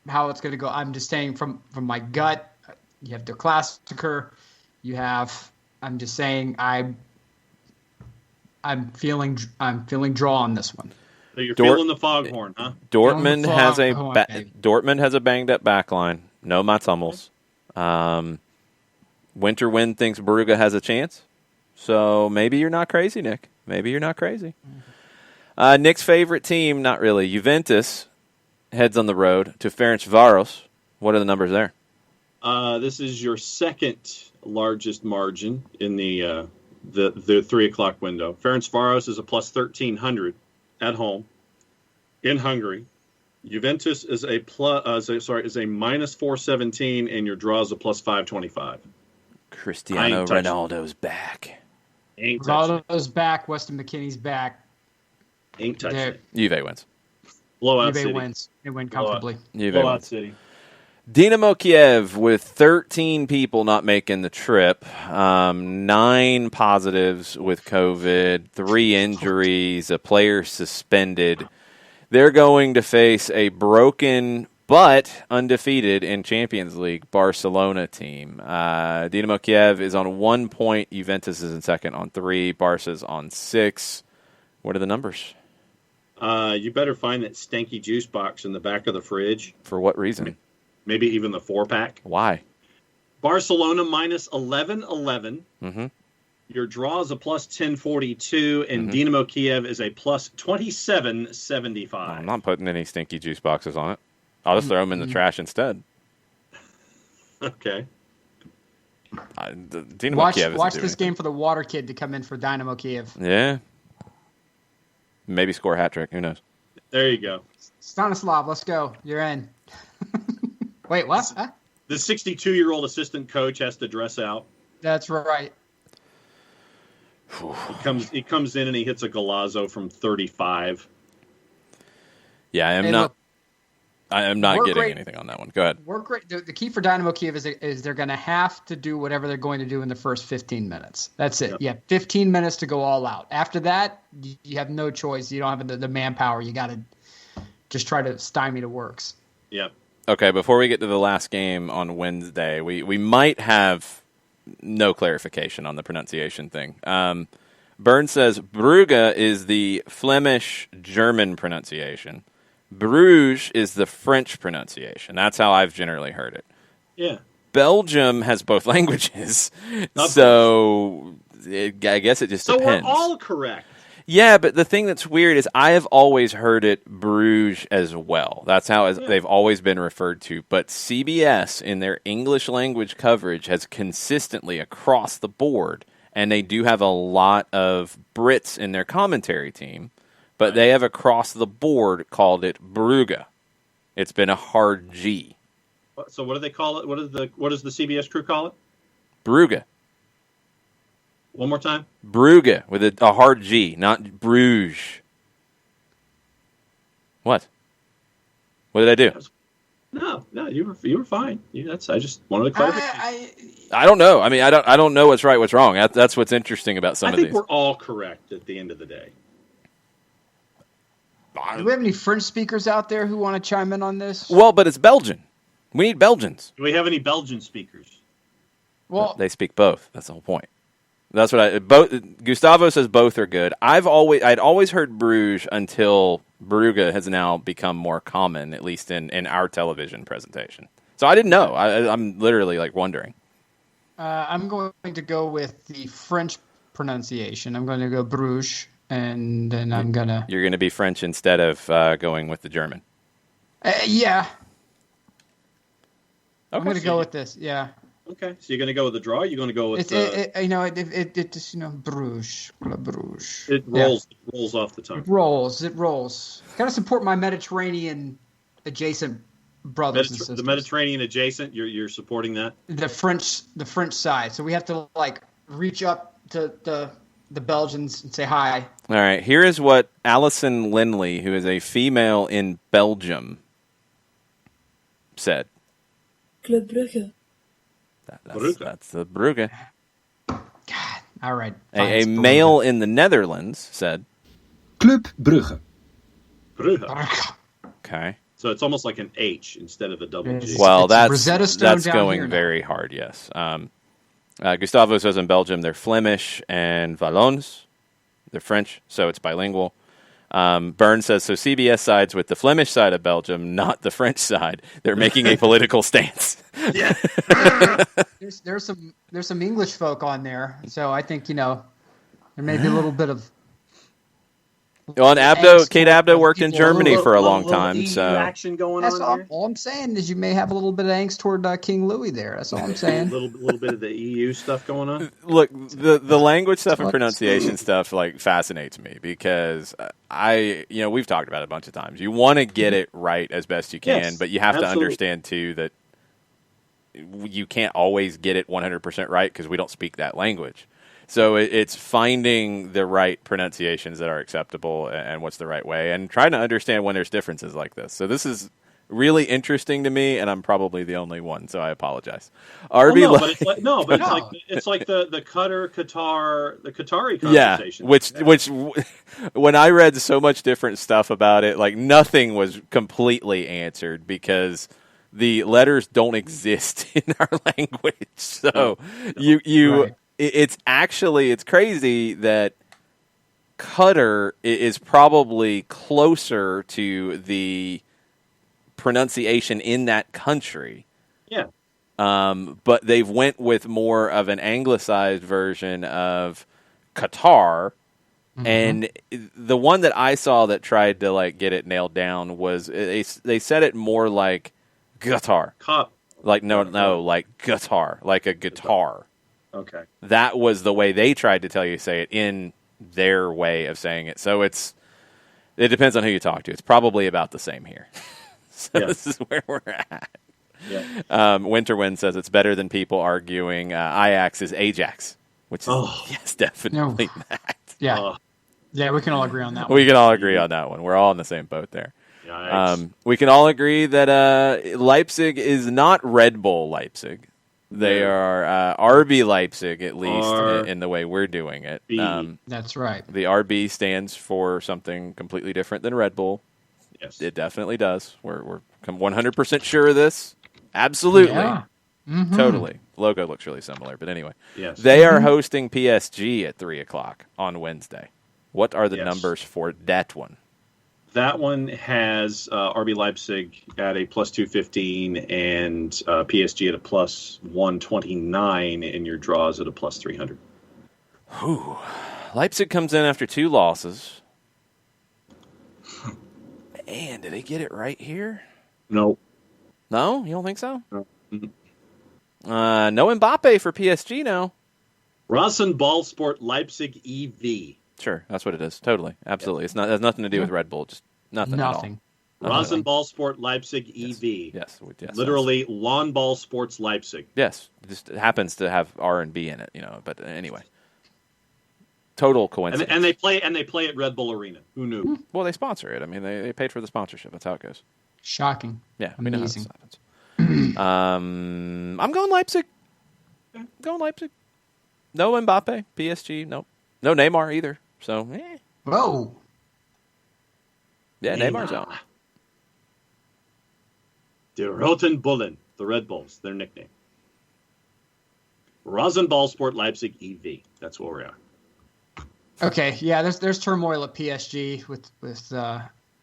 how it's going to go. I'm just saying from my gut. You have the Klassiker. You have. I'm just saying I'm feeling draw on this one. So you're feeling the foghorn, huh? Dortmund has a banged up back line. No Mats Hummels. Winterwind thinks Brugge has a chance. So maybe you're not crazy, Nick. Maybe you're not crazy. Nick's favorite team, not really. Juventus heads on the road to Ferencváros. What are the numbers there? This is your second largest margin in the 3 o'clock window. Ferencváros is a plus 1,300 at home in Hungary. Juventus is a minus 417, and your draw is a plus 525. Cristiano Ronaldo's back. Ain't touching Ronaldo's back. Weston McKennie's back. Ain't touching it. Juve wins. Blowout Juve City. wins. They win comfortably. Juve Blowout wins. City. Dynamo Kiev with 13 people not making the trip, 9 positives with COVID, 3 injuries, a player suspended. They're going to face a broken but undefeated in Champions League Barcelona team. Dynamo Kiev is on 1 point. Juventus is in second on 3. Barca's on 6. What are the numbers? You better find that stanky juice box in the back of the fridge. For what reason? Maybe even the 4-pack. Why? Barcelona minus 1111. Mm-hmm. Your draw is a plus 1042, and Dynamo Kiev is a plus 2775. I'm not putting any stinky juice boxes on it. I'll just throw them in the trash instead. Okay. Dynamo Kiev Watch this game for the water kid to come in for Dynamo Kiev. Yeah. Maybe score a hat trick. Who knows? There you go. Stanislav, let's go. You're in. Wait, what? Huh? The 62-year-old assistant coach has to dress out. That's right. He comes in and he hits a Golazo from 35. Yeah, I am not getting anything on that one. Go ahead. Work great. The key for Dynamo Kiev is they're going to have to do whatever they're going to do in the first 15 minutes. That's it. Yep. You have 15 minutes to go all out. After that, you have no choice. You don't have the manpower. You got to just try to stymie the works. Yep. Okay, before we get to the last game on Wednesday, we might have no clarification on the pronunciation thing. Byrne says Brugge is the Flemish-German pronunciation. Bruges is the French pronunciation. That's how I've generally heard it. Yeah. Belgium has both languages, so I guess it just depends. So we're all correct. Yeah, but the thing that's weird is I have always heard it Bruges as well. That's how they've always been referred to. But CBS, in their English language coverage, has consistently across the board, and they do have a lot of Brits in their commentary team, but they have across the board called it Brugge. It's been a hard G. So what do they call it? What does the CBS crew call it? Brugge. One more time. Brugge with a hard G, not Bruges. What? What did I do? No, you were fine. I just wanted to clarify. I don't know. I mean, I don't know what's right, what's wrong. That's what's interesting about some of these. I think we're all correct at the end of the day. Do we have any French speakers out there who want to chime in on this? Well, but it's Belgian. We need Belgians. Do we have any Belgian speakers? Well, they speak both. That's the whole point. That's what Gustavo says both are good. I'd always heard Bruges until Brugge has now become more common, at least in our television presentation. So I didn't know. I'm literally like wondering. I'm going to go with the French pronunciation. I'm going to go Bruges, and then I'm going to... You're going to be French instead of going with the German. Yeah. Okay. I'm going to go with this, yeah. Okay, so you're going to go with the draw? You're going to go with... It just, Bruges. Bruges. It rolls off the tongue. It rolls. Got to support my Mediterranean adjacent brothers and sisters. The Mediterranean adjacent, you're supporting that? The French side. So we have to reach up to the Belgians and say hi. All right, here is what Alison Lindley, who is a female in Belgium, said. Club Brugge. That's the Brugge. God, all right. A male in the Netherlands said. Club Brugge. Brugge. Okay. So it's almost like an H instead of a double G. Well, that's going very hard, yes. Gustavo says in Belgium they're Flemish and Wallons. They're French, so it's bilingual. Byrne says, so CBS sides with the Flemish side of Belgium, not the French side. They're making a political stance. Yeah. there's some English folk on there, so I think, there may be a little bit of... Well, Kate Abdo worked in Germany for a long time, so... action going on there. All I'm saying is you may have a little bit of angst toward King Louis there. That's all I'm saying. a little bit of the EU stuff going on. Look, the language stuff and pronunciation stuff fascinates me because we've talked about it a bunch of times. You want to get it right as best you can, but you have to understand too that you can't always get it 100% right because we don't speak that language. So it's finding the right pronunciations that are acceptable and what's the right way, and trying to understand when there's differences like this. So this is really interesting to me, and I'm probably the only one, so I apologize. But it's like the Qatar, the Qatari conversation. Yeah, which when I read so much different stuff about it, nothing was completely answered because the letters don't exist in our language. So Right. It's crazy that Qatar is probably closer to the pronunciation in that country. Yeah. But they've went with more of an anglicized version of Qatar. Mm-hmm. And the one that I saw that tried to get it nailed down was they said it more like guitar. Like guitar, like a guitar. Okay. That was the way they tried to tell you to say it in their way of saying it. So it depends on who you talk to. It's probably about the same here. So This is where we're at. Yeah. Winterwind says it's better than people arguing Ajax is Ajax, which is yes, definitely that. Yeah. Yeah, we can all agree on that one. We can all agree on that one. We're all in the same boat there. Yikes. We can all agree that Leipzig is not Red Bull Leipzig. They are RB Leipzig, at least in the way we're doing it. That's right. The RB stands for something completely different than Red Bull. Yes, it definitely does. We're 100% sure of this. Absolutely, Mm-hmm. Totally. Logo looks really similar, but anyway. Yes. They are hosting PSG at 3:00 on Wednesday. What are the numbers for that one? That one has RB Leipzig at a plus 215 and PSG at a plus 129, and your draws at a plus 300. Whew. Leipzig comes in after 2 losses. Man, did they get it right here? No. No? You don't think so? No. No Mbappe for PSG now. Rasenballsport Leipzig EV. Sure, that's what it is. Totally. Absolutely. It has nothing to do with Red Bull. Just nothing. Nothing. At all. Rasenballsport Leipzig EV. Yes. Literally lawn ball sports Leipzig. Yes. It just happens to have R&B in it, but anyway. Total coincidence. And they play at Red Bull Arena. Who knew? Well, they sponsor it. I mean, they paid for the sponsorship. That's how it goes. Shocking. Yeah, Amazing. we know how this happens. I'm going Leipzig. No Mbappe, PSG, nope. No Neymar either. So, Whoa. Yeah, Neymar's out. Die Roten Bullen, the Red Bulls, their nickname. Rasenballsport Leipzig EV. That's where we are. Okay, yeah, there's turmoil at PSG with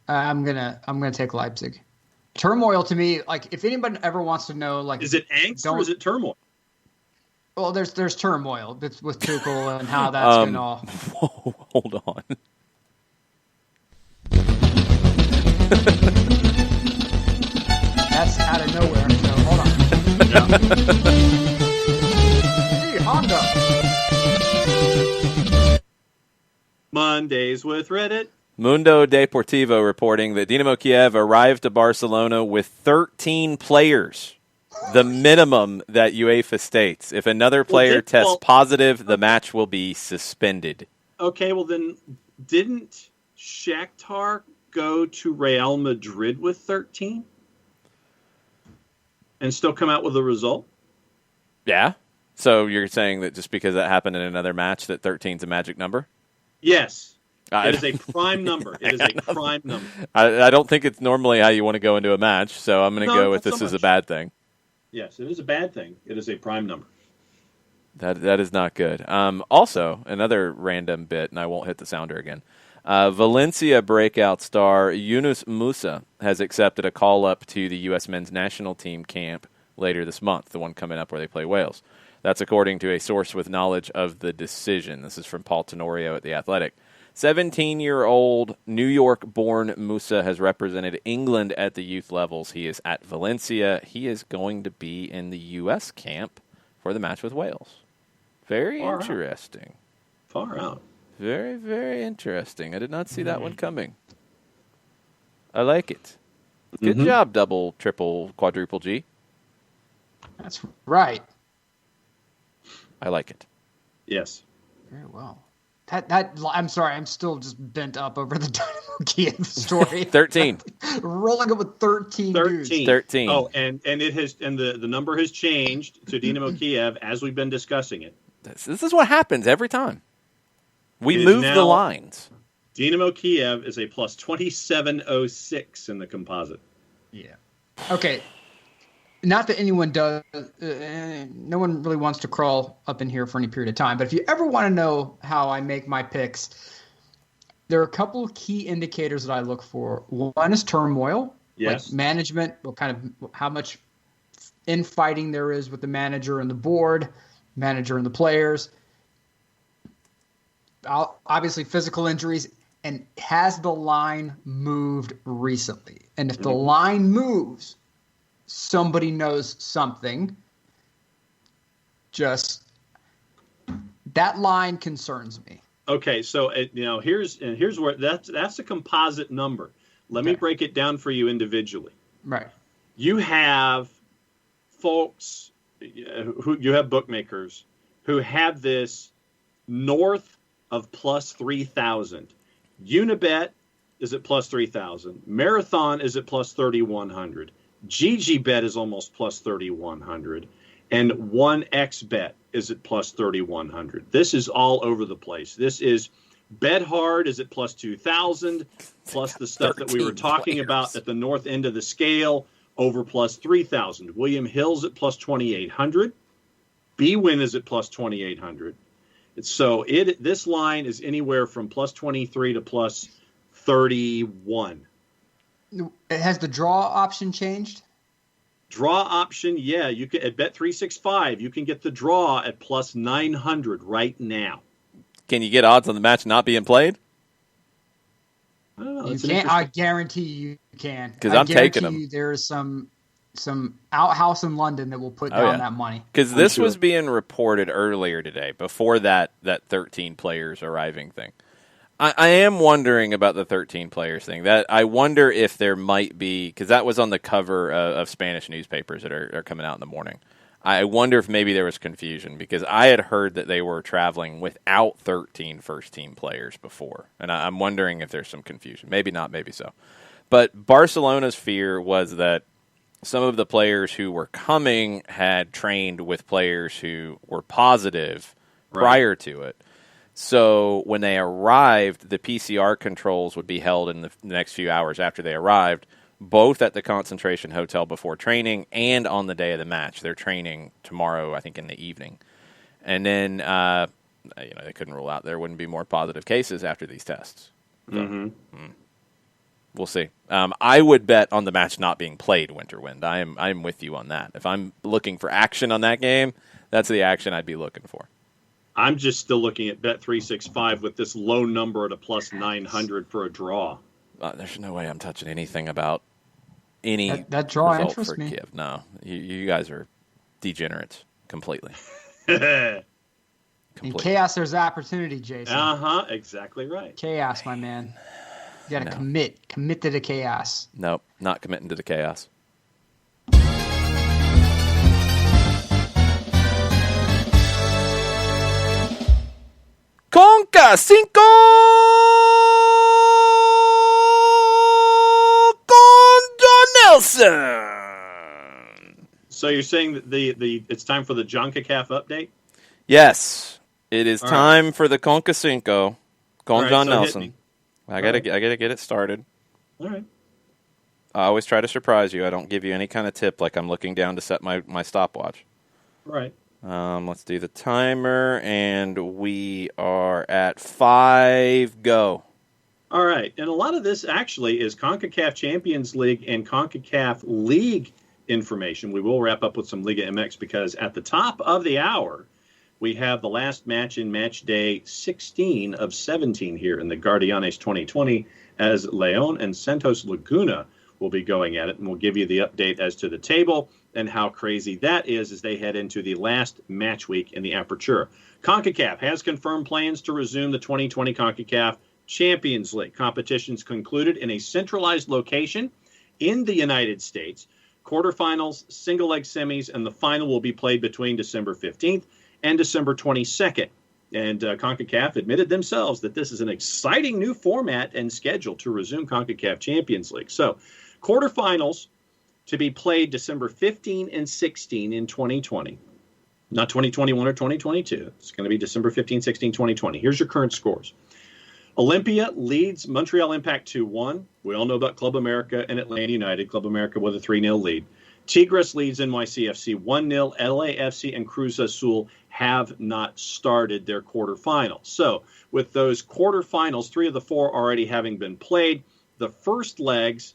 I'm gonna take Leipzig. Turmoil to me, like if anybody ever wants to know, like is it angst or is it turmoil? Well, there's turmoil with Tuchel and how that's going to all. Whoa, hold on. That's out of nowhere. So hold on. Hey, Honda. Mondays with Reddit. Mundo Deportivo reporting that Dinamo Kiev arrived to Barcelona with 13 players. The minimum that UEFA states. If another player tests positive, the match will be suspended. Okay, well then, didn't Shakhtar go to Real Madrid with 13 and still come out with a result? Yeah. So you're saying that just because that happened in another match, that 13 is a magic number? Yes. It is a prime number. It is a prime number. I don't think it's normally how you want to go into a match, so I'm going to go with this as a bad thing. Yes, it is a bad thing. It is a prime number. That is not good. Also, another random bit, and I won't hit the sounder again. Valencia breakout star Yunus Musa has accepted a call-up to the U.S. men's national team camp later this month, the one coming up where they play Wales. That's according to a source with knowledge of the decision. This is from Paul Tenorio at The Athletic. 17-year-old New York-born Musa has represented England at the youth levels. He is at Valencia. He is going to be in the U.S. camp for the match with Wales. Very interesting. Far out. Very, very interesting. I did not see that one coming. I like it. Good job, double, triple, quadruple G. That's right. I like it. Yes. Very well. That I'm sorry, I'm still just bent up over the Dynamo Kiev story. 13. Rolling up with 13 dudes. 13. Oh, and it has, and the number has changed to Dynamo Kiev as we've been discussing it. This is what happens every time. We move the lines. Dynamo Kiev is a plus 2706 in the composite. Yeah. Okay. Not that anyone does. No one really wants to crawl up in here for any period of time. But if you ever want to know how I make my picks, there are a couple of key indicators that I look for. One is turmoil. Yes. Like management, what kind of how much infighting there is with the manager and the board, manager and the players. Obviously, physical injuries. And has the line moved recently? And if the line moves, somebody knows something. Just that line concerns me. Okay, so here's where that's a composite number. Let me break it down for you individually. Right. You have folks who you have bookmakers who have this north of plus 3,000. Unibet is at plus 3,000. Marathon is at plus 3,100. GGBet is almost plus 3,100. And 1xBet is at plus 3,100. This is all over the place. This is Bet Hard is at plus 2,000, plus the stuff that we were talking about at the north end of the scale over plus 3,000. William Hill's at plus 2,800. BWin is at plus 2,800. So this line is anywhere from plus 23 to plus 31. Has the draw option changed? Draw option, yeah. You can at Bet365, you can get the draw at plus 900 right now. Can you get odds on the match not being played? I don't know. You It's an can't. I interesting- guarantee you can. 'Cause I I'm taking guarantee them. you There's some outhouse in London that will put down that money. Because this sure. was being reported earlier today, before that 13 players arriving thing. I am wondering about the 13 players thing. That I wonder if there might be, because that was on the cover of Spanish newspapers that are coming out in the morning. I wonder if maybe there was confusion, because I had heard that they were traveling without 13 first-team players before. And I'm wondering if there's some confusion. Maybe not, maybe so. But Barcelona's fear was that some of the players who were coming had trained with players who were positive prior to it. So when they arrived, the PCR controls would be held in the next few hours after they arrived, both at the concentration hotel before training and on the day of the match. They're training tomorrow, I think, in the evening. And then, they couldn't rule out there wouldn't be more positive cases after these tests. So, we'll see. I would bet on the match not being played, Winterwind. I'm with you on that. If I'm looking for action on that game, that's the action I'd be looking for. I'm just still looking at Bet365 with this low number at a plus 900 for a draw. There's no way I'm touching anything about any that draw result interests for me. Kiev. No, you guys are degenerates completely. In chaos, there's opportunity, Jason. Exactly right. Chaos, my man. You got to No. commit to the chaos. Nope, not committing to the chaos. Conca Cinco con John Nelson. So you're saying that the it's time for the CONCACAF update? Yes, it is All time for the Conca Cinco con All right, John so hit Nelson. me. I gotta get it started. All right. I always try to surprise you. I don't give you any kind of tip like I'm looking down to set my stopwatch. All right. Let's do the timer, and we are at 5, go. All right. And a lot of this actually is CONCACAF Champions League and CONCACAF League information. We will wrap up with some Liga MX because at the top of the hour, we have the last match in match day 16 of 17 here in the Guardianes 2020 as León and Santos Laguna will be going at it, and we'll give you the update as to the table and how crazy that is as they head into the last match week in the Aperture. CONCACAF has confirmed plans to resume the 2020 CONCACAF Champions League. Competitions concluded in a centralized location in the United States. Quarterfinals, single-leg semis, and the final will be played between December 15th and December 22nd. And CONCACAF admitted themselves that this is an exciting new format and schedule to resume CONCACAF Champions League. So, quarterfinals to be played December 15 and 16 in 2020. Not 2021 or 2022. It's going to be December 15, 16, 2020. Here's your current scores. Olympia leads Montreal Impact 2-1. We all know about Club America and Atlanta United. Club America with a 3-0 lead. Tigres leads NYCFC 1-0. LAFC and Cruz Azul have not started their quarterfinals. So with those quarterfinals, 3 of the 4 already having been played, the first legs,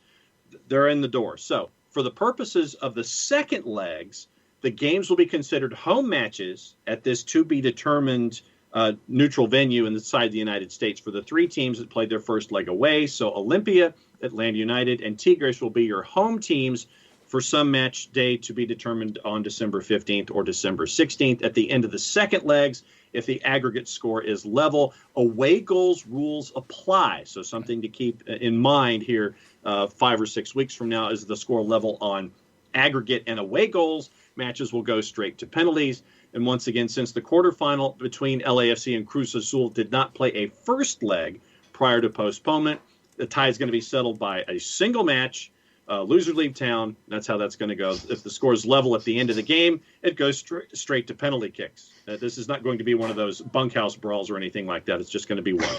they're in the door. So for the purposes of the second legs, the games will be considered home matches at this to-be-determined neutral venue inside the United States for the 3 teams that played their first leg away. So Olympia, Atlanta United, and Tigres will be your home teams for some match day to be determined on December 15th or December 16th. At the end of the second legs, if the aggregate score is level, away goals rules apply. So something to keep in mind here 5 or 6 weeks from now is the score level on aggregate and away goals. Matches will go straight to penalties. And once again, since the quarterfinal between LAFC and Cruz Azul did not play a first leg prior to postponement, the tie is going to be settled by a single match. Losers leave town. That's how that's going to go. If the score is level at the end of the game, it goes straight to penalty kicks. This is not going to be one of those bunkhouse brawls or anything like that. It's just going to be one.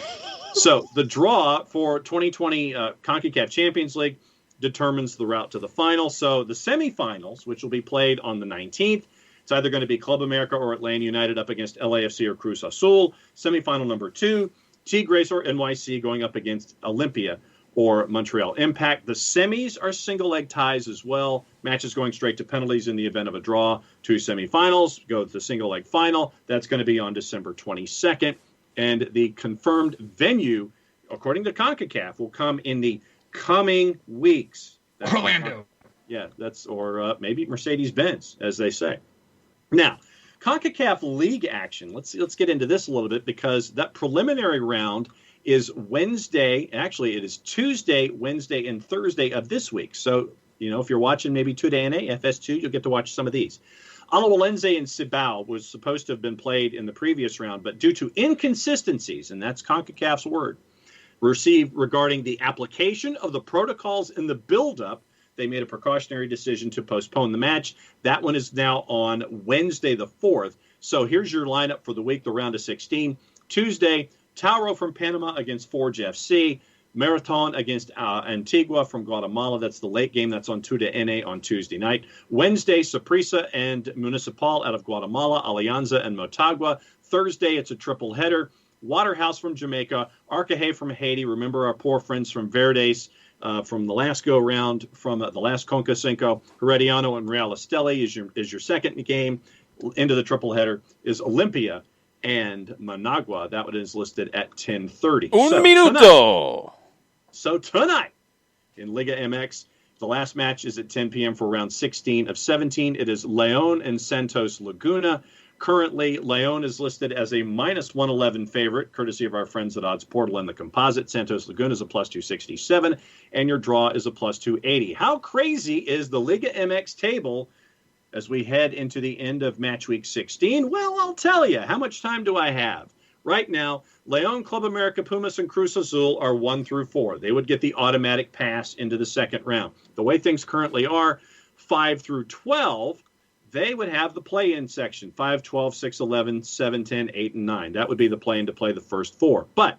So the draw for 2020 CONCACAF Champions League determines the route to the final. So the semifinals, which will be played on the 19th, it's either going to be Club America or Atlanta United up against LAFC or Cruz Azul. Semifinal number 2, Tigres or NYC going up against Olympia or Montreal Impact. The semis are single-leg ties as well. Matches going straight to penalties in the event of a draw. 2 semifinals go to the single-leg final. That's going to be on December 22nd. And the confirmed venue, according to CONCACAF, will come in the coming weeks. That's Orlando. Or maybe Mercedes-Benz, as they say. Now, CONCACAF League action. Let's get into this a little bit, because that preliminary round is Wednesday. Actually, it is Tuesday, Wednesday, and Thursday of this week. So, if you're watching maybe TUDN FS2, you'll get to watch some of these. Alajuelense and Cibao was supposed to have been played in the previous round, but due to inconsistencies, and that's CONCACAF's word, received regarding the application of the protocols in the buildup, they made a precautionary decision to postpone the match. That one is now on Wednesday the 4th. So here's your lineup for the week, the round of 16. Tuesday, Tauro from Panama against Forge FC. Marathon against Antigua from Guatemala. That's the late game. That's on TUDN on Tuesday night. Wednesday, Saprissa and Municipal out of Guatemala. Alianza and Motagua. Thursday, it's a triple header. Waterhouse from Jamaica. Arcaje from Haiti. Remember our poor friends from Verdes from the last go-round, from the last Conca Cinco. Herediano and Real Esteli is your second game. Into the triple header is Olympia and Managua. That one is listed at 10:30. Minuto! So tonight in Liga MX, the last match is at 10 p.m. for round 16 of 17. It is Leon and Santos Laguna. Currently, Leon is listed as a -111 favorite, courtesy of our friends at Odds Portal and the Composite. Santos Laguna is a +267, and your draw is a +280. How crazy is the Liga MX table as we head into the end of match week 16? Well, I'll tell you. How much time do I have? Right now, Leon, Club America, Pumas, and Cruz Azul are 1 through 4. They would get the automatic pass into the second round. The way things currently are, 5 through 12, they would have the play-in section, 5, 12, 6, 11, 7, 10, 8, and 9. That would be the play-in to play the first 4. But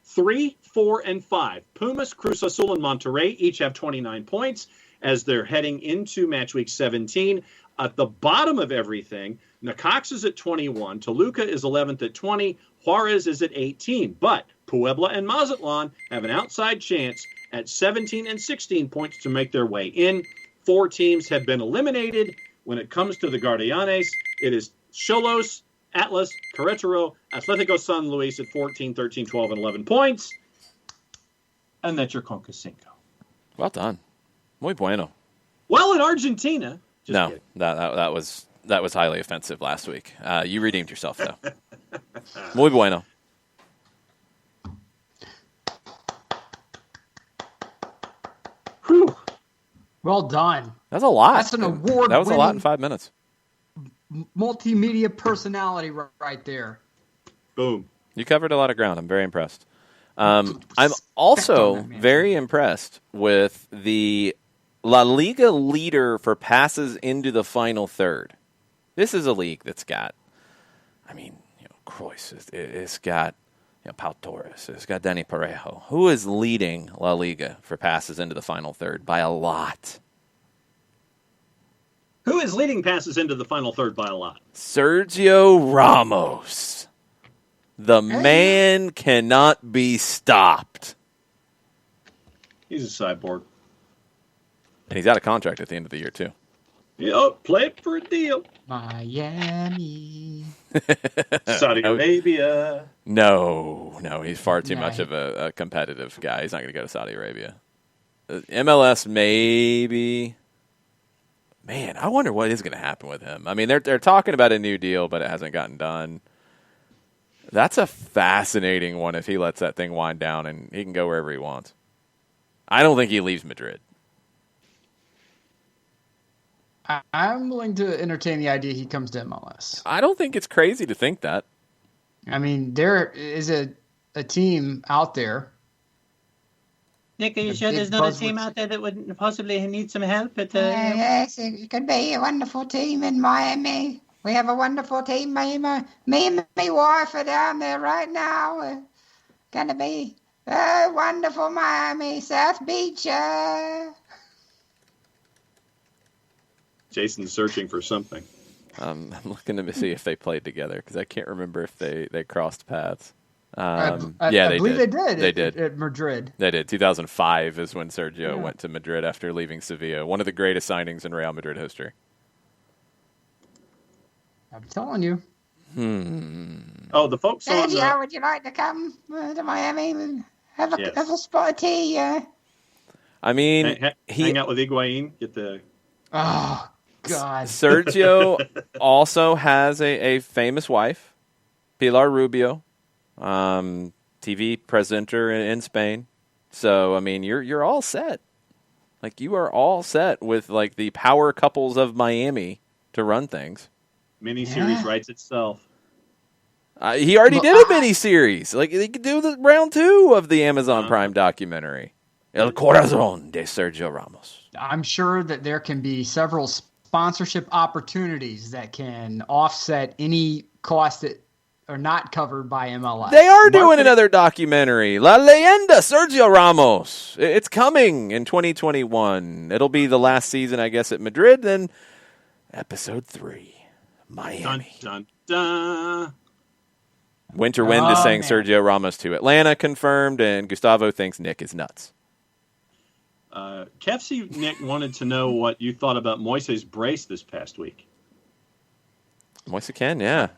3, 4, and 5, Pumas, Cruz Azul, and Monterrey each have 29 points as they're heading into match week 17. At the bottom of everything, Necaxa is at 21, Toluca is 11th at 20, Juarez is at 18. But Puebla and Mazatlan have an outside chance at 17 and 16 points to make their way in. 4 teams have been eliminated. When it comes to the Guardianes, it is Xolos, Atlas, Querétaro, Atlético San Luis at 14, 13, 12, and 11 points. And that's your Conca Cinco. Well done. Muy bueno. Well, in Argentina... No, that was highly offensive last week. You redeemed yourself, though. Muy bueno. Whew. Well done. That's a lot. That's an award. That was a lot in 5 minutes. Multimedia personality right there. Boom. You covered a lot of ground. I'm very impressed. I'm also very impressed with the La Liga leader for passes into the final third. This is a league that's got, Cruyff. It's got Pau Torres. It's got Dani Parejo. Who is leading La Liga for passes into the final third by a lot? Who is leading passes into the final third by a lot? Sergio Ramos. The man cannot be stopped. He's a cyborg. And he's out of contract at the end of the year, too. Yep, play for a deal. Miami. Saudi Arabia. No, he's far too much of a competitive guy. He's not going to go to Saudi Arabia. MLS, maybe. Man, I wonder what is going to happen with him. I mean, they're talking about a new deal, but it hasn't gotten done. That's a fascinating one if he lets that thing wind down and he can go wherever he wants. I don't think he leaves Madrid. I'm willing to entertain the idea he comes to MLS. I don't think it's crazy to think that. I mean, there is a team out there. Nick, are you sure there's not a team out there that would possibly need some help? Yes, it could be a wonderful team in Miami. We have a wonderful team. Me and my wife are down there right now. We're going to be wonderful Miami, South Beach. Jason's searching for something. I'm looking to see if they played together because I can't remember if they crossed paths. I they believe did. They did at Madrid. They did. 2005 is when Sergio went to Madrid after leaving Sevilla. One of the greatest signings in Real Madrid history. I'm telling you. Oh, the folks on Sergio, would you like to come to Miami and have a spot of tea? I mean, hang out with Higuain, get the... Oh, God. Sergio also has a famous wife, Pilar Rubio, TV presenter in Spain. So, I mean, you're all set. Like, you are all set with, like, the power couples of Miami to run things. Miniseries writes itself. He already did a miniseries. Like, he could do the round 2 of the Amazon Prime documentary. El Corazón de Sergio Ramos. I'm sure that there can be several sponsorship opportunities that can offset any costs that are not covered by MLS. They are doing another documentary, La Leyenda Sergio Ramos. It's coming in 2021. It'll be the last season, I guess, at Madrid. Then episode 3, Miami. Dun, dun, dun. Winter Wind is saying Sergio Ramos to Atlanta confirmed, and Gustavo thinks Nick is nuts. Kefsy Nick wanted to know what you thought about Moises Brace this past week. Moise can, yeah.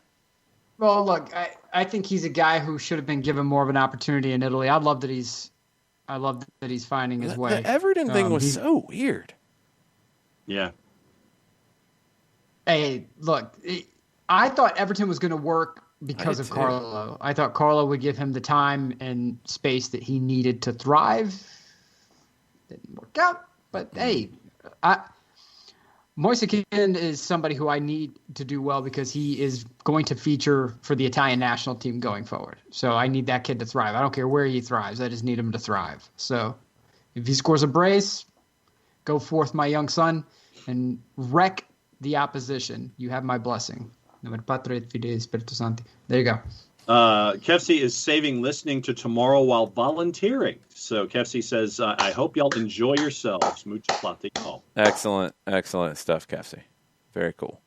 Well, look, I think he's a guy who should have been given more of an opportunity in Italy. I love that he's finding his way. The Everton thing was so weird. Yeah. Hey, look, I thought Everton was going to work because of Carlo. I thought Carlo would give him the time and space that he needed to thrive. Didn't work out, but hey, Moise Kean is somebody who I need to do well because he is going to feature for the Italian national team going forward. So I need that kid to thrive. I don't care where he thrives. I just need him to thrive. So if he scores a brace, go forth, my young son, and wreck the opposition. You have my blessing. Nomen Patri et Filii et Spiritus Sancti. There you go. Kefsy is saving listening to tomorrow while volunteering. So Kefsy says, I hope y'all enjoy yourselves. Mucho platico. Excellent stuff, Kefsy. Very cool.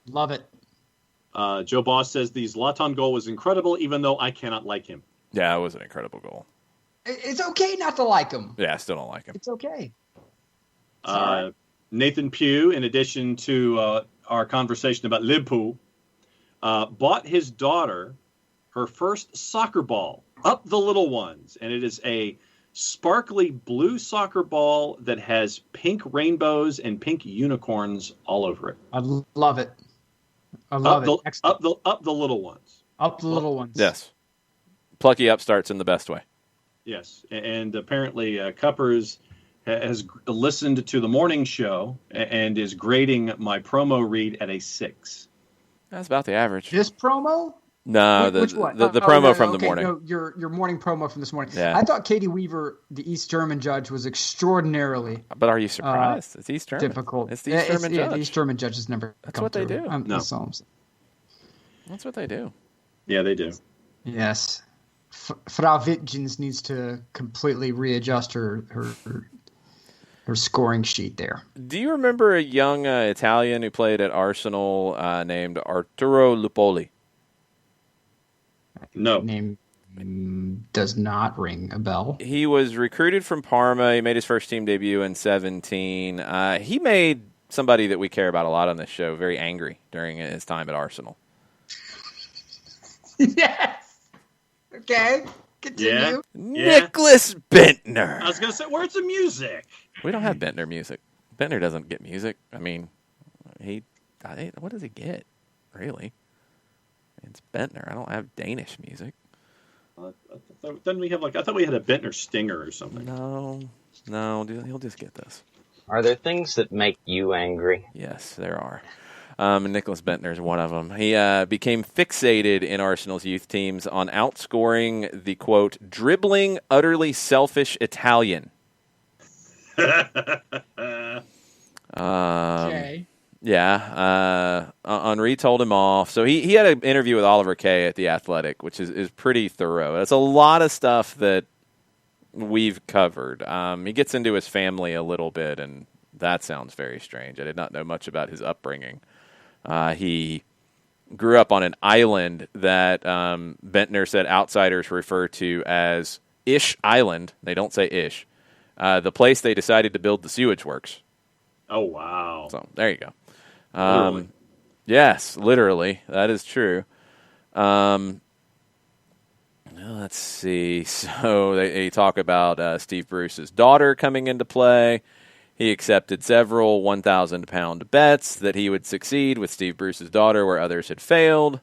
Love it. Joe Boss says the Zlatan goal was incredible, even though I cannot like him. Yeah, it was an incredible goal. It's okay not to like him. Yeah, I still don't like him. It's okay. Nathan Pugh, in addition to our conversation about Liverpool, bought his daughter her first soccer ball, Up the Little Ones, and it is a sparkly blue soccer ball that has pink rainbows and pink unicorns all over it. I love it. I love it. Up the Little Ones. Up the Little Ones. Yes. Plucky upstarts in the best way. Yes, and apparently Cuppers has listened to the morning show and is grading my promo read at a 6. That's about the average. This promo? No, Which one? the promo from the morning. No, your morning promo from this morning. Yeah. I thought Katie Weaver, the East German judge, was extraordinarily. But are you surprised? It's East German. Difficult. It's the East German judge. Yeah, the East German judges never. That's what they do. No. That's all I'm saying. That's what they do. Yeah, they do. Yes, Frau Wittgens needs to completely readjust her scoring sheet there. Do you remember a young Italian who played at Arsenal named Arturo Lupoli? No. Name does not ring a bell. He was recruited from Parma. He made his first team debut in 2017. He made somebody that we care about a lot on this show very angry during his time at Arsenal. Yes. Okay. Continue. Yeah. Nicholas Bentner. I was going to say, where's the music? We don't have Bentner music. Bentner doesn't get music. I mean, what does he get, really? It's Bentner. I don't have Danish music. Then we have I thought we had a Bentner stinger or something. No, he'll just get this. Are there things that make you angry? Yes, there are. Nicholas Bentner is one of them. He became fixated in Arsenal's youth teams on outscoring the, quote, dribbling, utterly selfish Italian. Okay. Yeah. Henri told him off. So he had an interview with Oliver Kay at The Athletic, which is pretty thorough. It's a lot of stuff that we've covered. He gets into his family a little bit, and that sounds very strange. I did not know much about his upbringing. He grew up on an island that Bentner said outsiders refer to as Ish Island. They don't say Ish. The place they decided to build the sewage works. Oh, wow. So there you go. Literally. Yes, literally. That is true. Let's see. So they talk about Steve Bruce's daughter coming into play. He accepted several 1,000-pound bets that he would succeed with Steve Bruce's daughter where others had failed.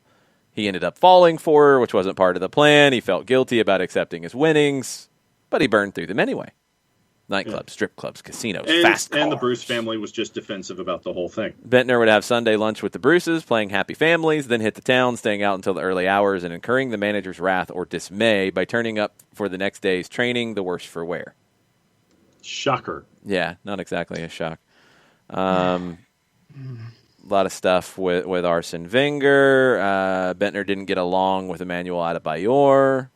He ended up falling for her, which wasn't part of the plan. He felt guilty about accepting his winnings, but he burned through them anyway. Nightclubs, strip clubs, casinos, fast cars. And the Bruce family was just defensive about the whole thing. Bentner would have Sunday lunch with the Bruces, playing Happy Families, then hit the town, staying out until the early hours, and incurring the manager's wrath or dismay by turning up for the next day's training, the worse for wear. Shocker. Yeah, not exactly a shock. A lot of stuff with Arsene Wenger. Bentner didn't get along with Emmanuel Adebayor.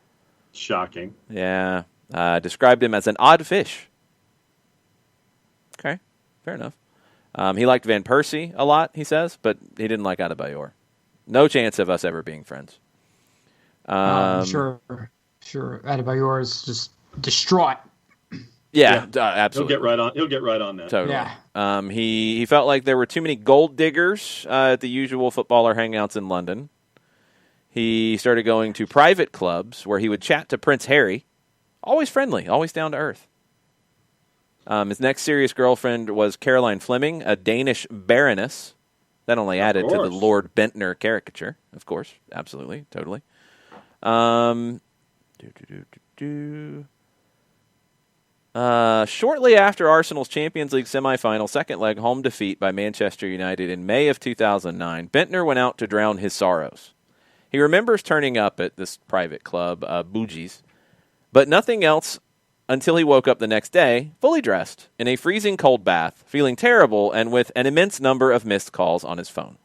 Shocking. Yeah. Described him as an odd fish. Okay, fair enough. He liked Van Persie a lot, he says, but he didn't like Adebayor. No chance of us ever being friends. Sure. Adebayor is just distraught. Yeah, absolutely. He'll get right on that. Totally. Yeah. He felt like there were too many gold diggers at the usual footballer hangouts in London. He started going to private clubs where he would chat to Prince Harry. Always friendly, always down to earth. His next serious girlfriend was Caroline Fleming, a Danish baroness. That only added to the Lord Bentner caricature, of course. Absolutely, totally. Shortly after Arsenal's Champions League semifinal second leg home defeat by Manchester United in May of 2009, Bentner went out to drown his sorrows. He remembers turning up at this private club, Bougies, but nothing else until he woke up the next day, fully dressed, in a freezing cold bath, feeling terrible, and with an immense number of missed calls on his phone.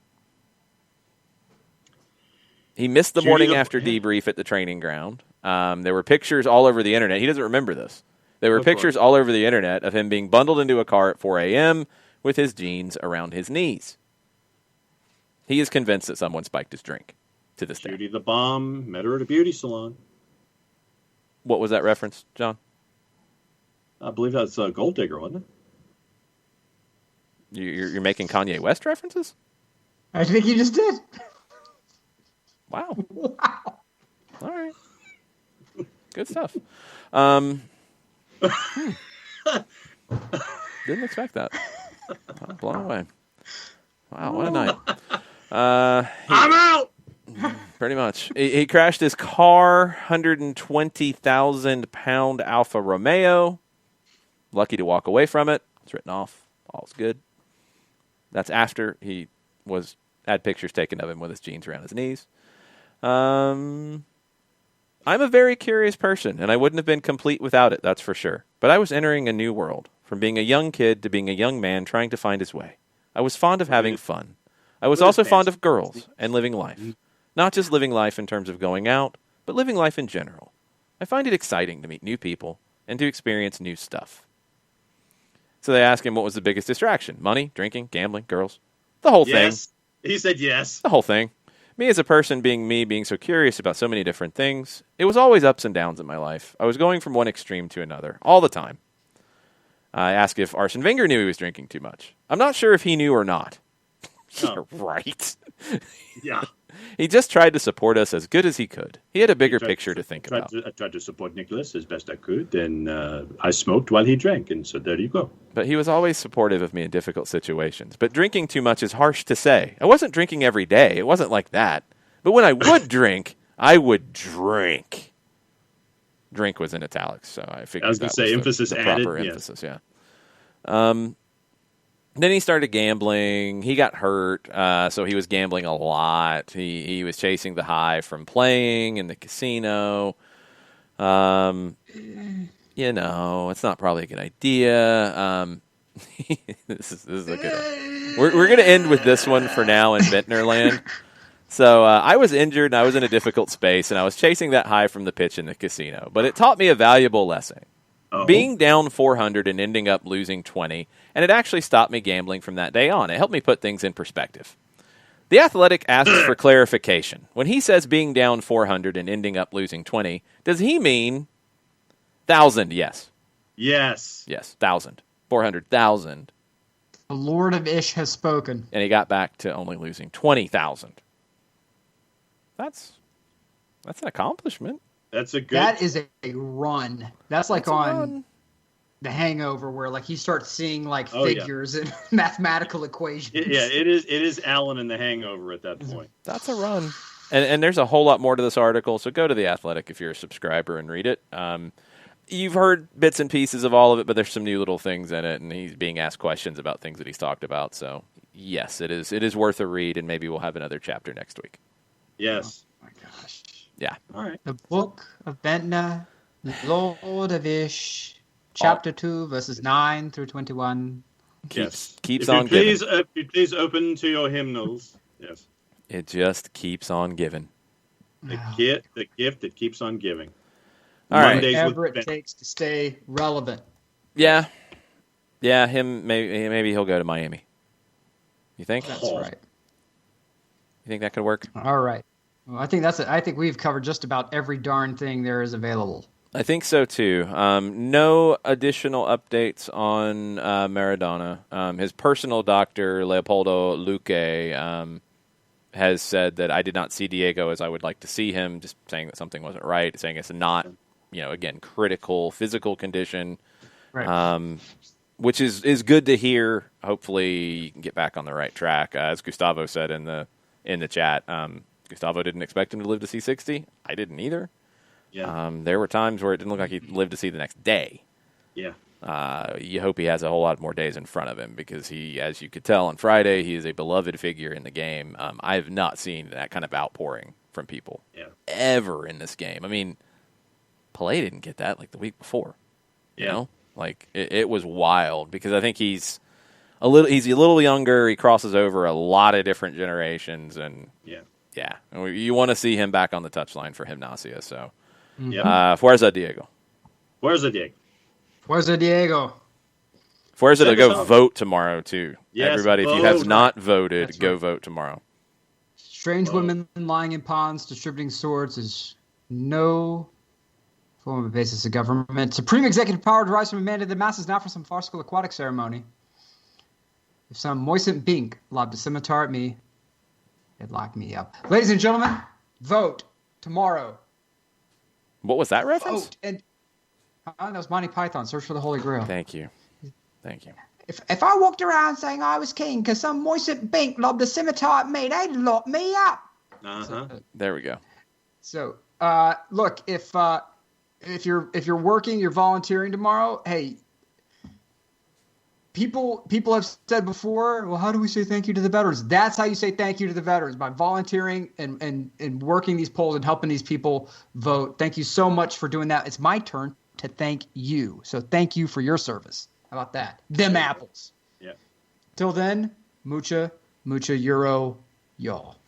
He missed the morning after debrief at the training ground. There were pictures all over the internet. He doesn't remember this. There were pictures all over the internet of him being bundled into a car at 4 a.m. with his jeans around his knees. He is convinced that someone spiked his drink to this day. Judy the Bomb met her at a beauty salon. What was that reference, John? I believe that's Gold Digger, wasn't it? You're making Kanye West references? I think you just did. Wow. All right. Good stuff. Didn't expect that. I'm blown away. Wow, what a night. I'm out! Pretty much. He crashed his car, 120,000-pound Alfa Romeo. Lucky to walk away from it. It's written off. All's good. That's after he had pictures taken of him with his jeans around his knees. I'm a very curious person, and I wouldn't have been complete without it, that's for sure. But I was entering a new world, from being a young kid to being a young man trying to find his way. I was fond of having fun. I was also fond of girls and living life. Not just living life in terms of going out, but living life in general. I find it exciting to meet new people and to experience new stuff. So they ask him what was the biggest distraction. Money, drinking, gambling, girls. The whole thing. He said yes. The whole thing. Me as a person being so curious about so many different things, it was always ups and downs in my life. I was going from one extreme to another, all the time. I asked if Arsene Wenger knew he was drinking too much. I'm not sure if he knew or not. You're right. Yeah. He just tried to support us as good as he could. He had a bigger picture to think about. I tried to support Nicholas as best I could, and I smoked while he drank, and so there you go. But he was always supportive of me in difficult situations. But drinking too much is harsh to say. I wasn't drinking every day. It wasn't like that. But when I would drink, I would drink. Drink was in italics, so I figured I was going to say, emphasis the added. proper emphasis, yeah. Then he started gambling. He got hurt, so he was gambling a lot. He was chasing the high from playing in the casino. It's not probably a good idea. This is a good one. We're going to end with this one for now in Bentner land. So I was injured, and I was in a difficult space, and I was chasing that high from the pitch in the casino. But it taught me a valuable lesson. Oh. Being down 400 and ending up losing 20, and it actually stopped me gambling from that day on. It helped me put things in perspective. The Athletic asks for clarification. When he says being down 400 and ending up losing 20, does he mean 1,000? Yes. Yes. Yes, 1,000. 400,000. The Lord of Ish has spoken. And he got back to only losing 20,000. That's That's an accomplishment. That's a good. That is a run. That's like That's a on run. The Hangover, where like he starts seeing like Oh, yeah. figures and mathematical equations. Yeah, it is Alan in The Hangover at that point. That's a run. And there's a whole lot more to this article, so go to The Athletic if you're a subscriber and read it. You've heard bits and pieces of all of it, but there's some new little things in it, and he's being asked questions about things that he's talked about. So, yes, it is worth a read, and maybe we'll have another chapter next week. Yes. Oh my gosh. Yeah. All right. The Book of Ventnor, Lord of Ish, Chapter 2, verses 9 through 21. Keeps if on you please, giving. if you please open to your hymnals. Yes. It just keeps on giving. The gift that keeps on giving. All right. Whatever it takes to stay relevant. Yeah. Yeah, him, maybe he'll go to Miami. You think? That's right. You think that could work? All right. Well, I think that's it. I think we've covered just about every darn thing there is available. I think so too. No additional updates on Maradona. His personal doctor, Leopoldo Luque, has said that I did not see Diego as I would like to see him, just saying that something wasn't right, saying it's not, again, critical physical condition, right. Which is good to hear. Hopefully you can get back on the right track. As Gustavo said in the chat, Gustavo didn't expect him to live to see 60. I didn't either. Yeah. There were times where it didn't look like he'd live to see the next day. Yeah. You hope he has a whole lot more days in front of him because he, as you could tell on Friday, he is a beloved figure in the game. I have not seen that kind of outpouring from people ever in this game. I mean, Pelé didn't get that like the week before. You know? Like it was wild because I think he's a little younger. He crosses over a lot of different generations, and you want to see him back on the touchline for Gimnasia. So, Fuerza Diego. Fuerza Diego. Fuerza Diego. Fuerza to go vote tomorrow too. Yes, everybody, if you have not voted, go vote tomorrow. Strange women lying in ponds distributing swords is no form of basis of government. Supreme executive power derives from a mandate of the masses, not from some farcical aquatic ceremony. If some moistened bink lobbed a scimitar at me, it'd lock me up. Ladies and gentlemen, vote tomorrow. What was that reference? Vote. And that was Monty Python, Search for the Holy Grail. Thank you. If I walked around saying I was king because some moistened bink lobbed a scimitar at me, they'd lock me up. There we go. So, look, if you're working, you're volunteering tomorrow, hey, people have said before, well, how do we say thank you to the veterans? That's how you say thank you to the veterans, by volunteering and working these polls and helping these people vote. Thank you so much for doing that. It's my turn to thank you. So thank you for your service. How about that? Them apples. Yeah. Till then, mucha euro, y'all.